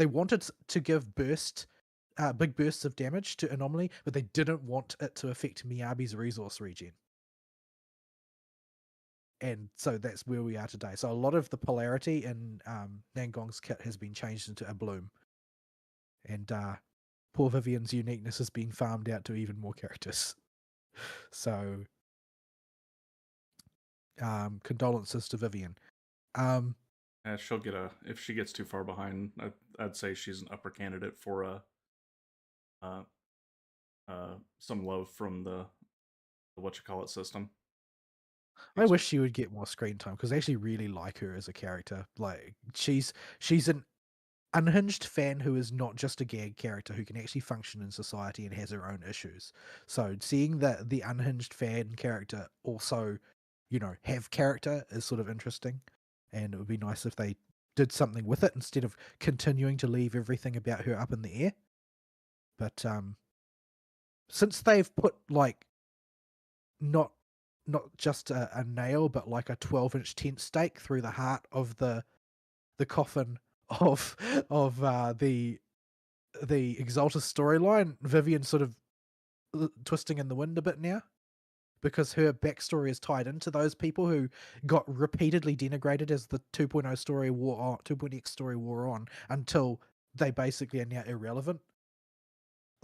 wanted to give big bursts of damage to anomaly, but they didn't want it to affect Miyabi's resource regen. And so that's where we are today. So a lot of the polarity in Nangong's kit has been changed into a bloom, and poor Vivian's uniqueness has been farmed out to even more characters. So, condolences to Vivian. She'll get if she gets too far behind, I'd say she's an upper candidate for some love from the whatchamacallit system. I wish she would get more screen time, because I actually really like her as a character. Like she's an unhinged fan who is not just a gag character, who can actually function in society and has her own issues. So seeing that the unhinged fan character also, have character is sort of interesting, and it would be nice if they did something with it instead of continuing to leave everything about her up in the air. But since they've put like not just a nail, but like a 12-inch tent stake through the heart of the coffin of the Exaltus storyline, Vivian's sort of twisting in the wind a bit now, because her backstory is tied into those people who got repeatedly denigrated as the 2.0 story wore on, 2.x story wore on, until they basically are now irrelevant.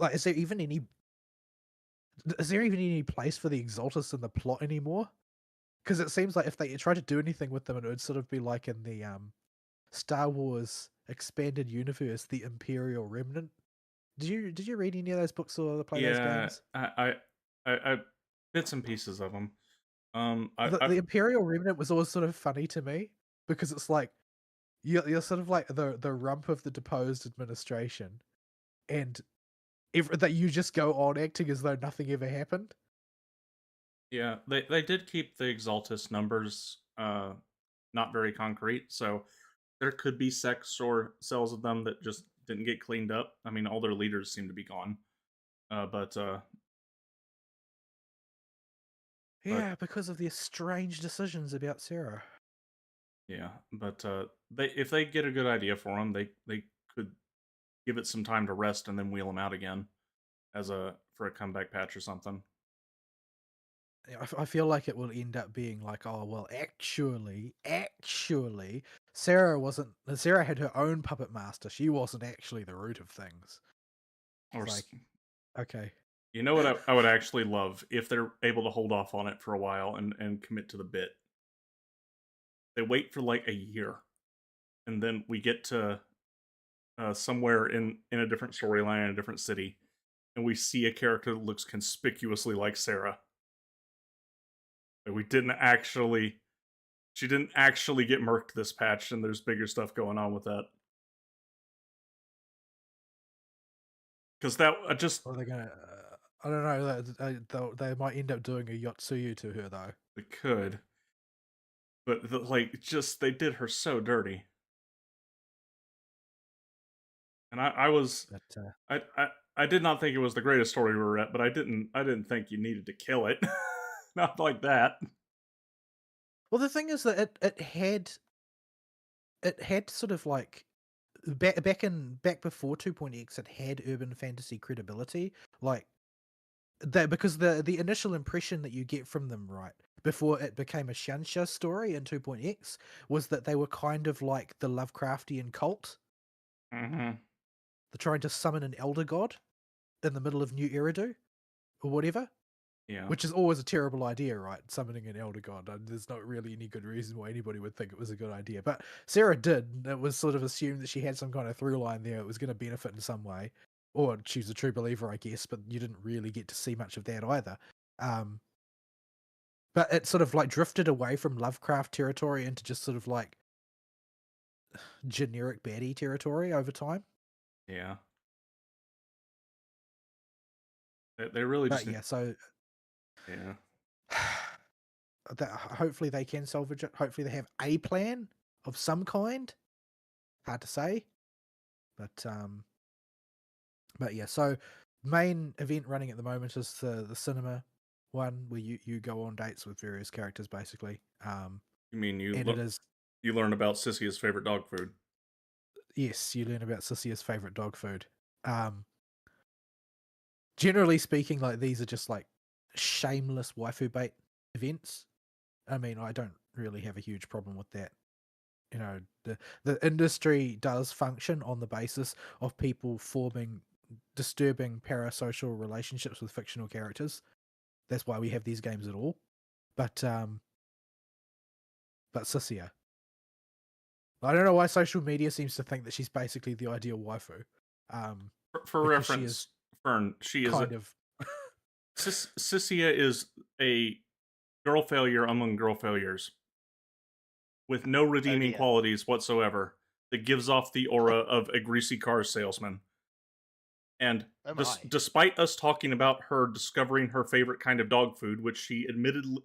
Like, is there even any place for the Exaltus in the plot anymore? Because it seems like if they try to do anything with them, it would sort of be like in the Star Wars expanded universe, the Imperial Remnant. Did you read any of those books or play those games? I bits and pieces of them. The Imperial Remnant was always sort of funny to me, because it's like you're sort of like the rump of the deposed administration, and that you just go on acting as though nothing ever happened. Yeah, they did keep the Exaltus numbers not very concrete, so there could be sects or cells of them that just didn't get cleaned up. I mean, all their leaders seem to be gone. But Yeah, because of their strange decisions about Sarah. yeah, but if they get a good idea for them, they could give it some time to rest and then wheel them out again for a comeback patch or something. I feel like it will end up being like, oh well, actually, Sarah had her own puppet master. She wasn't actually the root of things. Or It's like, okay. You know what I would actually love if they're able to hold off on it for a while and commit to the bit. They wait for like a year, and then we get to somewhere in a different storyline in a different city, and we see a character that looks conspicuously like Sarah. Like she didn't actually get murked this patch, and there's bigger stuff going on with that. Because that just Are they gonna? I don't know. They might end up doing a Yotsuyu to her though. they could, but they did her so dirty. And I was But I did not think it was the greatest story we were at, but I didn't think you needed to kill it. Not like that. well, the thing is that it had sort of like back before 2.x, it had urban fantasy credibility, like that, because the initial impression that you get from them, right, before it became a Shansha story in 2.x, was that they were kind of like the Lovecraftian cult. Mm-hmm. They're trying to summon an elder god in the middle of New Eridu or whatever, Yeah. which is always a terrible idea, right? Summoning an elder god. There's not really any good reason why anybody would think it was a good idea. But Sarah did. It was sort of assumed that she had some kind of through line there. It was going to benefit in some way. Or she's a true believer, I guess, but you didn't really get to see much of that either. But it sort of like drifted away from Lovecraft territory into just sort of like generic baddie territory over time. Yeah. They really But just yeah, so yeah. hopefully they can salvage it. Hopefully they have a plan of some kind. Hard to say, but yeah. So main event running at the moment is the cinema one where you go on dates with various characters basically. You mean And it is, you learn about Sissy's favorite dog food? yes, you learn about Sisia's favorite dog food. Generally speaking, like these are just like shameless waifu bait events. I mean, I don't really have a huge problem with that. You know, the industry does function on the basis of people forming disturbing parasocial relationships with fictional characters. That's why we have these games at all. But Sisia, I don't know why social media seems to think that she's basically the ideal waifu. For Because she reference, is Fern, she is kind of Sissia is a girl failure among girl failures, with no redeeming dear. qualities whatsoever, that gives off the aura of a greasy car salesman. And Oh my. despite us talking about her discovering her favorite kind of dog food, which she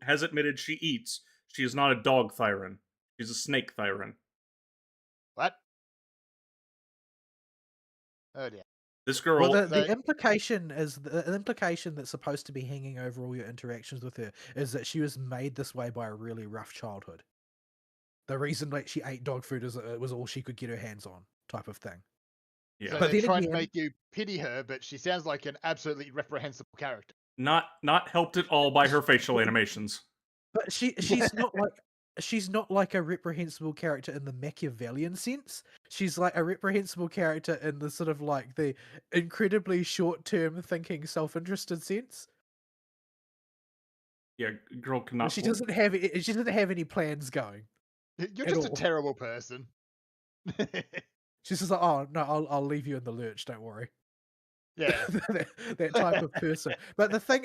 has admitted she eats, she is not a dog Thyran. She's a snake Thyran. What? Oh dear. This girl. Well, So- the implication is the implication that's supposed to be hanging over all your interactions with her is that she was made this way by a really rough childhood. The reason like she ate dog food is it was all she could get her hands on, type of thing. Yeah. So But they're then trying to again- make you pity her, but she sounds like an absolutely reprehensible character. Not helped at all by her facial animations. But she's not like a reprehensible character in the Machiavellian sense. She's like a reprehensible character in the sort of like the incredibly short-term thinking, self-interested sense. Yeah, girl cannot. She doesn't have any plans going. You're At just a all. terrible person. She's just like, oh no, I'll leave you in the lurch. Don't worry. Yeah. that type of person. But the thing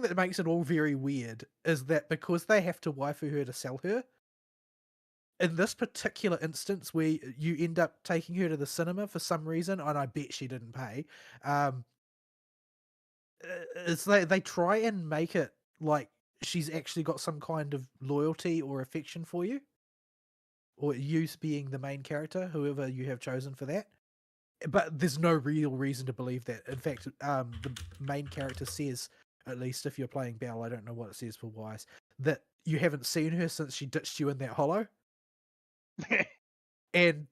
that makes it all very weird is that because they have to waifu her to sell her, in this particular instance where you end up taking her to the cinema for some reason, and I bet she didn't pay, it's like they try and make it like she's actually got some kind of loyalty or affection for you, or you being the main character, whoever you have chosen for that. But there's no real reason to believe that. In fact, the main character says, at least if you're playing Belle, I don't know what it says for Wise, that you haven't seen her since she ditched you in that hollow. And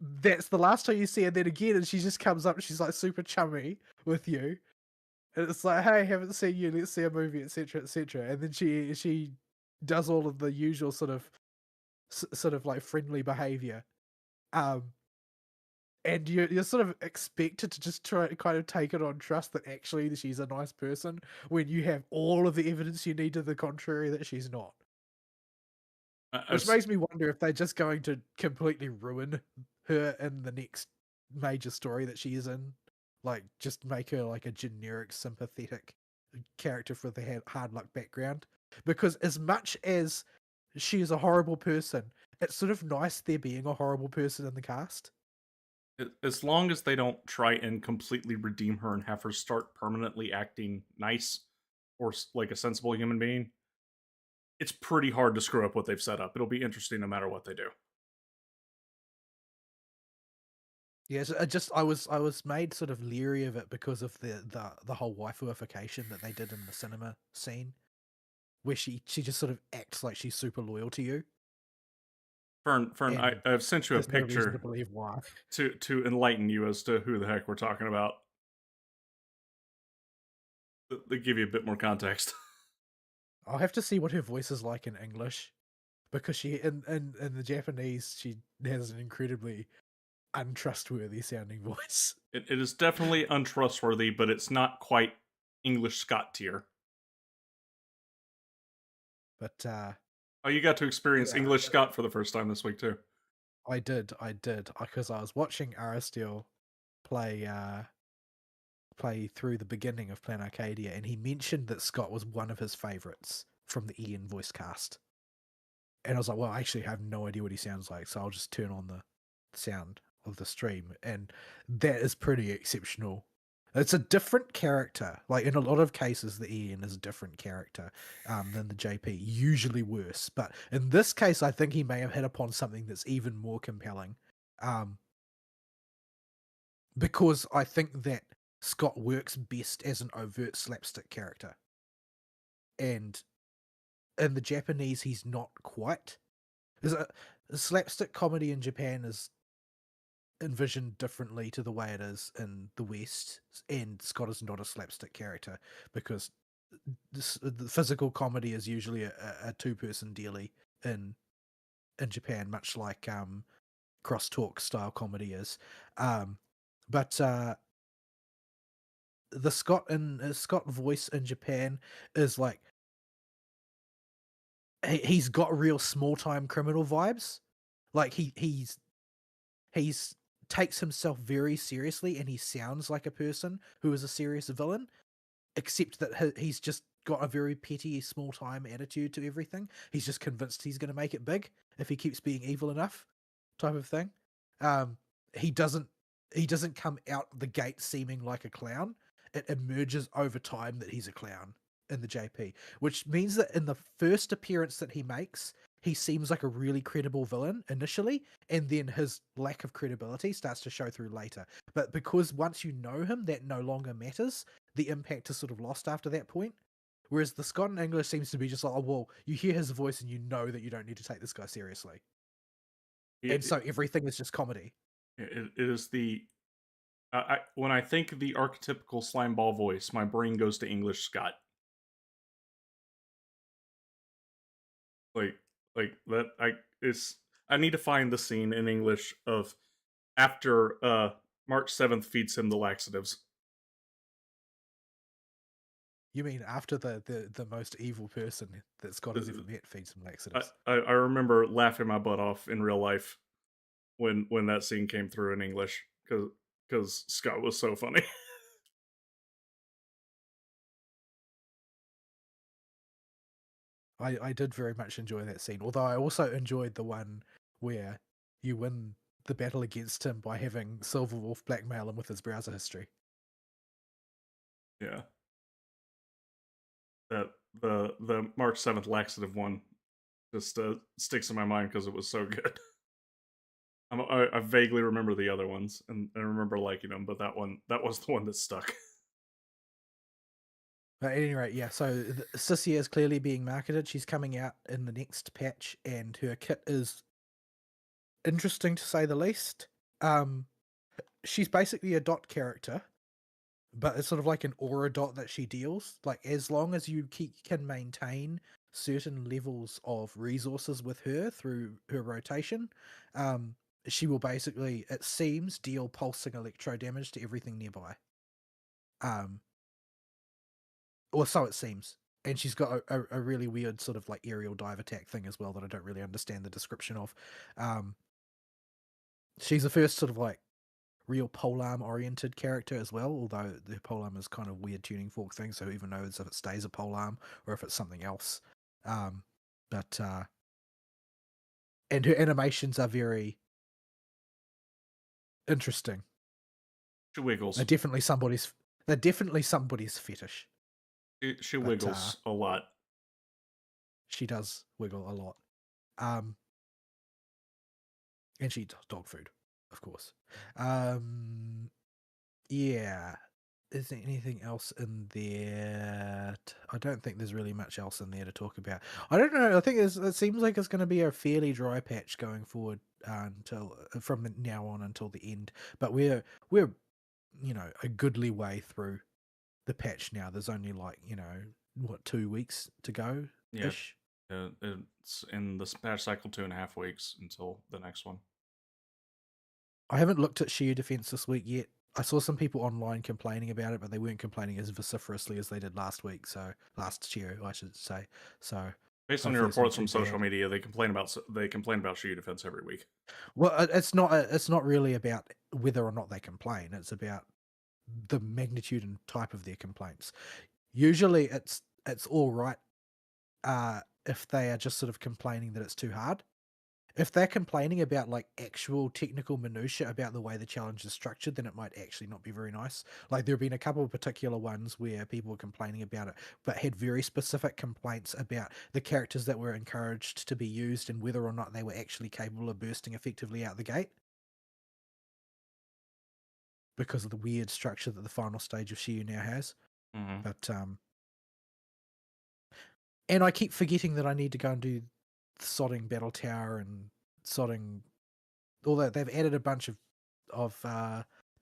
that's the last time you see her then again, and she just comes up and she's like super chummy with you. And it's like, hey, haven't seen you, let's see a movie, etc., etc. And then she does all of the usual sort of like friendly behavior. And you're sort of expected to just try to kind of take it on trust that actually she's a nice person when you have all of the evidence you need to the contrary that she's not. Which makes me wonder if they're just going to completely ruin her in the next major story that she is in. Like, just make her like a generic, sympathetic character for the hard luck background. Because as much as she is a horrible person, it's sort of nice there being a horrible person in the cast. As long as they don't try and completely redeem her and have her start permanently acting nice or like a sensible human being, it's pretty hard to screw up what they've set up. It'll be interesting no matter what they do. Yes, I was made sort of leery of it because of the whole waifuification that they did in the cinema scene, where she just sort of acts like she's super loyal to you. Fern, I've sent you a There's no reason to picture believe why. to enlighten you as to who the heck we're talking about. They give you a bit more context. I'll have to see what her voice is like in English, because she in the Japanese she has an incredibly untrustworthy sounding voice. It is definitely untrustworthy, but it's not quite English Scott tier. But Oh, you got to experience yeah, English Scott for the first time this week too. I did, because I was watching Aristiel play through the beginning of Plan Arcadia, and he mentioned that Scott was one of his favorites from the Ian voice cast. And I was like, well, I actually have no idea what he sounds like, so I'll just turn on the sound of the stream, and that is pretty exceptional. It's a different character. Like, in a lot of cases, the Ian is a different character than the JP, usually worse. But in this case, I think he may have hit upon something that's even more compelling. Because I think that Scott works best as an overt slapstick character. And in the Japanese, he's not quite. A slapstick comedy in Japan is envisioned differently to the way it is in the West, and Scott is not a slapstick character because the physical comedy is usually a two-person dealie in Japan, much like crosstalk style comedy is. But the Scott voice in Japan is like he's got real small time criminal vibes. Like he's takes himself very seriously, and he sounds like a person who is a serious villain, except that he's just got a very petty, small time attitude to everything. He's just convinced he's going to make it big if he keeps being evil enough, type of thing. He doesn't come out the gate seeming like a clown. It emerges over time that he's a clown in the JP, which means that in the first appearance that he makes, he seems like a really credible villain initially, and then his lack of credibility starts to show through later. But because once you know him, that no longer matters, the impact is sort of lost after that point. Whereas the Scott in English seems to be just like, oh, well, you hear his voice and you know that you don't need to take this guy seriously. And so everything is just comedy. It is the... when I think of the archetypical slimeball voice, my brain goes to English Scott. Like that. I need to find the scene in English of after March 7th feeds him the laxatives. You mean after the most evil person that Scott has ever met feeds him laxatives? I remember laughing my butt off in real life when that scene came through in English because Scott was so funny. I did very much enjoy that scene, although I also enjoyed the one where you win the battle against him by having Silverwolf blackmail him with his browser history. Yeah. That the March 7th laxative one just sticks in my mind because it was so good. I vaguely remember the other ones, and I remember liking them, but that was the one that stuck. But at any rate, yeah, so Sissy is clearly being marketed. She's coming out in the next patch, and her kit is interesting to say the least. She's basically a dot character, but it's sort of like an aura dot that she deals. Like, as long as you can maintain certain levels of resources with her through her rotation, she will basically, it seems, deal pulsing electro damage to everything nearby. Or so it seems. And she's got a really weird sort of like aerial dive attack thing as well that I don't really understand the description of. She's the first sort of like real polearm oriented character as well, although the polearm is kind of weird tuning fork thing, so who even knows if it stays a polearm or if it's something else. And her animations are very interesting. She wiggles. They're definitely somebody's fetish. She wiggles a lot. She does wiggle a lot. And she eats dog food. of course. Yeah. Is there anything else in there? I don't think there's really much else in there to talk about. I don't know. I think it seems like it's going to be a fairly dry patch going forward until from now on until the end. But we're a goodly way through the patch now. There's only 2 weeks to go ish. Yeah, it's in the patch cycle 2.5 weeks until the next one. I haven't looked at Shia Defense this week yet. I saw some people online complaining about it, but they weren't complaining as vociferously as they did last week. So last year, I should say. So based on your reports from social media, they complain about Shia Defense every week. Well, it's not really about whether or not they complain. It's about the magnitude and type of their complaints. Usually, it's all right if they are just sort of complaining that it's too hard. If they're complaining about actual technical minutiae about the way the challenge is structured, then it might actually not be very nice. Like there have been a couple of particular ones where people were complaining about it, but had very specific complaints about the characters that were encouraged to be used and whether or not they were actually capable of bursting effectively out the gate. Because of the weird structure that the final stage of Shiyu now has. Mm-hmm. But and I keep forgetting that I need to go and do sodding Battle Tower and sodding. Although they've added a bunch of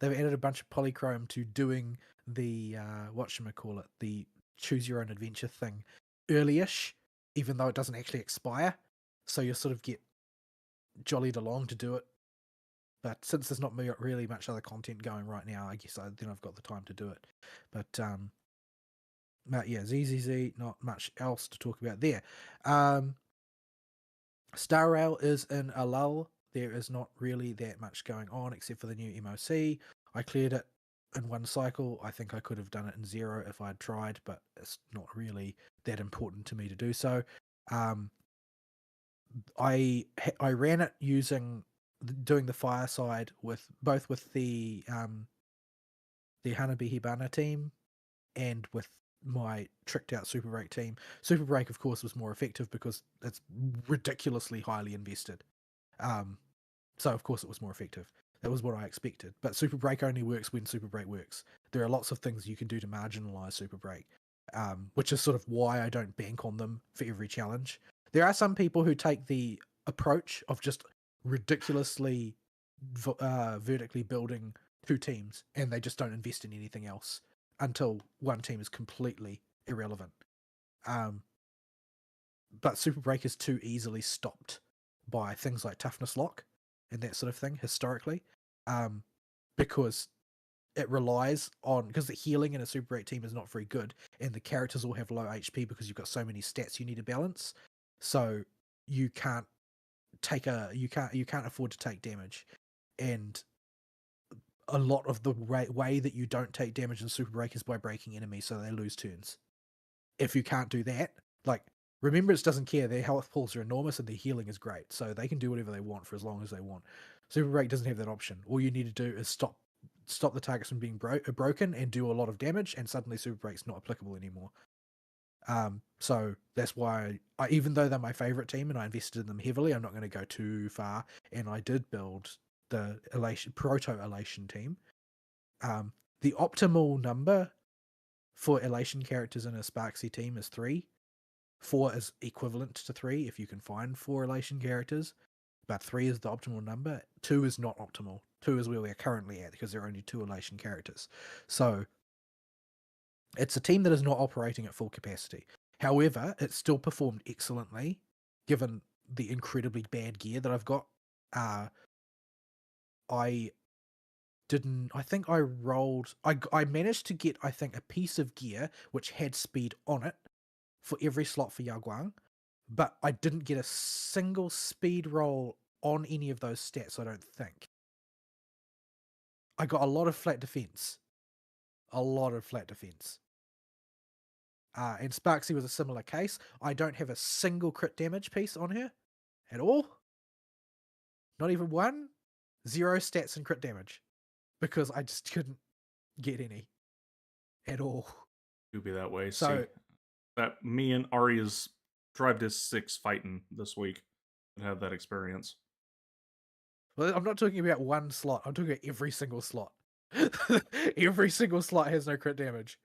polychrome to doing the whatchamacallit, the choose your own adventure thing early-ish, even though it doesn't actually expire. So you'll sort of get jollied along to do it. But since there's not really much other content going right now, I guess then I've got the time to do it. But yeah, ZZZ, not much else to talk about there. Star Rail is in a lull. There is not really that much going on except for the new MOC. I cleared it in one cycle. I think I could have done it in 0 if I'd tried, but it's not really that important to me to do so. I ran it doing the fireside with the Hanabi Hibana team and with my tricked out Super Break team. Super Break, of course, was more effective because it's ridiculously highly invested. So of course it was more effective. That was what I expected. But Super Break only works when Super Break works. There are lots of things you can do to marginalize Super Break, which is sort of why I don't bank on them for every challenge. There are some people who take the approach of just ridiculously vertically building 2 teams and they just don't invest in anything else until one team is completely irrelevant. But Super Break is too easily stopped by things like toughness lock and that sort of thing historically, because it relies on, because the healing in a Super Break team is not very good and the characters all have low HP because you've got so many stats you need to balance, so you can't afford to take damage. And a lot of the way that you don't take damage in Super Break is by breaking enemies so they lose turns. If you can't do that, Remembrance doesn't care. Their health pools are enormous and their healing is great, so they can do whatever they want for as long as they want. Super Break doesn't have that option. All you need to do is stop the targets from being broken and do a lot of damage, and suddenly Super Break's not applicable anymore. So that's why even though they're my favorite team and I invested in them heavily, I'm not going to go too far. And I did build the Proto Elation team. The optimal number for Elation characters in a Sparksy team is 3. 4 is equivalent to 3 if you can find 4 Elation characters, but 3 is the optimal number. 2 is not optimal. 2 is where we're currently at because there are only 2 Elation characters. So it's a team that is not operating at full capacity. However, it still performed excellently given the incredibly bad gear that I've got. I managed to get, I think, a piece of gear which had speed on it for every slot for Yaguang, but I didn't get a single speed roll on any of those stats, I don't think. I got a lot of flat defense. And Sparksy was a similar case. I don't have a single crit damage piece on her at all. Not even one. 0 stats and crit damage. Because I just couldn't get any at all. Do be that way. So, see, that me and Arya's Drive Disc 6 fighting this week and had that experience. Well, I'm not talking about one slot. I'm talking about every single slot. Every single slot has no crit damage.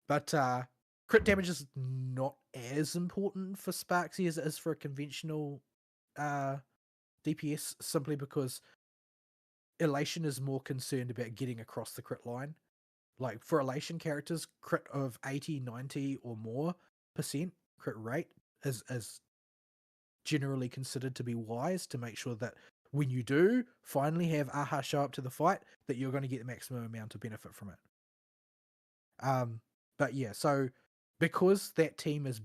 But crit damage is not as important for Sparksy as it is for a conventional DPS, simply because Elation is more concerned about getting across the crit line. Like, for Elation characters, crit of 80, 90 or more % crit rate is generally considered to be wise, to make sure that when you do finally have Aha show up to the fight, that you're going to get the maximum amount of benefit from it. But yeah, so because that team is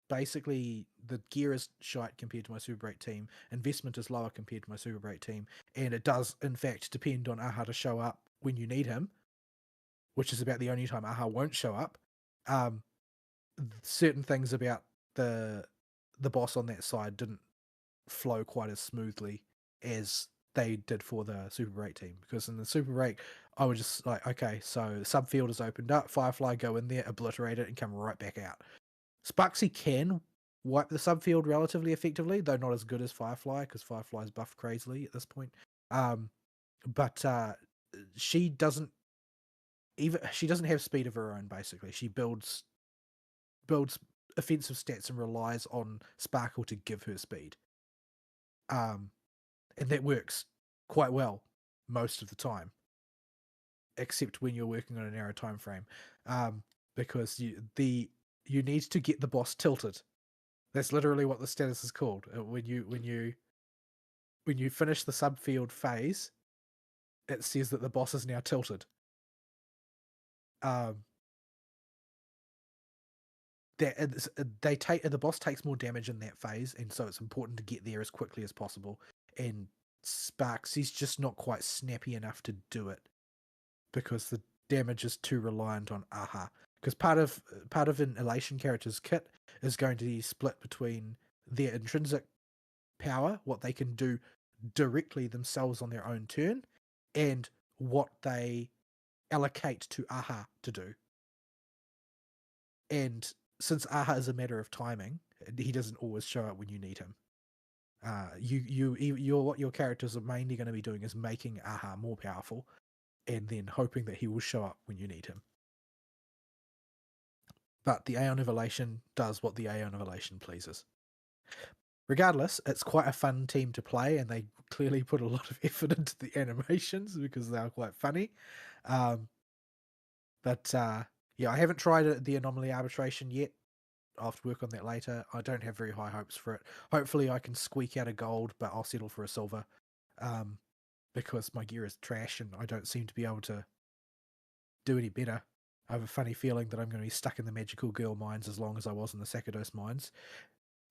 basically, the gear is shite compared to my Super Break team, investment is lower compared to my Super Break team, and it does in fact depend on Aha to show up when you need him, which is about the only time Aha won't show up. Certain things about the boss on that side didn't flow quite as smoothly as they did for the Super Break team, because in the Super Break I was just like, okay, so the subfield is opened up, Firefly go in there, obliterate it, and come right back out. Sparksy can wipe the subfield relatively effectively, though not as good as Firefly, because Firefly's buffed crazily at this point. But she doesn't have speed of her own. Basically, she builds offensive stats and relies on Sparkle to give her speed. And that works quite well most of the time, except when you're working on a narrow time frame, because you need to get the boss tilted. That's literally what the status is called. When you finish the subfield phase, it says that the boss is now tilted. The boss takes more damage in that phase, and so it's important to get there as quickly as possible. And Sparksy's just not quite snappy enough to do it, because the damage is too reliant on Aha. Because part of an Elation character's kit is going to be split between their intrinsic power, what they can do directly themselves on their own turn, and what they allocate to Aha to do. And since Aha is a matter of timing, he doesn't always show up when you need him. What your characters are mainly going to be doing is making Aha more powerful, and then hoping that he will show up when you need him. But the Aeon of Elation does what the Aeon of Elation pleases. Regardless, it's quite a fun team to play, and they clearly put a lot of effort into the animations because they are quite funny. But yeah, I haven't tried the Anomaly Arbitration yet. I'll have to work on that later. I don't have very high hopes for it. Hopefully I can squeak out a gold, but I'll settle for a silver. Because my gear is trash and I don't seem to be able to do any better. I have a funny feeling that I'm going to be stuck in the Magical Girl mines as long as I was in the Sakados mines.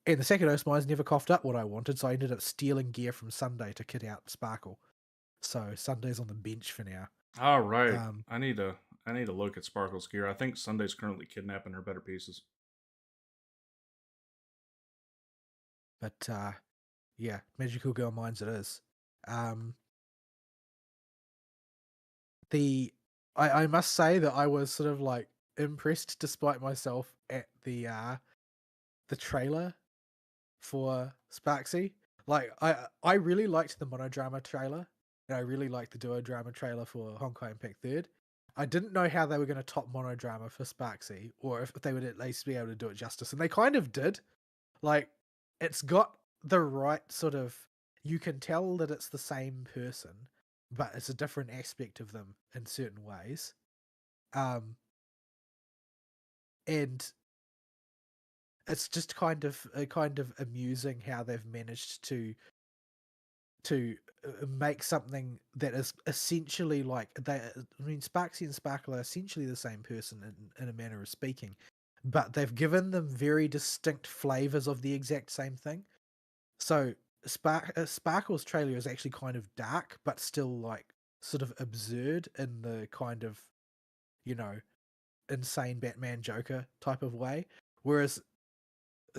And the Sakados mines never coughed up what I wanted, so I ended up stealing gear from Sunday to kit out Sparkle. So Sunday's on the bench for now. All right. I need to look at Sparkle's gear. I think Sunday's currently kidnapping her better pieces. But yeah, Magical Girl mines it is. I must say that I was sort of like impressed despite myself at the trailer for Sparksy. Like I really liked the monodrama trailer, and I really liked the duodrama trailer for Honkai Impact 3rd. I didn't know how they were going to top monodrama for Sparksy, or if they would at least be able to do it justice, and they kind of did. Like, it's got the right sort of, you can tell that it's the same person, but it's a different aspect of them in certain ways. And it's just kind of amusing how they've managed to make something that is essentially like Sparksy and Sparkle are essentially the same person in a manner of speaking, but they've given them very distinct flavors of the exact same thing. So Sparkle's trailer is actually kind of dark, but still like sort of absurd in the kind of, insane Batman Joker type of way. Whereas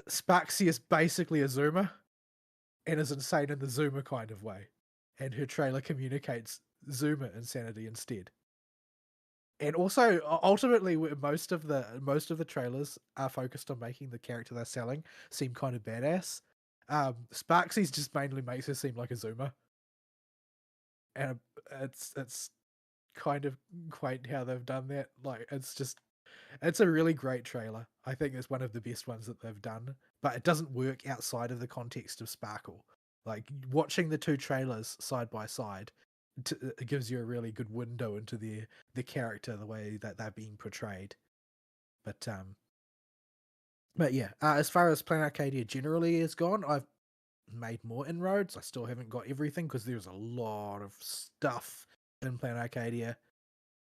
Sparksy is basically a Zoomer and is insane in the Zoomer kind of way. And her trailer communicates Zoomer insanity instead. And also, ultimately, most of the trailers are focused on making the character they're selling seem kind of badass. Sparksy's just mainly makes her seem like a Zoomer. and it's kind of quaint how they've done that. Like it's a really great trailer. I think it's one of the best ones that they've done, but it doesn't work outside of the context of Sparkle. Like watching the two trailers side by side, it gives you a really good window into the character, the way that they're being portrayed. But yeah, as far as Planet Arcadia generally is gone, I've made more inroads. I still haven't got everything because there's a lot of stuff in Planet Arcadia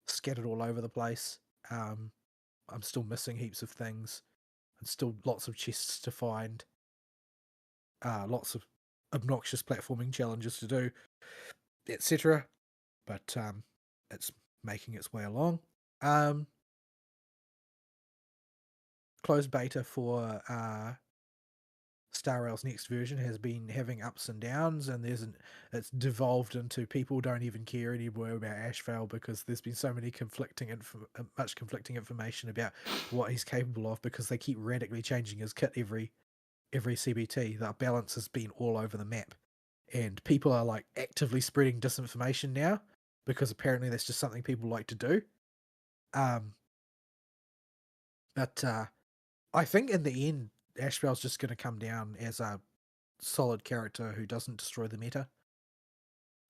scattered all over the place. I'm still missing heaps of things, and still lots of chests to find. Lots of obnoxious platforming challenges to do, etc. But it's making its way along. Closed beta for Star Rail's next version has been having ups and downs, and it's devolved into people don't even care anymore about Ashvale because there's been so many much conflicting information about what he's capable of, because they keep radically changing his kit every CBT. The balance has been all over the map, and people are like actively spreading disinformation now because apparently that's just something people like to do. But I think in the end, Ashvale's just going to come down as a solid character who doesn't destroy the meta.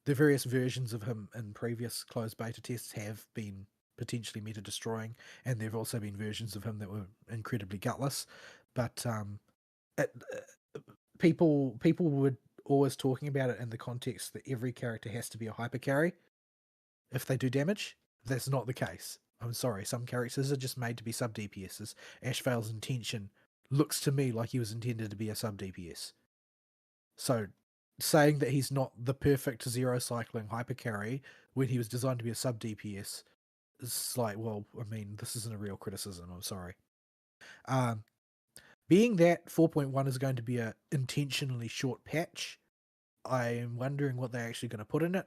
The various versions of him in previous closed beta tests have been potentially meta destroying, and there have also been versions of him that were incredibly gutless. But people would always talking about it in the context that every character has to be a hyper carry if they do damage. That's not the case. I'm sorry, some characters are just made to be sub DPSs. Ashvale's intention looks to me like he was intended to be a sub DPS. So saying that he's not the perfect zero cycling hyper carry when he was designed to be a sub DPS is like, well, I mean, this isn't a real criticism. I'm sorry. Being that 4.1 is going to be a intentionally short patch, I'm wondering what they're actually going to put in it.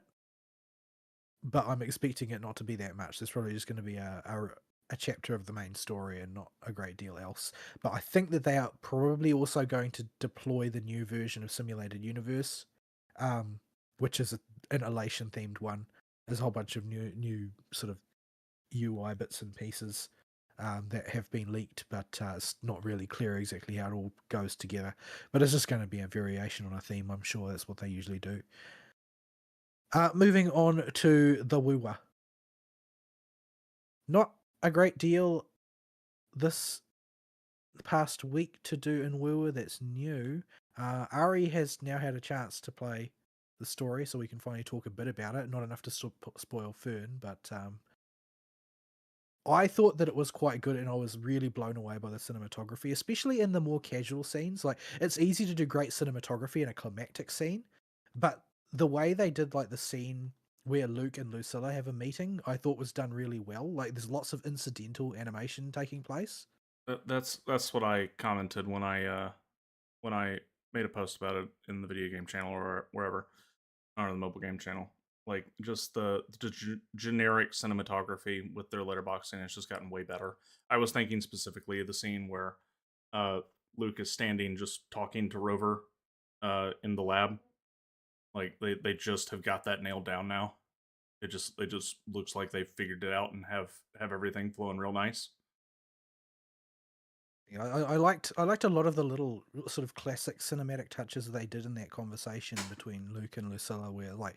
But I'm expecting it not to be that much. There's probably just going to be a chapter of the main story and not a great deal else. But I think that they are probably also going to deploy the new version of Simulated Universe, which is an Elation themed one. There's a whole bunch of new sort of UI bits and pieces that have been leaked, but it's not really clear exactly how it all goes together. But it's just going to be a variation on a theme. I'm sure that's what they usually do. Moving on to the Woowa. Not a great deal this past week to do in Woowa that's new. Ari has now had a chance to play the story, so we can finally talk a bit about it. Not enough to spoil Fern, but I thought that it was quite good, and I was really blown away by the cinematography, especially in the more casual scenes. Like, it's easy to do great cinematography in a climactic scene, but the way they did like the scene where Luke and Lucilla have a meeting, I thought was done really well. Like, there's lots of incidental animation taking place. That's what I commented when I made a post about it in the video game channel or wherever, or the mobile game channel. Like, just the generic cinematography with their letterboxing has just gotten way better. I was thinking specifically of the scene where Luke is standing just talking to Rover in the lab. Like, they just have got that nailed down now. It just looks like they've figured it out and have everything flowing real nice. Yeah, I liked a lot of the little sort of classic cinematic touches they did in that conversation between Luke and Lucilla, where like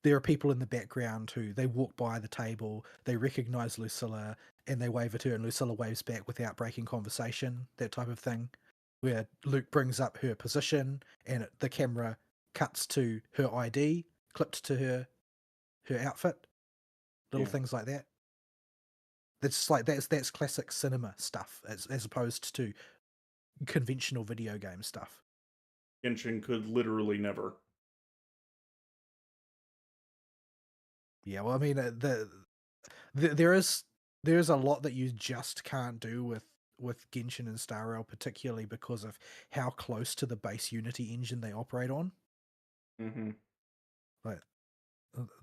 there are people in the background who they walk by the table, they recognize Lucilla, and they wave at her, and Lucilla waves back without breaking conversation. That type of thing, where Luke brings up her position, and the camera cuts to her ID, clipped to her outfit, little things like that. That's like that's classic cinema stuff, as opposed to conventional video game stuff. Genshin could literally never. Yeah, well, I mean, there is a lot that you just can't do with Genshin and Star Rail, particularly because of how close to the base Unity engine they operate on. Mm-hmm.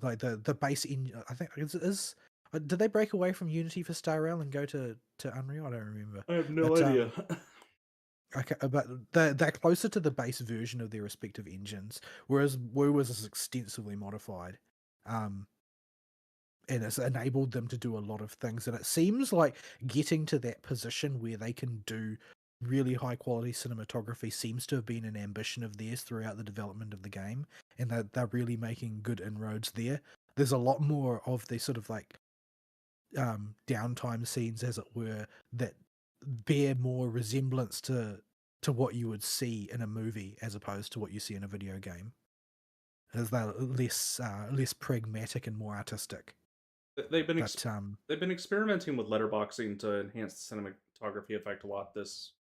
Like the base engine, I think is. Did they break away from Unity for Star Rail and go to Unreal? I don't remember. I have no idea. Okay, but they're closer to the base version of their respective engines, whereas Woo was extensively modified, and it's enabled them to do a lot of things. And it seems like getting to that position where they can do really high quality cinematography seems to have been an ambition of theirs throughout the development of the game, and they're really making good inroads there. There's a lot more of the sort of like downtime scenes, as it were, that bear more resemblance to what you would see in a movie as opposed to what you see in a video game, as they're less pragmatic and more artistic. They've been But they've been experimenting with letterboxing to enhance the cinematography effect a lot this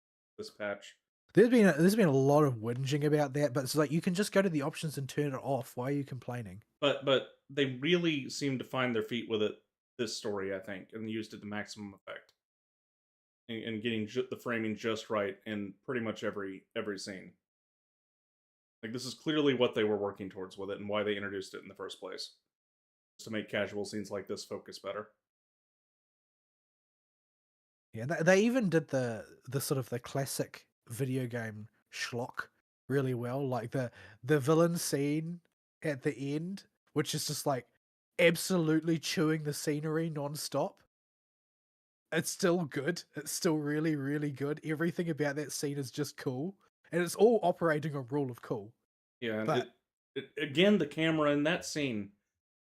patch. there's been a lot of whinging about that, but it's like you can just go to the options and turn it off. Why are you complaining? But they really seem to find their feet with it this story, I think, and used it to maximum effect. And getting the framing just right in pretty much every scene. Like, this is clearly what they were working towards with it, and why they introduced it in the first place, just to make casual scenes like this focus better. Yeah, they even did the sort of the classic video game schlock really well, like the villain scene at the end, which is just like absolutely chewing the scenery non-stop. It's still good. It's still really, really good. Everything about that scene is just cool. And it's all operating on rule of cool. Yeah, and But again, the camera in that scene,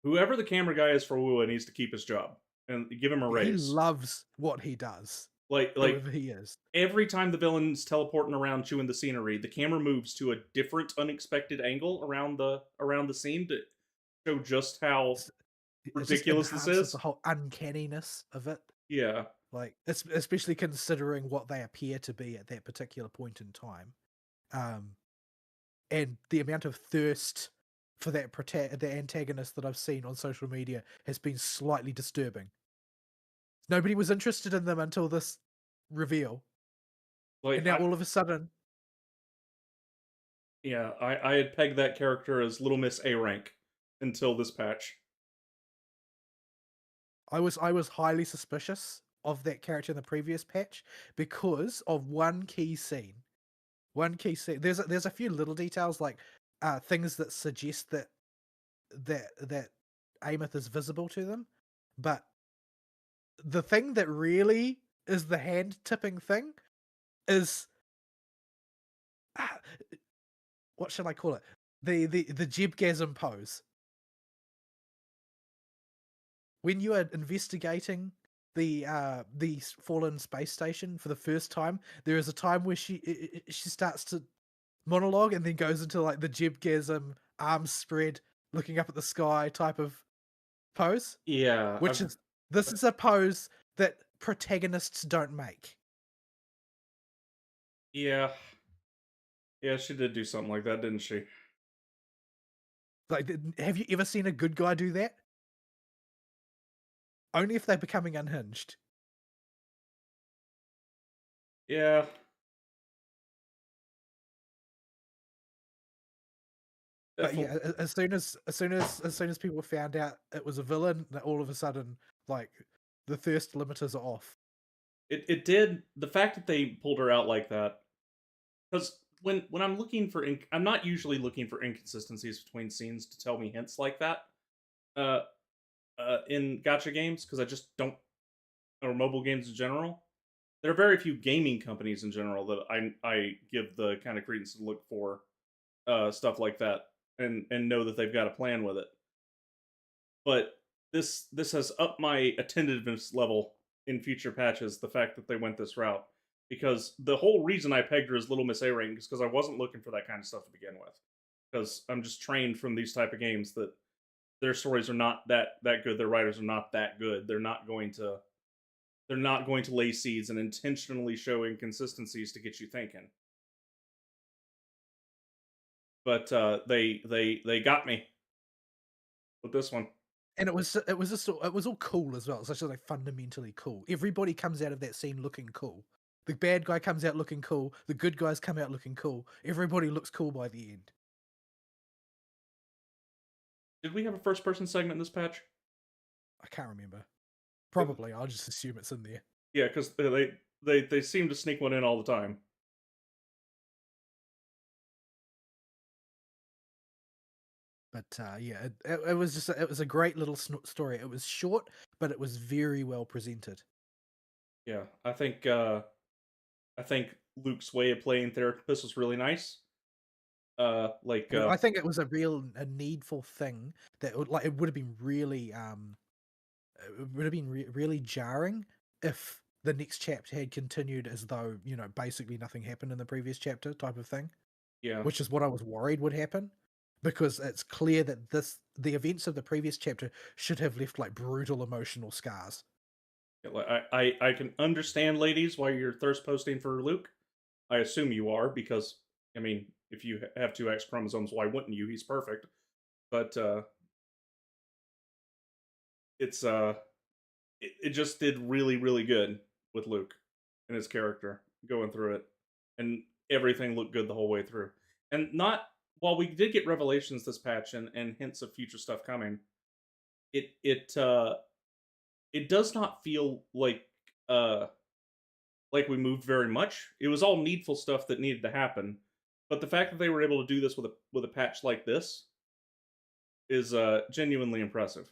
whoever the camera guy is for Wua needs to keep his job and give him a he raise. loves what he does. Like Whoever he is. every time the villain's teleporting around chewing the scenery, the camera moves to a different unexpected angle around the scene to show just how ridiculous this is. The whole uncanniness of it. Yeah. Like, especially considering what they appear to be at that particular point in time, and the amount of thirst for the antagonist that I've seen on social media has been slightly disturbing. Nobody was interested in them until this reveal, Like, and now all of a sudden, yeah, I had pegged that character as Little Miss A rank until this patch. I was highly suspicious of that character in the previous patch because of one key scene. There's a few little details, like things that suggest that Ameth is visible to them, but the thing that really is the hand tipping thing is what should I call it? The jibgasm pose. When you are investigating the fallen space station for the first time, there is a time where she starts to monologue and then goes into like the jibgasm arms spread, looking up at the sky type of pose. Yeah, This is a pose that protagonists don't make. Yeah. Yeah, she did do something like that, didn't she? Like, have you ever seen a good guy do that? Only if they're becoming unhinged. Yeah. But yeah, as soon as people found out it was a villain, all of a sudden, like, the thirst limiters are off. It did, the fact that they pulled her out like that, because when I'm looking for I'm not usually looking for inconsistencies between scenes to tell me hints like that. Uh, in gacha games, because I just don't, or mobile games in general. There are very few gaming companies in general that I give the kind of credence to look for stuff like that and know that they've got a plan with it. But this has upped my attentiveness level in future patches. The fact that they went this route, because the whole reason I pegged her as Little Miss A rank is because I wasn't looking for that kind of stuff to begin with. Because I'm just trained from these type of games that their stories are not that good. Their writers are not that good. They're not going to lay seeds and intentionally show inconsistencies to get you thinking. But they got me with this one. And it was all cool as well. It's actually like fundamentally cool. Everybody comes out of that scene looking cool. The bad guy comes out looking cool. The good guys come out looking cool. Everybody looks cool by the end. Did we have a first person segment in this patch? I can't remember. Probably. I'll just assume it's in there. Yeah, because they seem to sneak one in all the time. But yeah, it was just it was a great little story. It was short, but it was very well presented. Yeah, I think Luke's way of playing therapist was really nice. I think it was a needful thing that it would have been really it would have been really jarring if the next chapter had continued as though, basically nothing happened in the previous chapter type of thing, yeah, which is what I was worried would happen, because it's clear that the events of the previous chapter should have left like brutal emotional scars. I can understand, ladies, why you're thirst posting for Luke. I assume you are because, I mean, if you have two X chromosomes, why wouldn't you? He's perfect. But it's it just did really really good with Luke and his character going through it, and everything looked good the whole way through. And not while we did get revelations this patch and hints of future stuff coming, it does not feel uh like we moved very much. It was all needful stuff that needed to happen, but the fact that they were able to do this with a patch like this is genuinely impressive.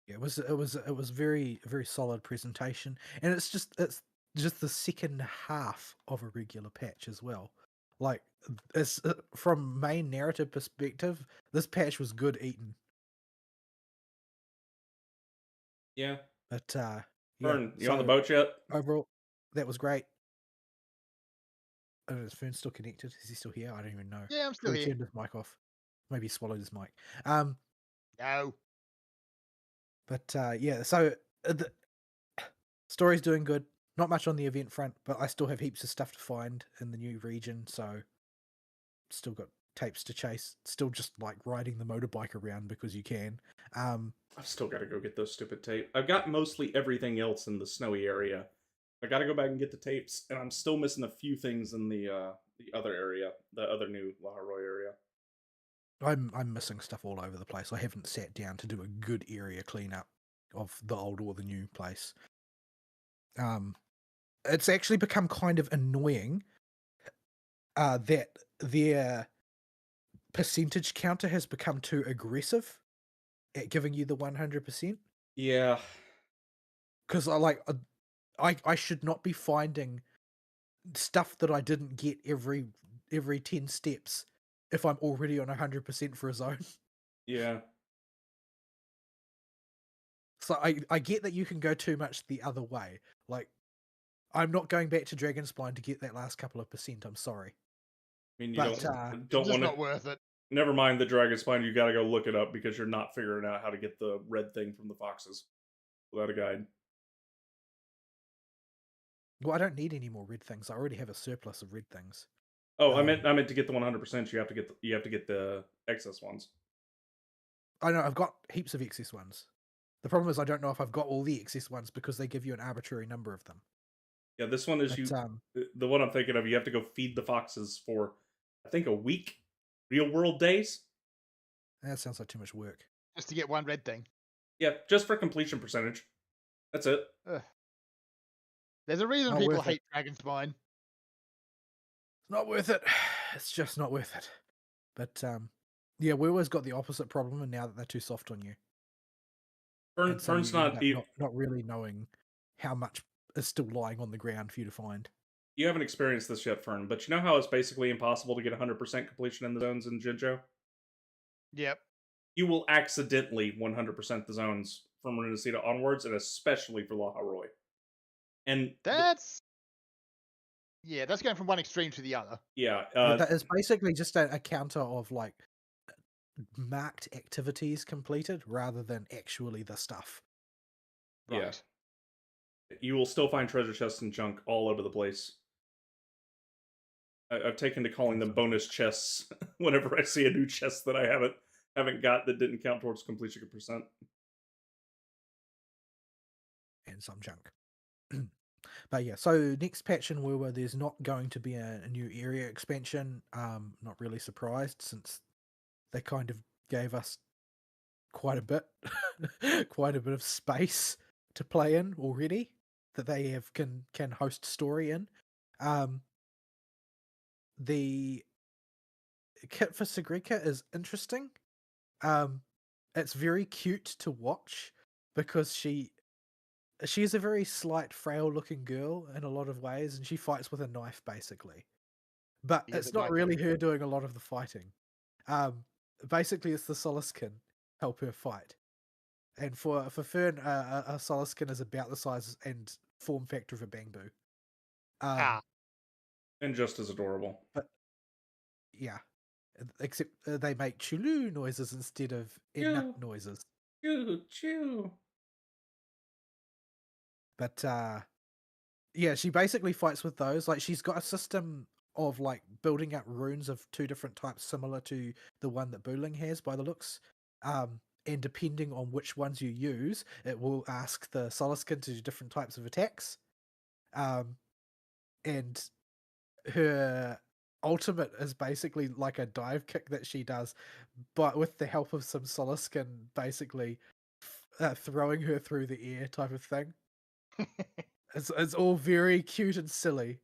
Yeah, it was very very solid presentation, and it's just the second half of a regular patch as well. Like, it's from main narrative perspective, this patch was good eaten. Yeah. But yeah, Fern, you on the so boat yet? overall, that was great. Oh, is Fern still connected? Is he still here? I don't even know. Yeah, I'm still Sure, he here. turned his mic off. Maybe he swallowed his mic. No. But yeah, so the story's doing good. Not much on the event front, but I still have heaps of stuff to find in the new region, so still got tapes to chase. Still just like riding the motorbike around because you can. I've still got to go get those stupid tapes. I've got mostly everything else in the snowy area. I got to go back and get the tapes, and I'm still missing a few things in the other area, the other new La Roy area. I'm missing stuff all over the place. I haven't sat down to do a good area cleanup of the old or the new place. It's actually become kind of annoying that their percentage counter has become too aggressive at giving you the 100%. Yeah, Because I should not be finding stuff that I didn't get every 10 steps if I'm already on 100% for a zone. yeah. So I get that you can go too much the other way. Like, I'm not going back to Dragonspine to get that last couple of percent. I'm sorry. I mean, you But don't Just want to. not worth it. Never mind the dragon spine. You got to go look it up because you're not figuring out how to get the red thing from the foxes without a guide. well, I don't need any more red things. I already have a surplus of red things. Oh, I meant to get the 100%. You have to get the excess ones. I know I've got heaps of excess ones. The problem is I don't know if I've got all the excess ones because they give you an arbitrary number of them. Yeah, this one is But, the one I'm thinking of. You have to go feed the foxes for, I think, a week, real world days. that sounds like too much work. Just to get one red thing. Yeah, just for completion percentage. That's it. Ugh. There's a reason Not people worth it. hate Dragonspine. It's not worth it. It's just not worth it. But yeah, we always got the opposite problem, and now that they're too soft on you, and so Fern's you end not. up not really knowing how much is still lying on the ground for you to find. You haven't experienced this yet, Fern, but you know how it's basically impossible to get 100% completion in the zones in Jinjo? Yep. You will accidentally 100% the zones from Runacita onwards, and especially for Laha Roy. And that's going from one extreme to the other. yeah, That is basically just a counter of like marked activities completed rather than actually the stuff. Right. Yeah. You will still find treasure chests and junk all over the place. I've taken to calling them bonus chests whenever I see a new chest that I haven't got that didn't count towards completion percent. And some junk. But yeah, so next patch in WoW, there's not going to be a new area expansion. Not really surprised since they kind of gave us quite a bit, quite a bit of space to play in already that they have can host story in. the kit for Sagrika is interesting. It's very cute to watch because she's a very slight, frail-looking girl in a lot of ways, and she fights with a knife basically. But He is a it's not knife really warrior. her doing a lot of the fighting. Basically, it's the Soliskin help her fight. And for Fern, a Soliskin is about the size and form factor of a bamboo. Ah, And just as adorable. But yeah, except they make chulu noises instead of ena Chew, noises. chew, chew. But yeah, she basically fights with those. Like she's got a system of like building up runes of two different types, similar to the one that Booling has by the looks. And depending on which ones you use, it will ask the Soliskin to do different types of attacks. And her ultimate is basically like a dive kick that she does, but with the help of some Soliskin, basically throwing her through the air type of thing. It's all very cute and silly.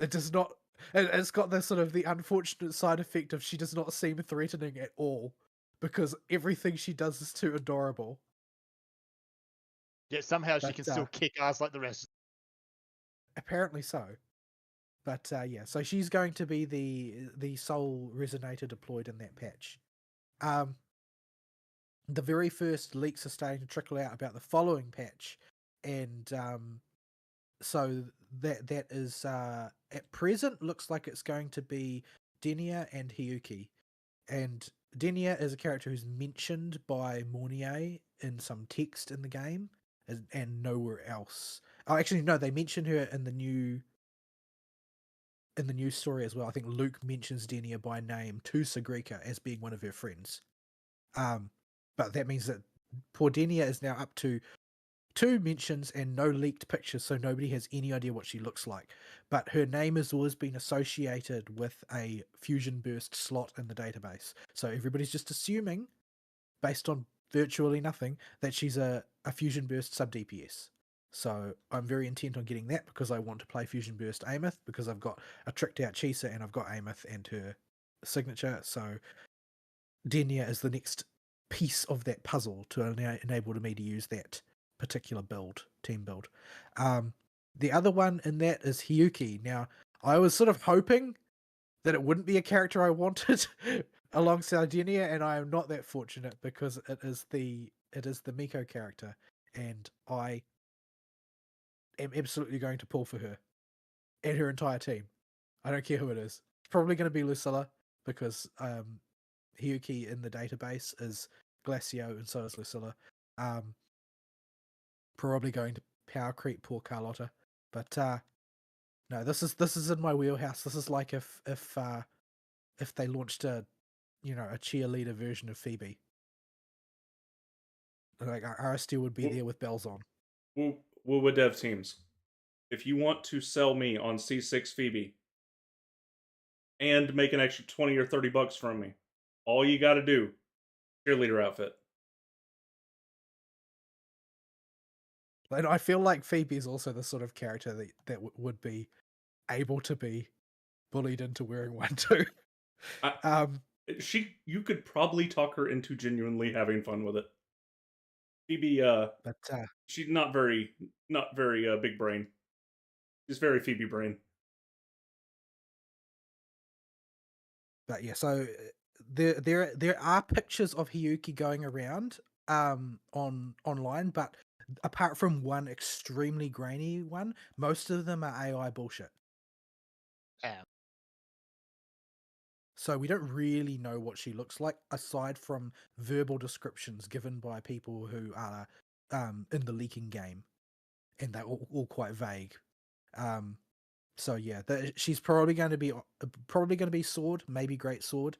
It does not. It's got the sort of the unfortunate side effect of she does not seem threatening at all, because everything she does is too adorable. yet somehow she But can still kick ass like the rest. apparently so. But yeah, so she's going to be the sole resonator deployed in that patch. The very first leaks are starting to trickle out about the following patch, and so that is at present looks like it's going to be Denia and Hiyuki. And Denia is a character who's mentioned by Mornier in some text in the game and nowhere else. Oh, actually, no, they mention her in the new story as well. I think Luke mentions Denia by name to Sagrika as being one of her friends. But that means that poor Denia is now up to 2 mentions and no leaked pictures, so nobody has any idea what she looks like. But her name has always been associated with a Fusion Burst slot in the database. So everybody's just assuming, based on virtually nothing, that she's a Fusion Burst sub DPS. So I'm very intent on getting that because I want to play Fusion Burst Ameth, because I've got a tricked out Chisa and I've got Ameth and her signature. So Denia is the next piece of that puzzle to enable me to use that particular team build. The other one in that is Hiyuki. Now, I was sort of hoping that it wouldn't be a character I wanted alongside Denia, and I am not that fortunate because it is the Miko character, and I am absolutely going to pull for her and her entire team. I don't care who it is. It's probably going to be Lucilla because Hiyuki in the database is Glacio and so is Lucilla. Probably going to power creep poor Carlotta, but no, this is in my wheelhouse. This is like if they launched a cheerleader version of Phoebe, like Aristia would be there with bells on. Woo dev teams. If you want to sell me on C6 Phoebe and make an extra 20 or $30 from me, all you got to do, cheerleader outfit. And I feel like Phoebe is also the sort of character that would be able to be bullied into wearing one too. You could probably talk her into genuinely having fun with it. Phoebe, but she's not very big brain. She's very Phoebe brain. But yeah, so there are pictures of Hiyuki going around online, but apart from one extremely grainy one, most of them are AI bullshit. Yeah. So we don't really know what she looks like aside from verbal descriptions given by people who are in the leaking game, and they're all quite vague. So yeah, she's probably going to be sword, maybe great sword.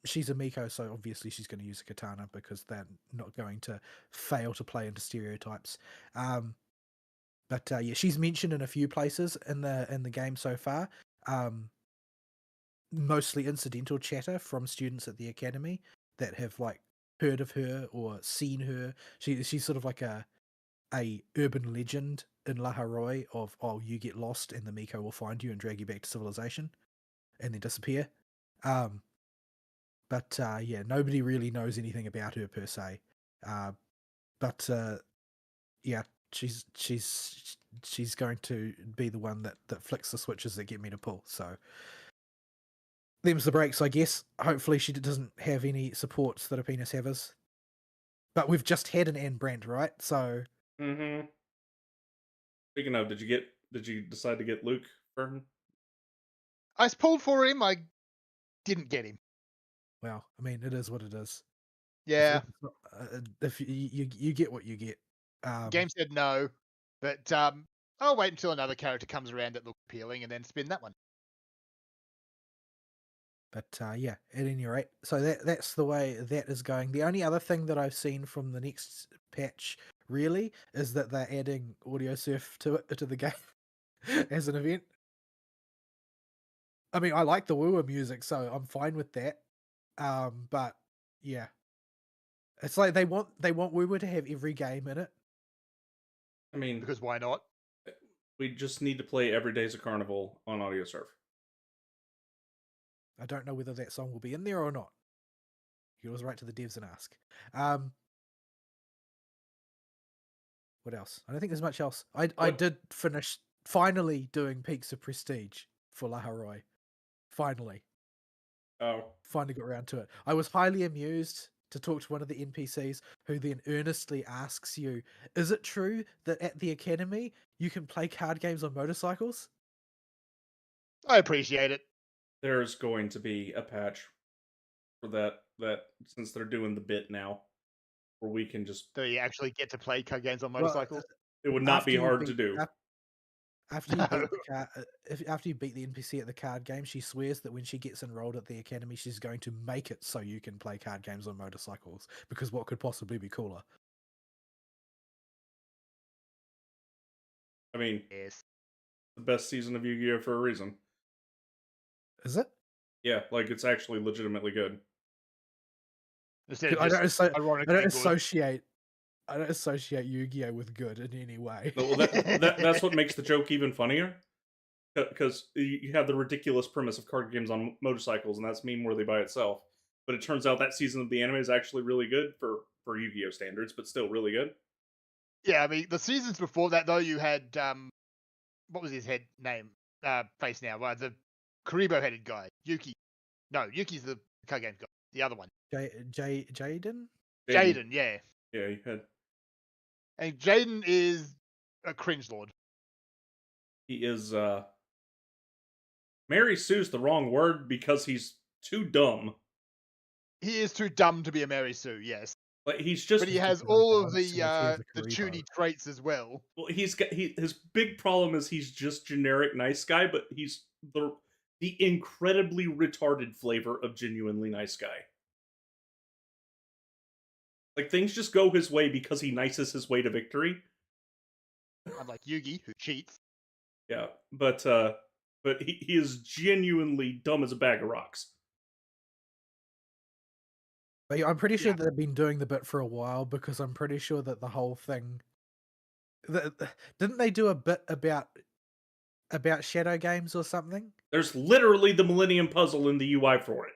She's a Miko, so obviously she's going to use a katana because they're not going to fail to play into stereotypes. But yeah, she's mentioned in a few places in the game so far. Mostly incidental chatter from students at the academy that have like heard of her or seen her. She's sort of like a urban legend in La Haroi of, oh, you get lost and the Miko will find you and drag you back to civilization. and then disappear. But yeah, nobody really knows anything about her per se. But yeah, she's going to be the one that flicks the switches that get me to pull. So them's the breaks, I guess. Hopefully she doesn't have any supports that a penis havers. But we've just had an Anne Brandt, right? So Mm-hmm. Speaking of, did you decide to get Luke for him? I pulled for him. I didn't get him. well, I mean, it is what it is. Yeah, If you get what you get. game said no, but I'll wait until another character comes around that looks appealing and then spin that one. But yeah, at any rate, so that's the way that is going. The only other thing that I've seen from the next patch really is that they're adding audio surf to the game as an event. I mean, I like the woo music, so I'm fine with that. But yeah, it's like they want woo to have every game in it. I mean, Because why not? we just need to play Every Day's a Carnival on Audio Surf. I don't know whether that song will be in there or not. You always write to the devs and ask. What else? I don't think there's much else. I did finish finally doing Peaks of Prestige for Laharoy. Finally. Oh. Finally got around to it. I was highly amused to talk to one of the NPCs who then earnestly asks you, is it true that at the academy you can play card games on motorcycles? I appreciate it. There's going to be a patch for that since they're doing the bit now, where we can just. Do you actually get to play card games on motorcycles? It would not be hard to do. After you beat after you beat the NPC at the card game, she swears that when she gets enrolled at the academy, she's going to make it so you can play card games on motorcycles. Because what could possibly be cooler? I mean, Yes. the best season of Yu-Gi-Oh for a reason. Is it? Yeah, like it's actually legitimately good. Instead of I just don't associate Yu-Gi-Oh with good in any way. Well, that's what makes the joke even funnier. Because you have the ridiculous premise of card games on motorcycles, and that's meme-worthy by itself. But it turns out that season of the anime is actually really good for Yu-Gi-Oh standards, but still really good. Yeah, I mean, the seasons before that, though, you had, what was his head name? Face now. The Karibo-headed guy. Yuki. No, Yuki's the card game guy. The other one. Jaden? Jaden, yeah. Yeah, you had. And Jaden is a cringe lord. He is, Mary Sue's the wrong word because he's too dumb. He is too dumb to be a Mary Sue, yes. Like he's just. But he has all of the Chuny traits as well. Well, his big problem is he's just generic nice guy, but he's the incredibly retarded flavor of genuinely nice guy. Like things just go his way because he nices his way to victory. Unlike Yugi, who cheats. Yeah, but he is genuinely dumb as a bag of rocks. But yeah, I'm pretty sure that they've been doing the bit for a while because I'm pretty sure that the whole thing. Didn't they do a bit about shadow games or something? There's literally the Millennium Puzzle in the UI for it.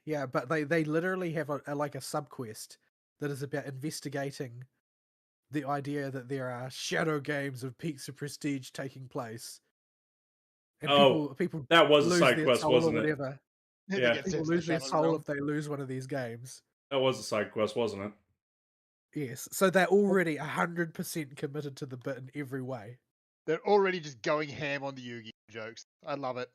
Yeah, but they literally have a sub quest that is about investigating the idea that there are shadow games of Peaks of Prestige taking place. And people that was a side quest, wasn't it? Yeah, people lose their soul if they lose one of these games. That was a side quest, wasn't it? Yes, so they're already 100% committed to the bit in every way. They're already just going ham on the Yu-Gi jokes. I love it.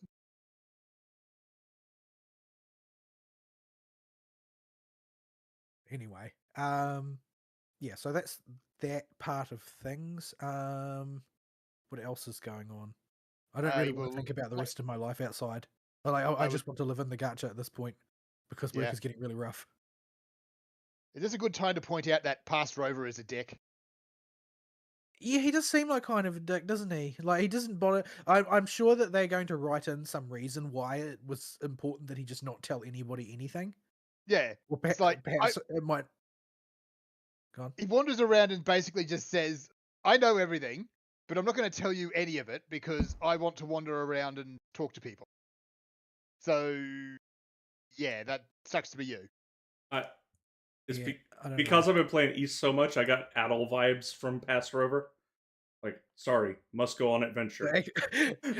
Anyway, yeah, so that's that part of things. What else is going on? I don't really want to think about the rest of my life outside. I just want to live in the gacha at this point because work is getting really rough. Is this a good time to point out that Past Rover is a dick? Yeah, he does seem like kind of a dick, doesn't he? Like, he doesn't bother. I'm sure that they're going to write in some reason why it was important that he just not tell anybody anything. Yeah. Or it's like, perhaps it might... Go on. He wanders around and basically just says, I know everything, but I'm not going to tell you any of it because I want to wander around and talk to people. So, yeah, that sucks to be you. It's Yeah, I don't because know. I've been playing East so much, I got adult vibes from Pass Rover. Like, sorry, must go on adventure.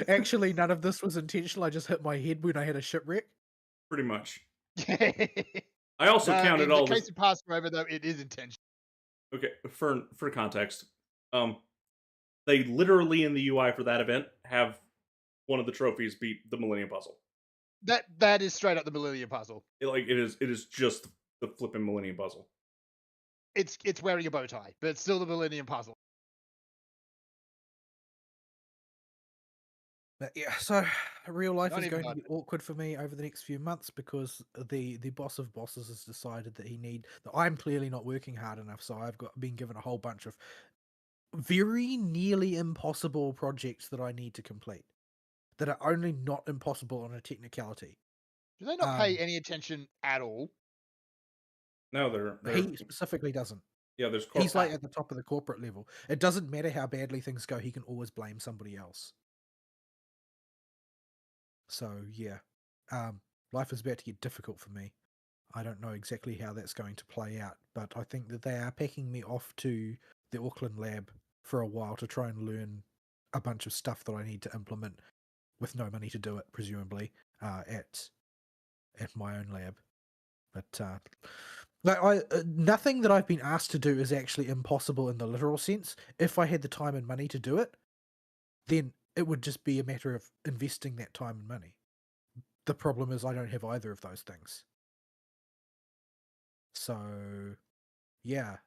Actually, none of this was intentional. I just hit my head when I had a shipwreck. Pretty much. I I also counted in the all case this. of Pass Rover, though, it is intentional. Okay, for context, they literally in the UI for that event have one of the trophies beat the Millennium Puzzle. That is straight up the Millennium Puzzle. It is just the flipping Millennium Puzzle. It's wearing a bow tie, but it's still the Millennium Puzzle. But yeah, so real life Not is even going to be hard. awkward for me over the next few months because the boss of bosses has decided that that I'm clearly not working hard enough, so I've been given a whole bunch of very nearly impossible projects that I need to complete that are only not impossible on a technicality. Do they not pay any attention at all? No, they're He specifically doesn't. yeah. There's He's like at the top of the corporate level. It doesn't matter how badly things go; he can always blame somebody else. So yeah, life is about to get difficult for me. I don't know exactly how that's going to play out, but I think that they are packing me off to the Auckland lab for a while to try and learn a bunch of stuff that I need to implement with no money to do it, presumably, at my own lab. But nothing that I've been asked to do is actually impossible in the literal sense. If I had the time and money to do it, then it would just be a matter of investing that time and money. The problem is I don't have either of those things. So, yeah,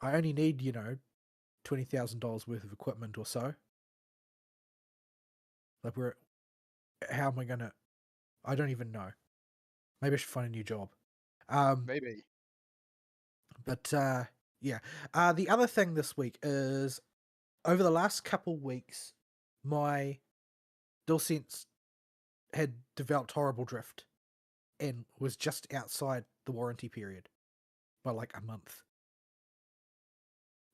I only need, $20,000 worth of equipment or so. Like, how am I gonna? I don't even know. Maybe I should find a new job. Maybe. But yeah. The other thing this week is over the last couple weeks, my DualSense had developed horrible drift and was just outside the warranty period by like a month.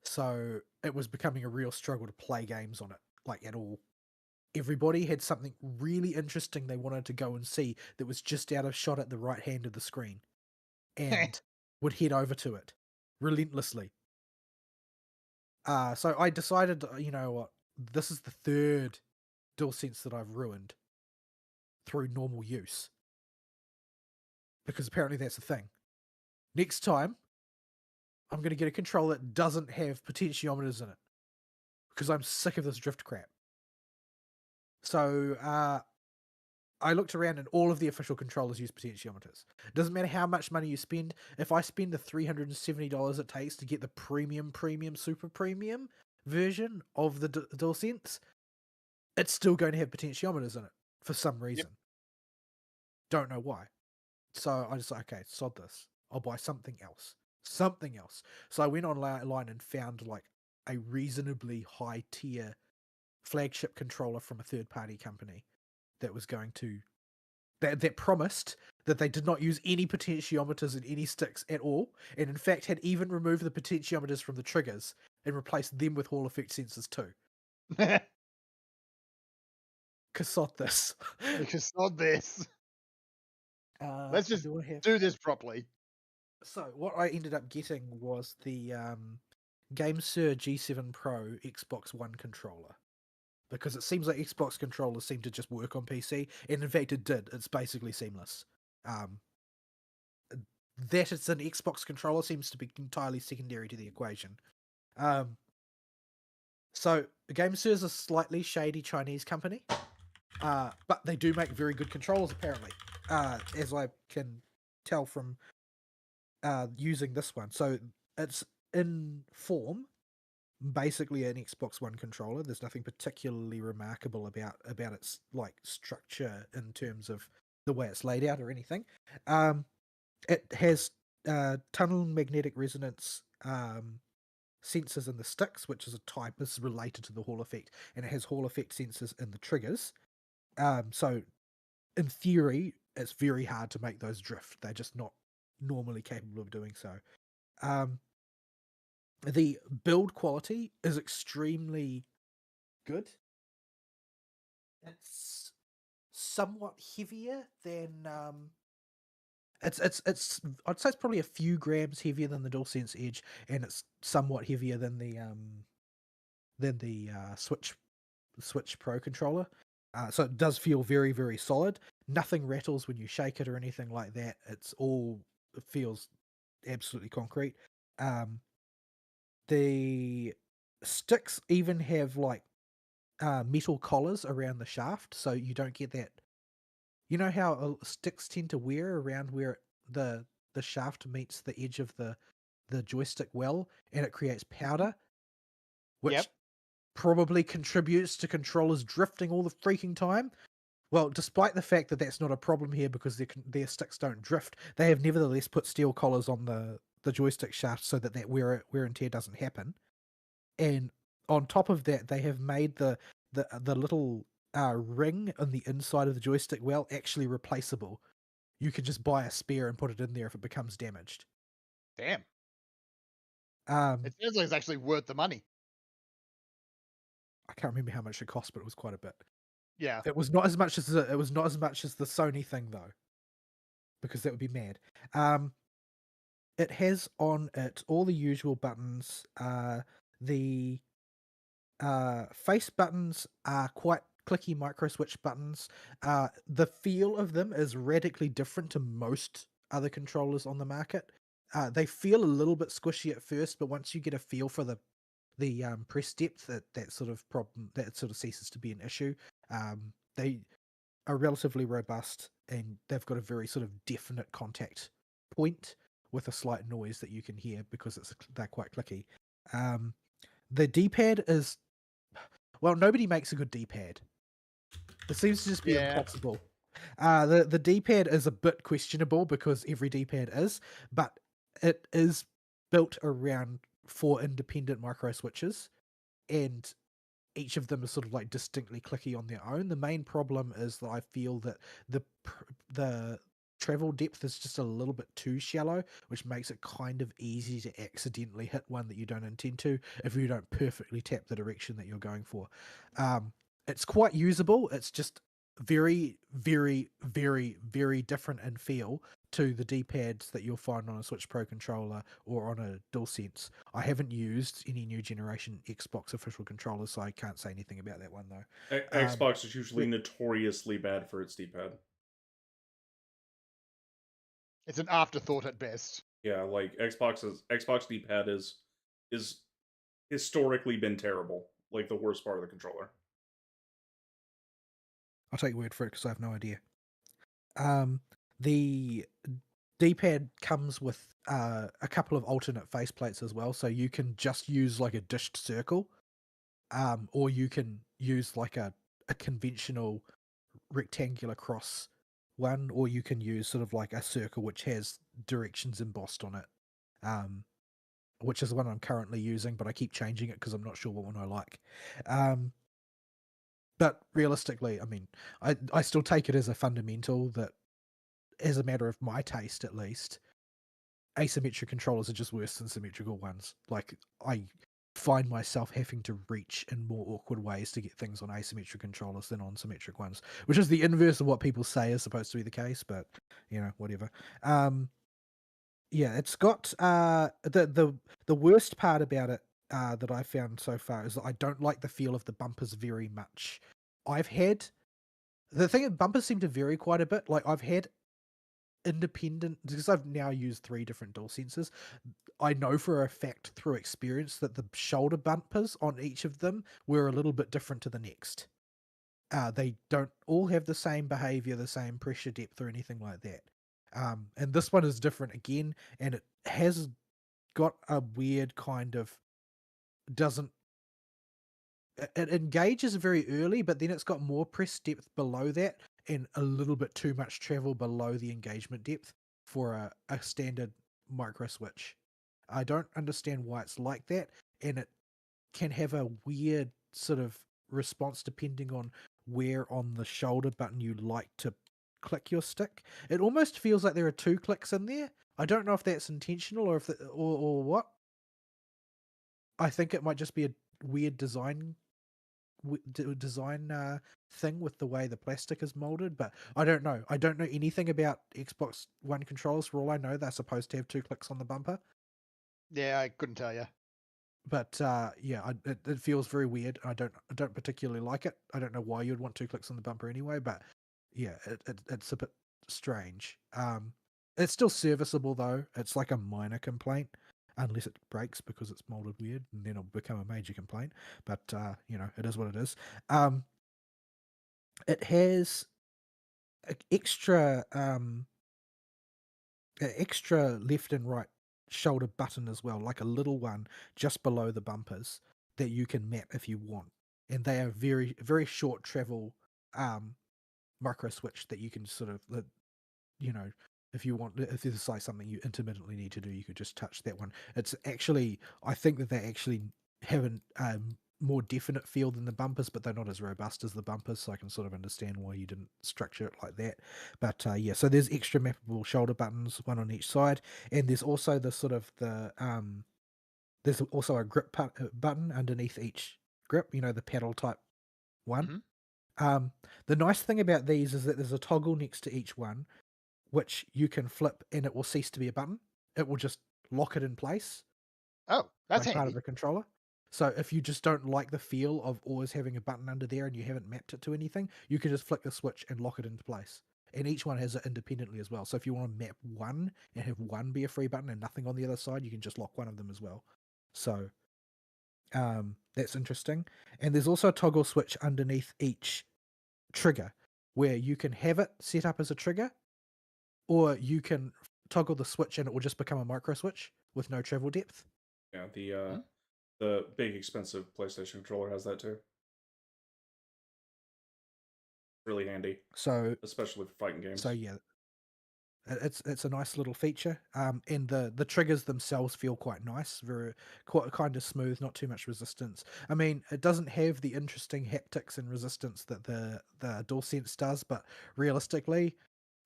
So it was becoming a real struggle to play games on it, like at all. Everybody had something really interesting they wanted to go and see that was just out of shot at the right hand of the screen and would head over to it relentlessly. So I decided, you know what, this is the third DualSense that I've ruined through normal use. Because apparently that's the thing. Next time, I'm going to get a controller that doesn't have potentiometers in it. Because I'm sick of this drift crap. So, I looked around and all of the official controllers use potentiometers. It doesn't matter how much money you spend. If I spend the $370 it takes to get the premium, super premium version of the DualSense, it's still going to have potentiometers in it for some reason. Yep. Don't know why. So I just like, okay, sod this. I'll buy something else. Something else. So I went online and found like a reasonably high tier flagship controller from a third party company that was going to that promised that they did not use any potentiometers and any sticks at all, and in fact had even removed the potentiometers from the triggers and replaced them with Hall effect sensors too. Cassot this. Cassot this. Let's just do this properly. So what I ended up getting was the GameSir G7 Pro Xbox One controller. Because it seems like Xbox controllers seem to just work on PC, and in fact it did. It's basically seamless. That it's an Xbox controller seems to be entirely secondary to the equation. So GameSir is a slightly shady Chinese company, but they do make very good controllers apparently, as I can tell from using this one. So it's in form basically an Xbox One controller. There's nothing particularly remarkable about its like structure in terms of the way it's laid out or anything. It has tunnel magnetic resonance sensors in the sticks, which is a type is related to the Hall effect, and it has Hall effect sensors in the triggers. So in theory, it's very hard to make those drift. They're just not normally capable of doing so. The build quality is extremely good. It's somewhat heavier than it's I'd say it's probably a few grams heavier than the DualSense Edge, and it's somewhat heavier than the Switch Pro controller. So it does feel very, very solid. Nothing rattles when you shake it or anything like that. It feels absolutely concrete. The sticks even have like metal collars around the shaft, so you don't get that. You know how sticks tend to wear around where the shaft meets the edge of the joystick well, and it creates powder, which Yep. probably contributes to controllers drifting all the freaking time. Well, despite the fact that that's not a problem here because their sticks don't drift, they have nevertheless put steel collars on the joystick shaft so that wear and tear doesn't happen. And on top of that, they have made the little ring on the inside of the joystick well actually replaceable. You can just buy a spare and put it in there if it becomes damaged. Damn. Um, It sounds like it's actually worth the money. I can't remember how much it cost, but it was quite a bit. Yeah. It was not as much as the Sony thing though, because that would be mad. It has on it all the usual buttons. The face buttons are quite clicky micro switch buttons. The feel of them is radically different to most other controllers on the market. They feel a little bit squishy at first, but once you get a feel for the press depth, that sort of ceases to be an issue. They are relatively robust, and they've got a very sort of definite contact point with a slight noise that you can hear because they're quite clicky. The D-pad is, well, nobody makes a good D-pad. It seems to just be impossible. The D-pad is a bit questionable because every D-pad is, but it is built around 4 independent micro switches, and each of them is sort of like distinctly clicky on their own. The main problem is that I feel that the travel depth is just a little bit too shallow, which makes it kind of easy to accidentally hit one that you don't intend to if you don't perfectly tap the direction that you're going for. It's quite usable. It's just very, very, very, very different in feel to the D-pads that you'll find on a Switch Pro controller or on a DualSense. I haven't used any new generation Xbox official controllers, so I can't say anything about that one though. Xbox is usually notoriously bad for its D-pad. It's an afterthought at best. Yeah, like Xbox D-pad is historically been terrible, like the worst part of the controller. I'll take your word for it because I have no idea. The D-pad comes with a couple of alternate faceplates as well, so you can just use like a dished circle, or you can use like a conventional rectangular cross one, or you can use sort of like a circle which has directions embossed on it, which is the one I'm currently using, but I keep changing it because I'm not sure what one I like. But realistically, I mean, I still take it as a fundamental that, as a matter of my taste at least, asymmetric controllers are just worse than symmetrical ones. Like, I find myself having to reach in more awkward ways to get things on asymmetric controllers than on symmetric ones, which is the inverse of what people say is supposed to be the case, but, you know, whatever. Yeah, it's got the worst part about it that I found so far is that I don't like the feel of the bumpers very much. The thing is, bumpers seem to vary quite a bit. Like, I've had independent, because I've now used 3 different DualSenses. I know for a fact through experience that the shoulder bumpers on each of them were a little bit different to the next. They don't all have the same behavior, the same pressure depth or anything like that. And this one is different again, and it has got a weird kind of it engages very early, but then it's got more press depth below that and a little bit too much travel below the engagement depth for a standard micro switch. I don't understand why it's like that, and it can have a weird sort of response depending on where on the shoulder button you like to click your stick. It almost feels like there are 2 clicks in there. I don't know if that's intentional or or what. I think it might just be a weird design design thing with the way the plastic is molded, but I don't know. I don't know anything about Xbox One controllers. For all I know, they're supposed to have 2 clicks on the bumper. Yeah, I couldn't tell you. But yeah, it feels very weird. I don't particularly like it. I don't know why you'd want 2 clicks on the bumper anyway, but yeah, it's a bit strange. It's still serviceable though. It's like a minor complaint, unless it breaks because it's molded weird, and then it'll become a major complaint. But it is what it is. It has extra extra left and right shoulder button as well, like a little one just below the bumpers that you can map if you want, and they are very very short travel micro switch that you can sort of if you want, if there's like something you intermittently need to do, you could just touch that one. It's actually, I think that they actually have a more definite feel than the bumpers, but they're not as robust as the bumpers, so I can sort of understand why you didn't structure it like that. But yeah, so there's extra mappable shoulder buttons, one on each side, and there's also the sort of there's also a grip button underneath each grip, the paddle type one. The nice thing about these is that there's a toggle next to each one, which you can flip and it will cease to be a button. It will just lock it in place. Oh, that's like handy. part of the controller. So if you just don't like the feel of always having a button under there and you haven't mapped it to anything, you can just flick the switch and lock it into place. And each one has it independently as well. So if you want to map one and have one be a free button and nothing on the other side, you can just lock one of them as well. So that's interesting. And there's also a toggle switch underneath each trigger where you can have it set up as a trigger, or you can toggle the switch and it will just become a micro switch with no travel depth. Yeah, the big expensive PlayStation controller has that too. Really handy. So especially for fighting games. So yeah, it's a nice little feature. And the triggers themselves feel quite nice, quite kind of smooth, not too much resistance. I mean, it doesn't have the interesting haptics and resistance that the DualSense does, but realistically,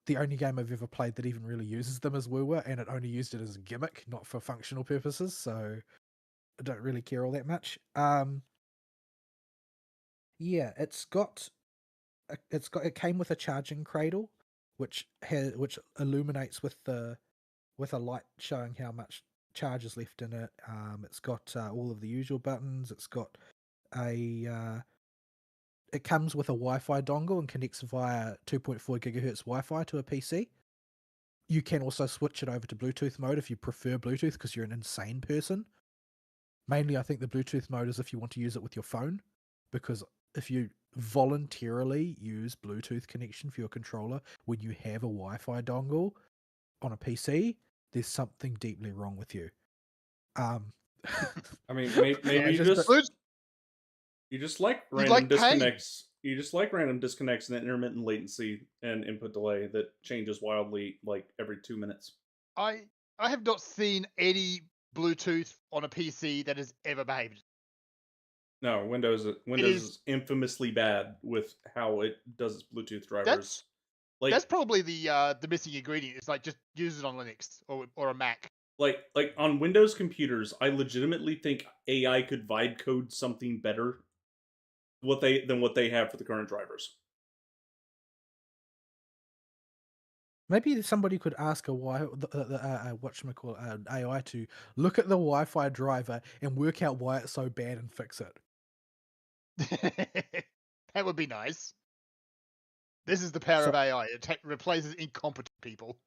the only game I've ever played that even really uses them is Woowa, and it only used it as a gimmick, not for functional purposes, so I don't really care all that much. Yeah, it came with a charging cradle, which illuminates with a light showing how much charge is left in it. It's got all of the usual buttons. It's got it comes with a Wi-Fi dongle and connects via 2.4 gigahertz Wi-Fi to a PC. You can also switch it over to Bluetooth mode if you prefer Bluetooth because you're an insane person. Mainly, I think the Bluetooth mode is if you want to use it with your phone, because if you voluntarily use Bluetooth connection for your controller when you have a Wi-Fi dongle on a PC, there's something deeply wrong with you. I mean, maybe you just like random disconnects. You just like random disconnects and intermittent latency and input delay that changes wildly, like every 2 minutes. I have not seen any Bluetooth on a PC that has ever behaved. No, Windows is infamously bad with how it does its Bluetooth drivers. That's probably the missing ingredient. It's like just use it on Linux or a Mac. Like on Windows computers, I legitimately think AI could vibe code something better than what they have for the current drivers. Maybe somebody could ask AI to look at the Wi-Fi driver and work out why it's so bad and fix it. That would be nice. This is the power of AI. It replaces incompetent people.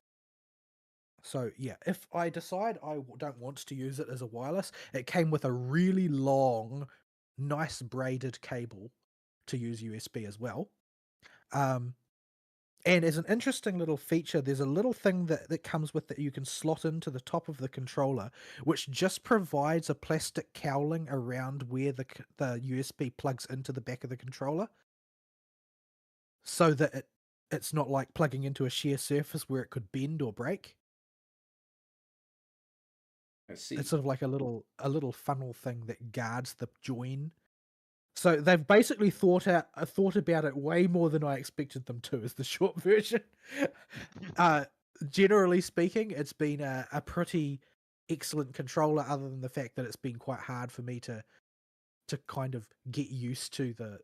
So yeah, if I decide I don't want to use it as a wireless, it came with a really long, nice braided cable to use USB as well. And as an interesting little feature, there's a little thing that comes with that you can slot into the top of the controller, which just provides a plastic cowling around where the USB plugs into the back of the controller, so that it's not like plugging into a sheer surface where it could bend or break. I see. It's sort of like a little funnel thing that guards the join. So they've basically thought about it way more than I expected them to, is the short version. Generally speaking, it's been a pretty excellent controller, other than the fact that it's been quite hard for me to to kind of get used to the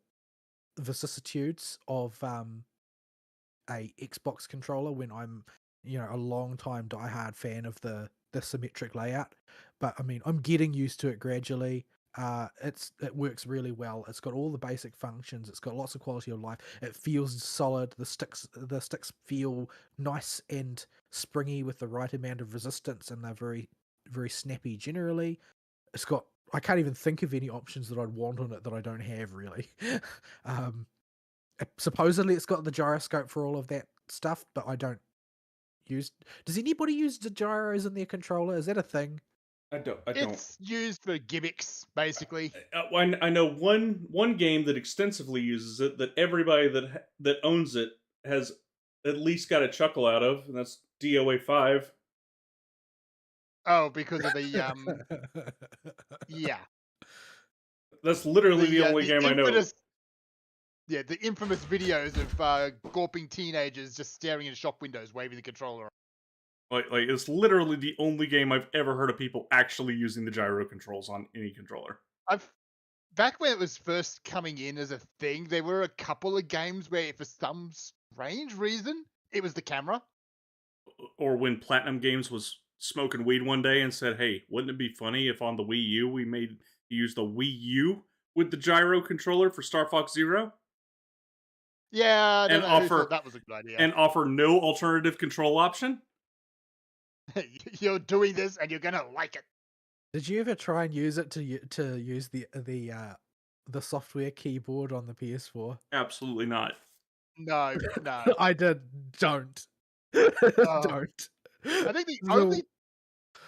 vicissitudes of a Xbox controller when I'm, a long time diehard fan of the symmetric layout. But I mean, I'm getting used to it gradually. It works really well. It's got all the basic functions. It's got lots of quality of life. It feels solid. The sticks feel nice and springy with the right amount of resistance, and they're very, very snappy generally. It's got, I can't even think of any options that I'd want on it that I don't have really. Supposedly it's got the gyroscope for all of that stuff, but I don't use. Does anybody use the gyros in their controller? Is that a thing? I don't. It's used for gimmicks, basically. I know one game that extensively uses it, that everybody that owns it has at least got a chuckle out of, and that's DOA 5. Oh, because of the yeah. That's literally the only game I know. Yeah, the infamous videos of gawping teenagers just staring in shop windows, waving the controller. Like it's literally the only game I've ever heard of people actually using the gyro controls on any controller. Back when it was first coming in as a thing, there were a couple of games where, for some strange reason, it was the camera. Or when Platinum Games was smoking weed one day and said, "Hey, wouldn't it be funny if on the Wii U we made use the Wii U with the gyro controller for Star Fox Zero?" Yeah, I don't know who thought that was a good idea. And offer no alternative control option. You're doing this, and you're gonna like it. Did you ever try and use it to use the software keyboard on the PS4? Absolutely not. No. I did. Don't. Don't. I think the only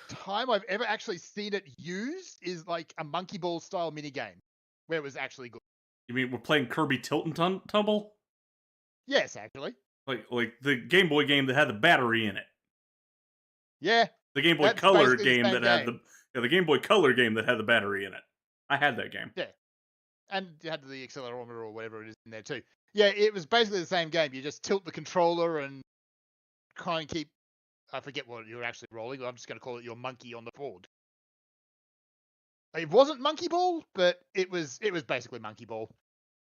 time I've ever actually seen it used is like a monkey ball style minigame where it was actually good. You mean we're playing Kirby Tilt and Tumble? Yes, actually. Like the Game Boy game that had the battery in it. Yeah. The Game Boy Color game that had the Game Boy Color game that had the battery in it. I had that game. Yeah. And you had the accelerometer or whatever it is in there too. Yeah, it was basically the same game. You just tilt the controller and try and keep, I forget what you're actually rolling. I'm just going to call it your monkey on the board. It wasn't Monkey Ball, but it was basically Monkey Ball.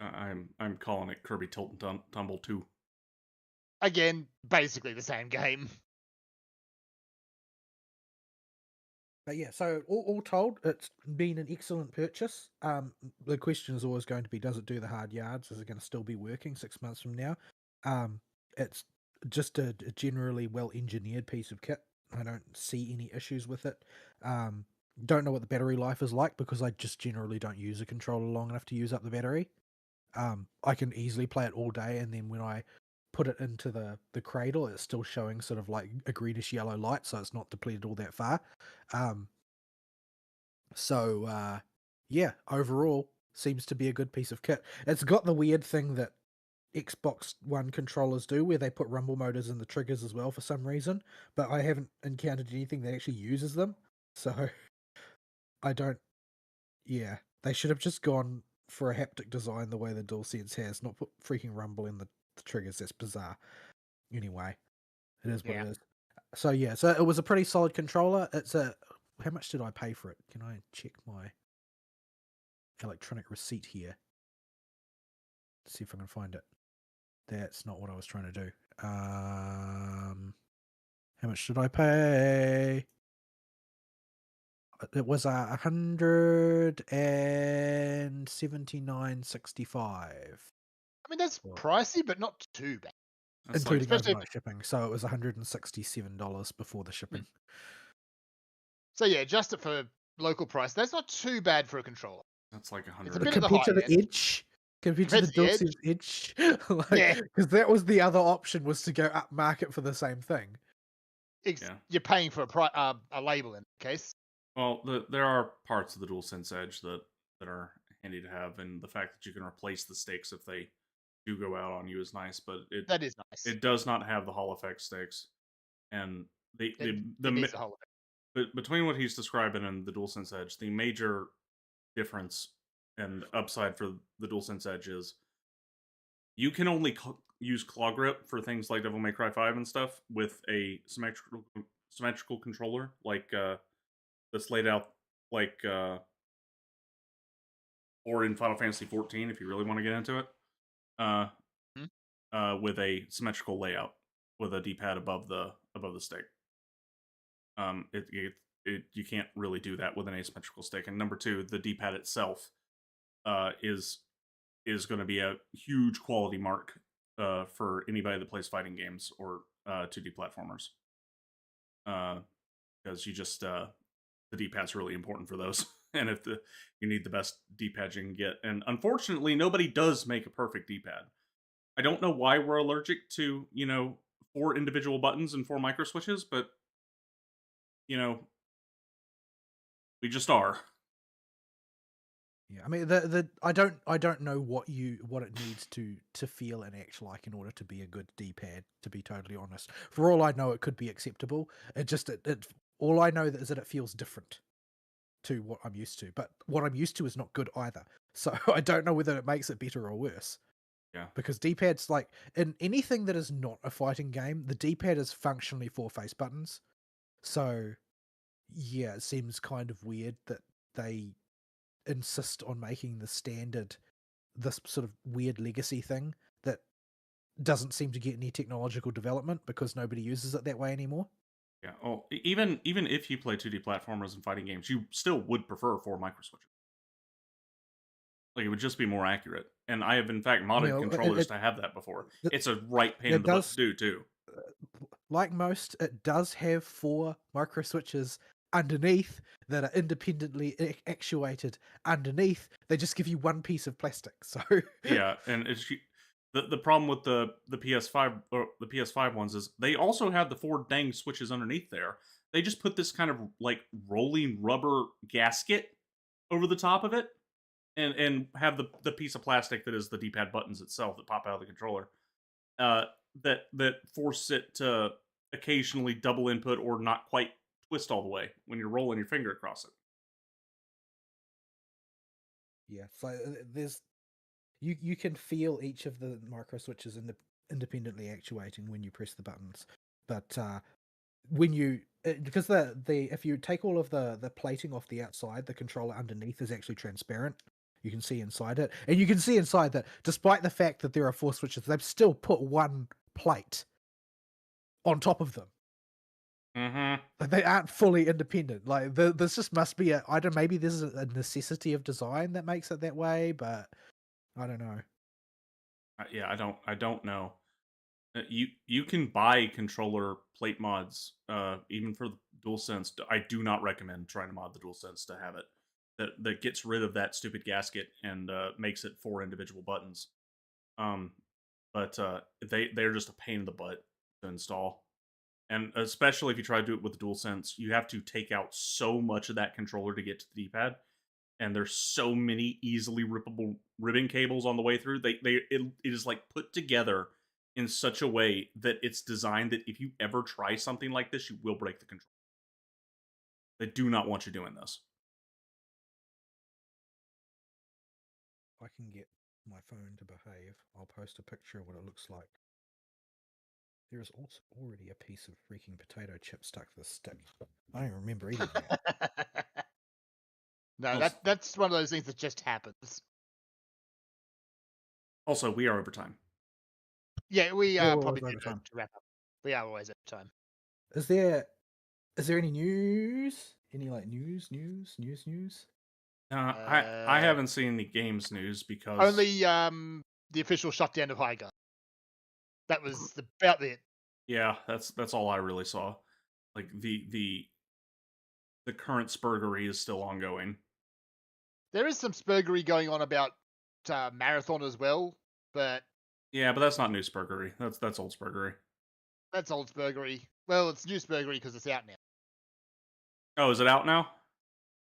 I'm calling it Kirby Tilt and Tumble 2. Again, basically the same game. But yeah, so all told, it's been an excellent purchase. The question is always going to be, does it do the hard yards? Is it going to still be working 6 months from now? It's just a generally well-engineered piece of kit. I don't see any issues with it. Don't know what the battery life is like because I just generally don't use a controller long enough to use up the battery. I can easily play it all day, and then when I put it into the cradle, it's still showing sort of like a greenish yellow light, so it's not depleted all that far. Yeah, overall seems to be a good piece of kit. It's got the weird thing that Xbox One controllers do, where they put rumble motors in the triggers as well for some reason, but I haven't encountered anything that actually uses them, so I don't. Yeah, they should have just gone for a haptic design the way the DualSense has, not put freaking rumble in the triggers. That's bizarre. Anyway, it is what it is. So yeah, so it was a pretty solid controller. How much did I pay for it? Can I check my electronic receipt here? Let's see if I can find it. That's not what I was trying to do. How much did I pay? It was $179.65. I mean, that's pricey, but not too bad. Including overnight shipping. So it was $167 before the shipping. So yeah, adjust it for local price. That's not too bad for a controller. That's like 100. It's a bit compared to the Edge. Compared to the DualSense Edge. Because that was the other option, was to go up market for the same thing. You're paying for a label in that case. Well, there are parts of the DualSense Edge that are handy to have, and the fact that you can replace the sticks if they do go out on you is nice, but that is nice. It does not have the Hall effect sticks, and between what he's describing and the DualSense Edge, the major difference and upside for the DualSense Edge is you can only use claw grip for things like Devil May Cry 5 and stuff with a symmetrical controller, like that's laid out like or in Final Fantasy 14 if you really want to get into it, uh, with a symmetrical layout with a D-pad above the stick. You can't really do that with an asymmetrical stick. And number two, the D-pad itself is going to be a huge quality mark for anybody that plays fighting games or 2D platformers. Because you just the D-pad's really important for those, and if you need the best D-pad you can get, and unfortunately, nobody does make a perfect D-pad. I don't know why we're allergic to 4 individual buttons and 4 micro switches, but we just are. Yeah, I mean I don't know what it needs to feel and act like in order to be a good D-pad. To be totally honest, for all I know, it could be acceptable. It all I know is that it feels different to what I'm used to. But what I'm used to is not good either. So I don't know whether it makes it better or worse. Yeah. Because D-pads, like in anything that is not a fighting game, the D-pad is functionally 4 face buttons. So yeah, it seems kind of weird that they insist on making the standard this sort of weird legacy thing that doesn't seem to get any technological development because nobody uses it that way anymore. Yeah. Oh, even if you play 2D platformers and fighting games, you still would prefer 4 micro switches. Like, it would just be more accurate. And I have, in fact, modded controllers to have that before. It's a right pain in the butt to do, too. Like most, it does have 4 micro switches underneath that are independently actuated underneath. They just give you one piece of plastic. So yeah, and the problem with the PS5 or the PS5 ones is they also have the 4 dang switches underneath there. They just put this kind of like rolling rubber gasket over the top of it, and have the piece of plastic that is the D-pad buttons itself that pop out of the controller. That force it to occasionally double input or not quite twist all the way when you're rolling your finger across it. Yeah, so there's you can feel each of the micro switches independently actuating when you press the buttons, but when you because the if you take all of the plating off the outside, the controller underneath is actually transparent. You can see inside it, and you can see inside that despite the fact that there are 4 switches, they've still put one plate on top of them. Mm-hmm. They aren't fully independent. Like this just must be I don't. Maybe there's a necessity of design that makes it that way, but I don't know. Yeah, I don't know. You can buy controller plate mods, even for the DualSense. I do not recommend trying to mod the DualSense to have it. That gets rid of that stupid gasket and makes it 4 individual buttons. But they're just a pain in the butt to install, and especially if you try to do it with the DualSense, you have to take out so much of that controller to get to the D-pad, and there's so many easily rippable ribbon cables on the way through. It is like put together in such a way that it's designed that if you ever try something like this, you will break the controller. They do not want you doing this. If I can get my phone to behave, I'll post a picture of what it looks like. There is also already a piece of freaking potato chip stuck to the stick. I don't even remember eating that. No, that's one of those things that just happens. Also, we are over time. Yeah, we Yeah, probably need to wrap up. We are always over time. Is there any news? Any like news? I haven't seen any games news because only the official shutdown of Highgar. That was about it. Yeah, that's all I really saw. Like the current spurgery is still ongoing. There is some spurgery going on about Marathon as well, but yeah, but that's not new spurgery. That's old spurgery. That's old spurgery. Well, it's new spurgery because it's out now. Oh, is it out now?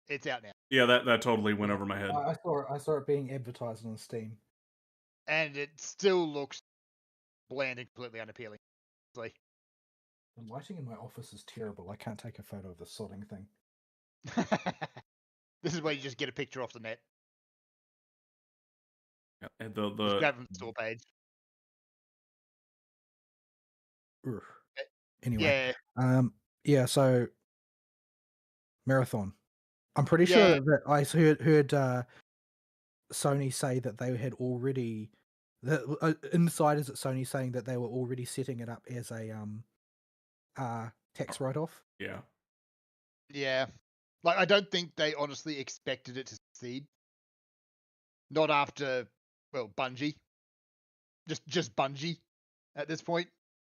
It's out now. Yeah, that totally went over my head. I saw it being advertised on Steam, and it still looks bland and completely unappealing. Like, the lighting in my office is terrible. I can't take a photo of the sodding thing. This is where you just get a picture off the net. Yeah, and just grab from the store page. Anyway, yeah. So Marathon. I'm pretty sure that I heard Sony say that they had already the insiders at Sony saying that they were already setting it up as a tax write-off. Yeah. Yeah. Like, I don't think they honestly expected it to succeed. Not after, well, Bungie. Just Bungie at this point.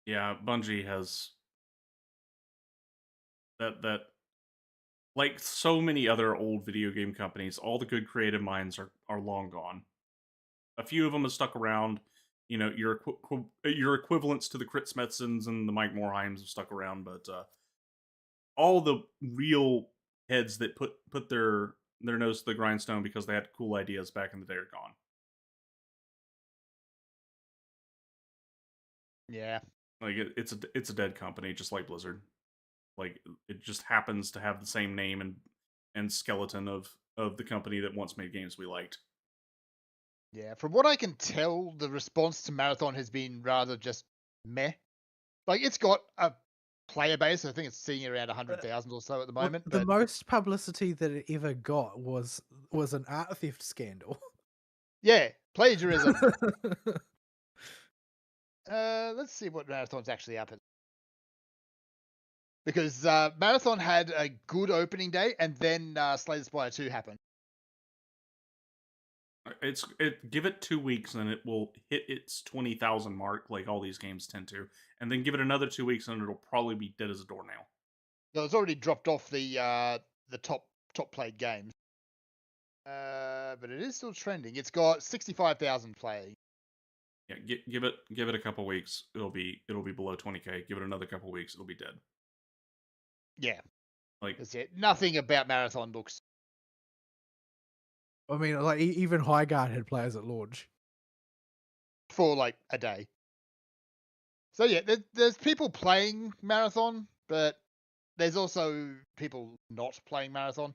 Yeah, Bungie has that like so many other old video game companies, all the good creative minds are long gone. A few of them have stuck around. You know, your equivalents to the Chris Metzens and the Mike Morheims have stuck around, but all the real heads that put their nose to the grindstone because they had cool ideas back in the day are gone. Yeah. Like it's a dead company, just like Blizzard. Like it just happens to have the same name and skeleton of the company that once made games we liked. Yeah. From what I can tell, the response to Marathon has been rather just meh. Like, it's got a player base. I think it's sitting around 100,000 or so at the Well, moment. the But most publicity that it ever got was an art theft scandal. yeah, plagiarism. Let's see what Marathon's actually up at. Because Marathon had a good opening day, and then Slay the Spire 2 happened. Give it 2 weeks and it will hit its 20,000 mark like all these games tend to, and then give it another 2 weeks and it'll probably be dead as a doornail. So it's already dropped off the top played games. But it is still trending. It's got 65,000 play. Yeah, give it a couple weeks. It'll be below 20K. Give it another couple weeks. It'll be dead. Yeah, Like that's it. Nothing about Marathon looks. I mean, like even Highguard had players at launch. For like a day. So yeah, there's people playing Marathon, but there's also people not playing Marathon.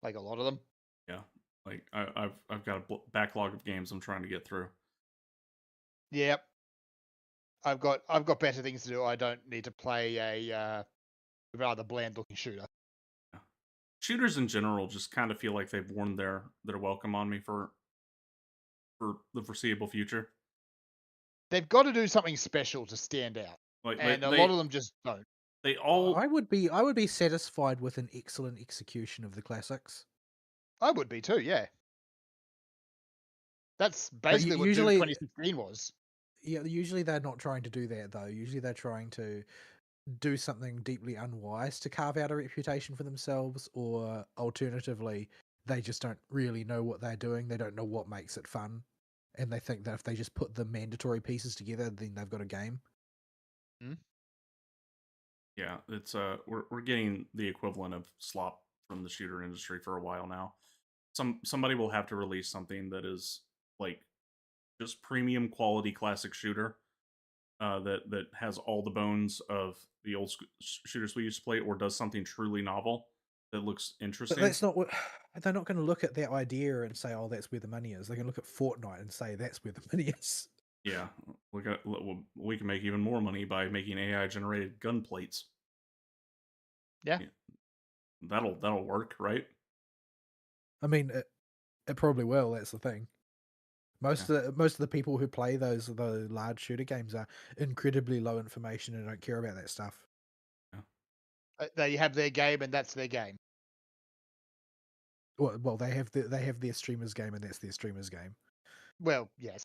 Like a lot of them. yeah, like I've got a backlog of games I'm trying to get through. Yep. I've got better things to do. I don't need to play a rather bland looking shooter. Yeah. Shooters in general just kind of feel like they've worn their welcome on me for the foreseeable future. They've got to do something special to stand out, Like and a lot of them just don't. They all. I would be satisfied with an excellent execution of the classics. I would be too. Yeah. That's But basically what Doom usually, 2016 was. yeah, usually they're not trying to do that though. Usually they're trying to do something deeply unwise to carve out a reputation for themselves, or alternatively, they just don't really know what they're doing. They don't know what makes it fun, and they think that if they just put the mandatory pieces together, then they've got a game. Hmm? Yeah, it's we're getting the equivalent of slop from the shooter industry for a while now. Somebody will have to release something that is like just premium quality classic shooter that has all the bones of the old shooters we used to play, or does something truly novel that looks But interesting. that's not what they're not going to look at that idea and say, "Oh, that's where the money is." They're going to look at Fortnite and say, "That's where the money is." Yeah, we can make even more money by making AI generated gun plates. Yeah. That'll work, right? I mean, it probably will. That's the thing. Most of the people who play the large shooter games are incredibly low information and don't care about that stuff. They have their game, and that's their game. Well, they have their streamer's game, and that's their streamer's game. Well, yes.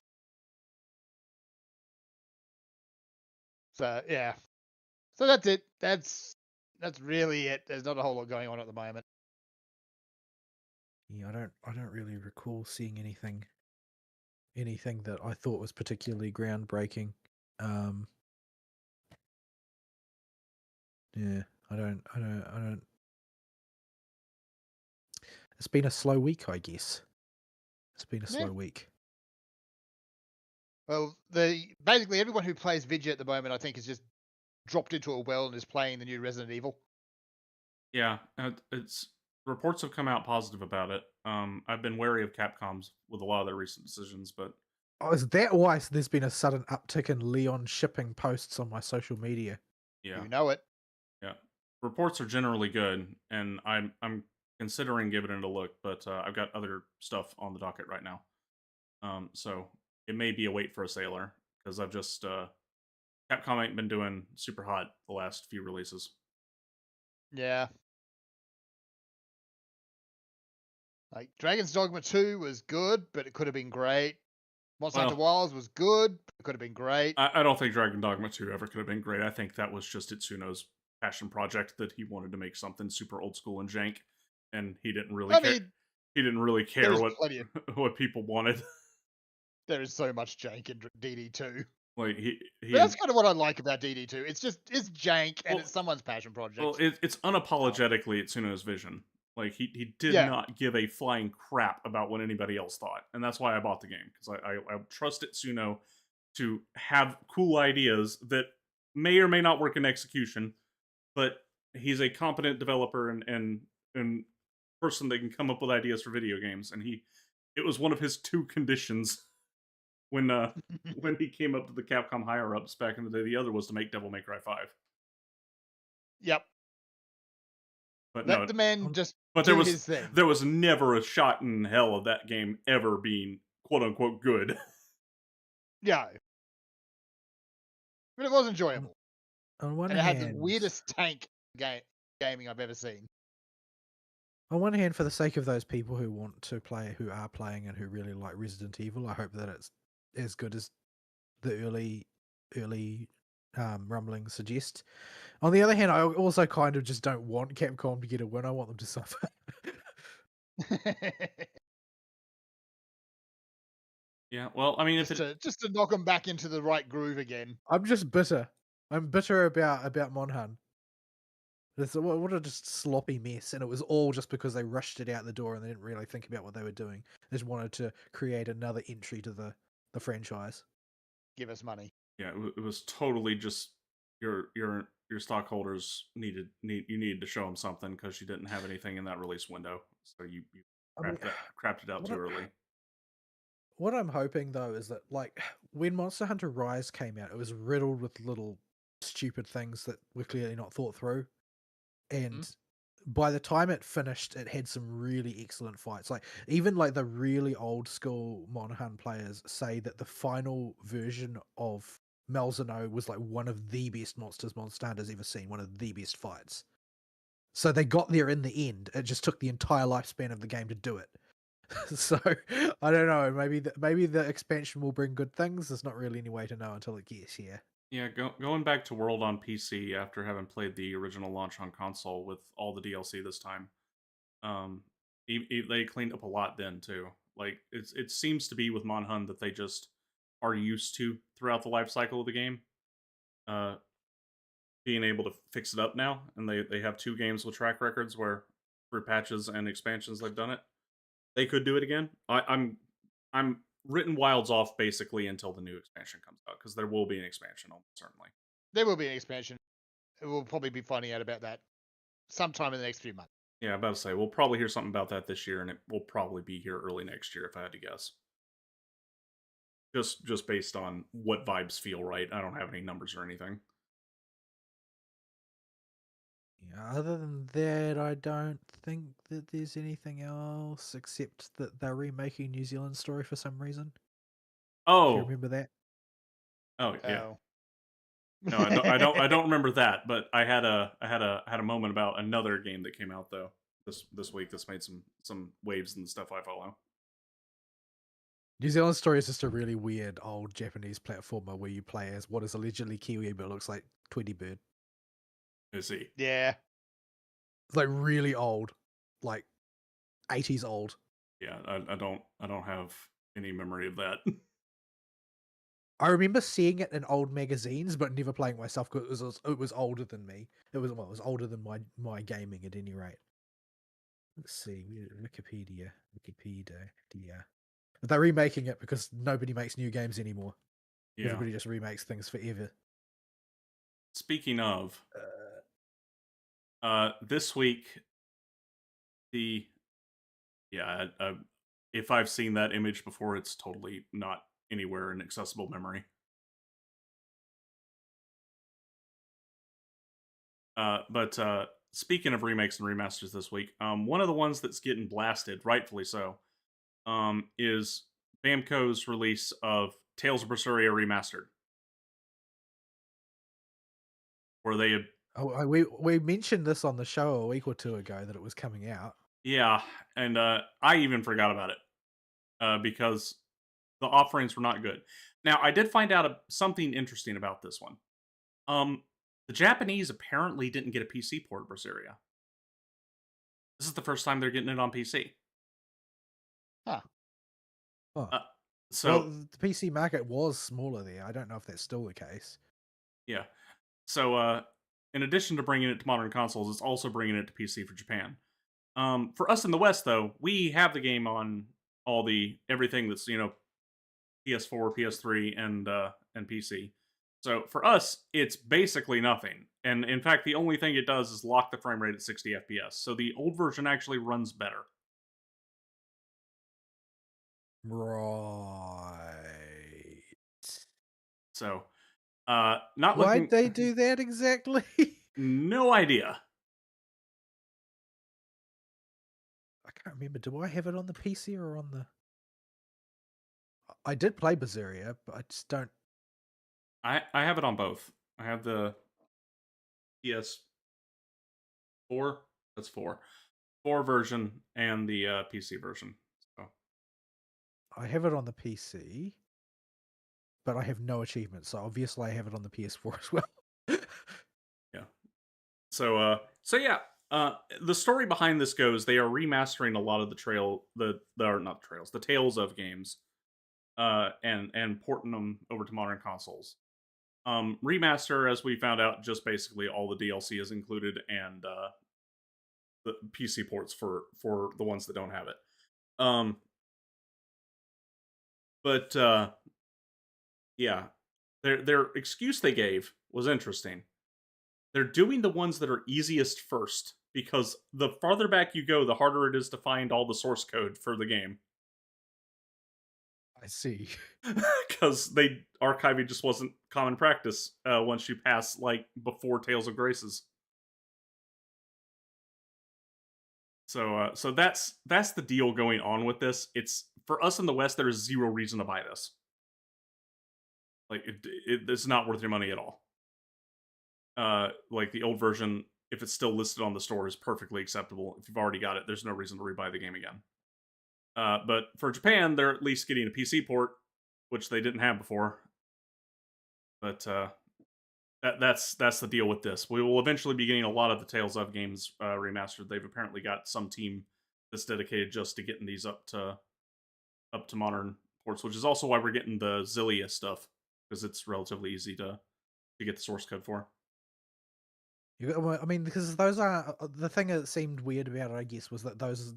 So yeah. So that's it. That's really it. There's not a whole lot going on at the moment. Yeah, I don't really recall seeing anything that I thought was particularly groundbreaking. Yeah, I don't. It's been a slow week, I guess. It's been a slow week. Well, basically everyone who plays Vidya at the moment, I think, is just dropped into a well and is playing the new Resident Evil. Yeah, it's reports have come out positive about it. I've been wary of Capcom's with a lot of their recent decisions, but Oh, is that why there's been a sudden uptick in Leon shipping posts on my social media? yeah, You know it. yeah, reports are generally good, and I'm considering giving it a look, but I've got other stuff on the docket right now. So it may be a wait for a sailor because I've just Capcom ain't been doing super hot the last few releases. Yeah. Like Dragon's Dogma 2 was good, but it could have been great. Monster Hunter Wilds was good, but it could have been great. I don't think Dragon Dogma 2 ever could have been great. I think that was just Itsuno's passion project that he wanted to make something super old school and jank, and he didn't really care. He didn't really care what people wanted. There is so much jank in DD2. Like but that's kind of what I like about DD2. It's jank and it's someone's passion project. Well, it's unapologetically Itsuno's vision. Like he did not give a flying crap about what anybody else thought, and that's why I bought the game, because I trust Itsuno to have cool ideas that may or may not work in execution, but he's a competent developer and person that can come up with ideas for video games, and it was one of his 2 conditions when when he came up to the Capcom higher ups back in the day. The other was to make Devil May Cry 5. Yep. But let the man just his thing. There was never a shot in hell of that game ever being quote unquote good. Yeah. But it was enjoyable. On one and hand, it had the weirdest tank gaming I've ever seen. On one hand, for the sake of those people who want to play, who are playing, and who really like Resident Evil, I hope that it's as good as the early rumblings suggest. On the other hand, I also kind of just don't want Capcom to get a win. I want them to suffer. Yeah, well, I mean, just to knock them back into the right groove again. I'm just bitter. I'm bitter about Monhan. What a just sloppy mess, and it was all just because they rushed it out the door and they didn't really think about what they were doing. They just wanted to create another entry to the franchise. Give us money. Yeah, it was totally just your stockholders needed to show them something because you didn't have anything in that release window, so you crapped it out too early. What I'm hoping though is that, like, when Monster Hunter Rise came out, it was riddled with little stupid things that were clearly not thought through. And by the time it finished, it had some really excellent fights. Like, even like the really old school Monhan players say that the final version of Malzeno was like one of the best monsters Monster Hunter's ever seen, one of the best fights. So they got there in the end. It just took the entire lifespan of the game to do it. So I don't know. Maybe the expansion will bring good things. There's not really any way to know until it gets here. Yeah, going back to World on PC after having played the original launch on console with all the DLC this time, they cleaned up a lot then too. Like it seems to be with Monhun that they just are used to throughout the life cycle of the game, being able to fix it up now, and they have 2 games with track records where through patches and expansions they've done it. They could do it again. I'm written Wilds off basically until the new expansion comes out, because there will be an expansion, almost certainly. There will be an expansion. We'll probably be finding out about that sometime in the next few months. Yeah, I'm about to say, we'll probably hear something about that this year, and it will probably be here early next year, if I had to guess. Just based on what vibes feel right. I don't have any numbers or anything. Yeah, other than that, I don't think that there's anything else, except that they're remaking New Zealand Story for some reason. Oh, do you remember that? Oh yeah. No, I don't remember that, but I had a moment about another game that came out though this week that's made some waves in the stuff I follow. New Zealand Story is just a really weird old Japanese platformer where you play as what is allegedly Kiwi but looks like Tweety Bird. Is he? Yeah. It's like really old, like 80s old. Yeah, I don't have any memory of that. I remember seeing it in old magazines, but never playing myself because it was older than me. It was older than my gaming at any rate. Let's see, Wikipedia. They're remaking it because nobody makes new games anymore. Yeah. Everybody just remakes things forever. Speaking of, this week, if I've seen that image before, it's totally not anywhere in accessible memory. But speaking of remakes and remasters this week, one of the ones that's getting blasted, rightfully so, is Bamco's release of Tales of Berseria Remastered, where they had, we mentioned this on the show a week or two ago that it was coming out. yeah, and I even forgot about it because the offerings were not good. Now, I did find out something interesting about this one. The Japanese apparently didn't get a PC port of Berseria. This is the first time they're getting it on PC. Huh. Well, So the PC market was smaller there. I don't know if that's still the case. yeah. So in addition to bringing it to modern consoles, it's also bringing it to PC for Japan. For us in the West, though, we have the game on everything that's PS4, PS3, and PC. So for us, it's basically nothing. And in fact, the only thing it does is lock the frame rate at 60 FPS. So the old version actually runs better. Right. So, not Why'd looking. they do that exactly? No idea. I can't remember. Do I have it on the PC or on the? I did play Berseria, but I just don't. I have it on both. I have the PS4. That's 4 version and the PC version. So I have it on the PC, but I have no achievements, so obviously I have it on the PS4 as well. yeah. So yeah. The story behind this goes they are remastering a lot of the Tales of games, and porting them over to modern consoles. Remaster, as we found out, just basically all the DLC is included and the PC ports for the ones that don't have it. But yeah, their excuse they gave was interesting. They're doing the ones that are easiest first because the farther back you go, the harder it is to find all the source code for the game. I see. Because archiving just wasn't common practice once you pass before Tales of Graces. So that's the deal going on with this. It's for us in the West. There is zero reason to buy this. It's not worth your money at all. The old version, if it's still listed on the store, is perfectly acceptable. If you've already got it, there's no reason to rebuy the game again. But for Japan, they're at least getting a PC port, which they didn't have before. But that's the deal with this. We will eventually be getting a lot of the Tales of games remastered. They've apparently got some team that's dedicated just to getting these up to modern ports, which is also why we're getting the Xillia stuff, because it's relatively easy to get the source code for. I mean, because those are the thing that seemed weird about it, I guess, was that those are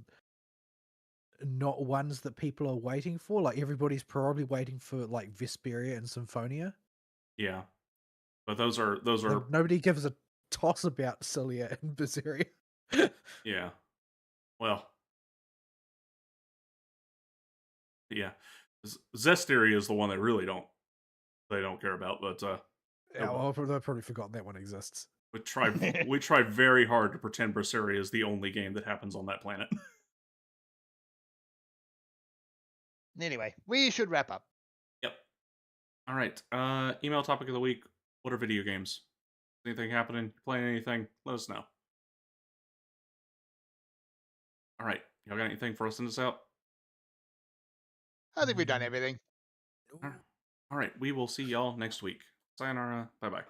not ones that people are waiting for. Like everybody's probably waiting for like Vesperia and Symphonia. Yeah, but those are nobody gives a toss about Cilia and Berseria. Yeah, well, yeah, Zestiria is the one they really don't care about. But yeah, well, they've probably forgotten that one exists. we try very hard to pretend Berseria is the only game that happens on that planet. Anyway, we should wrap up. Yep. All right. Email topic of the week. What are video games? Anything happening? Playing anything? Let us know. All right. Y'all got anything for us in this out? I think we've done everything. All right. We will see y'all next week. Sayonara. Bye-bye.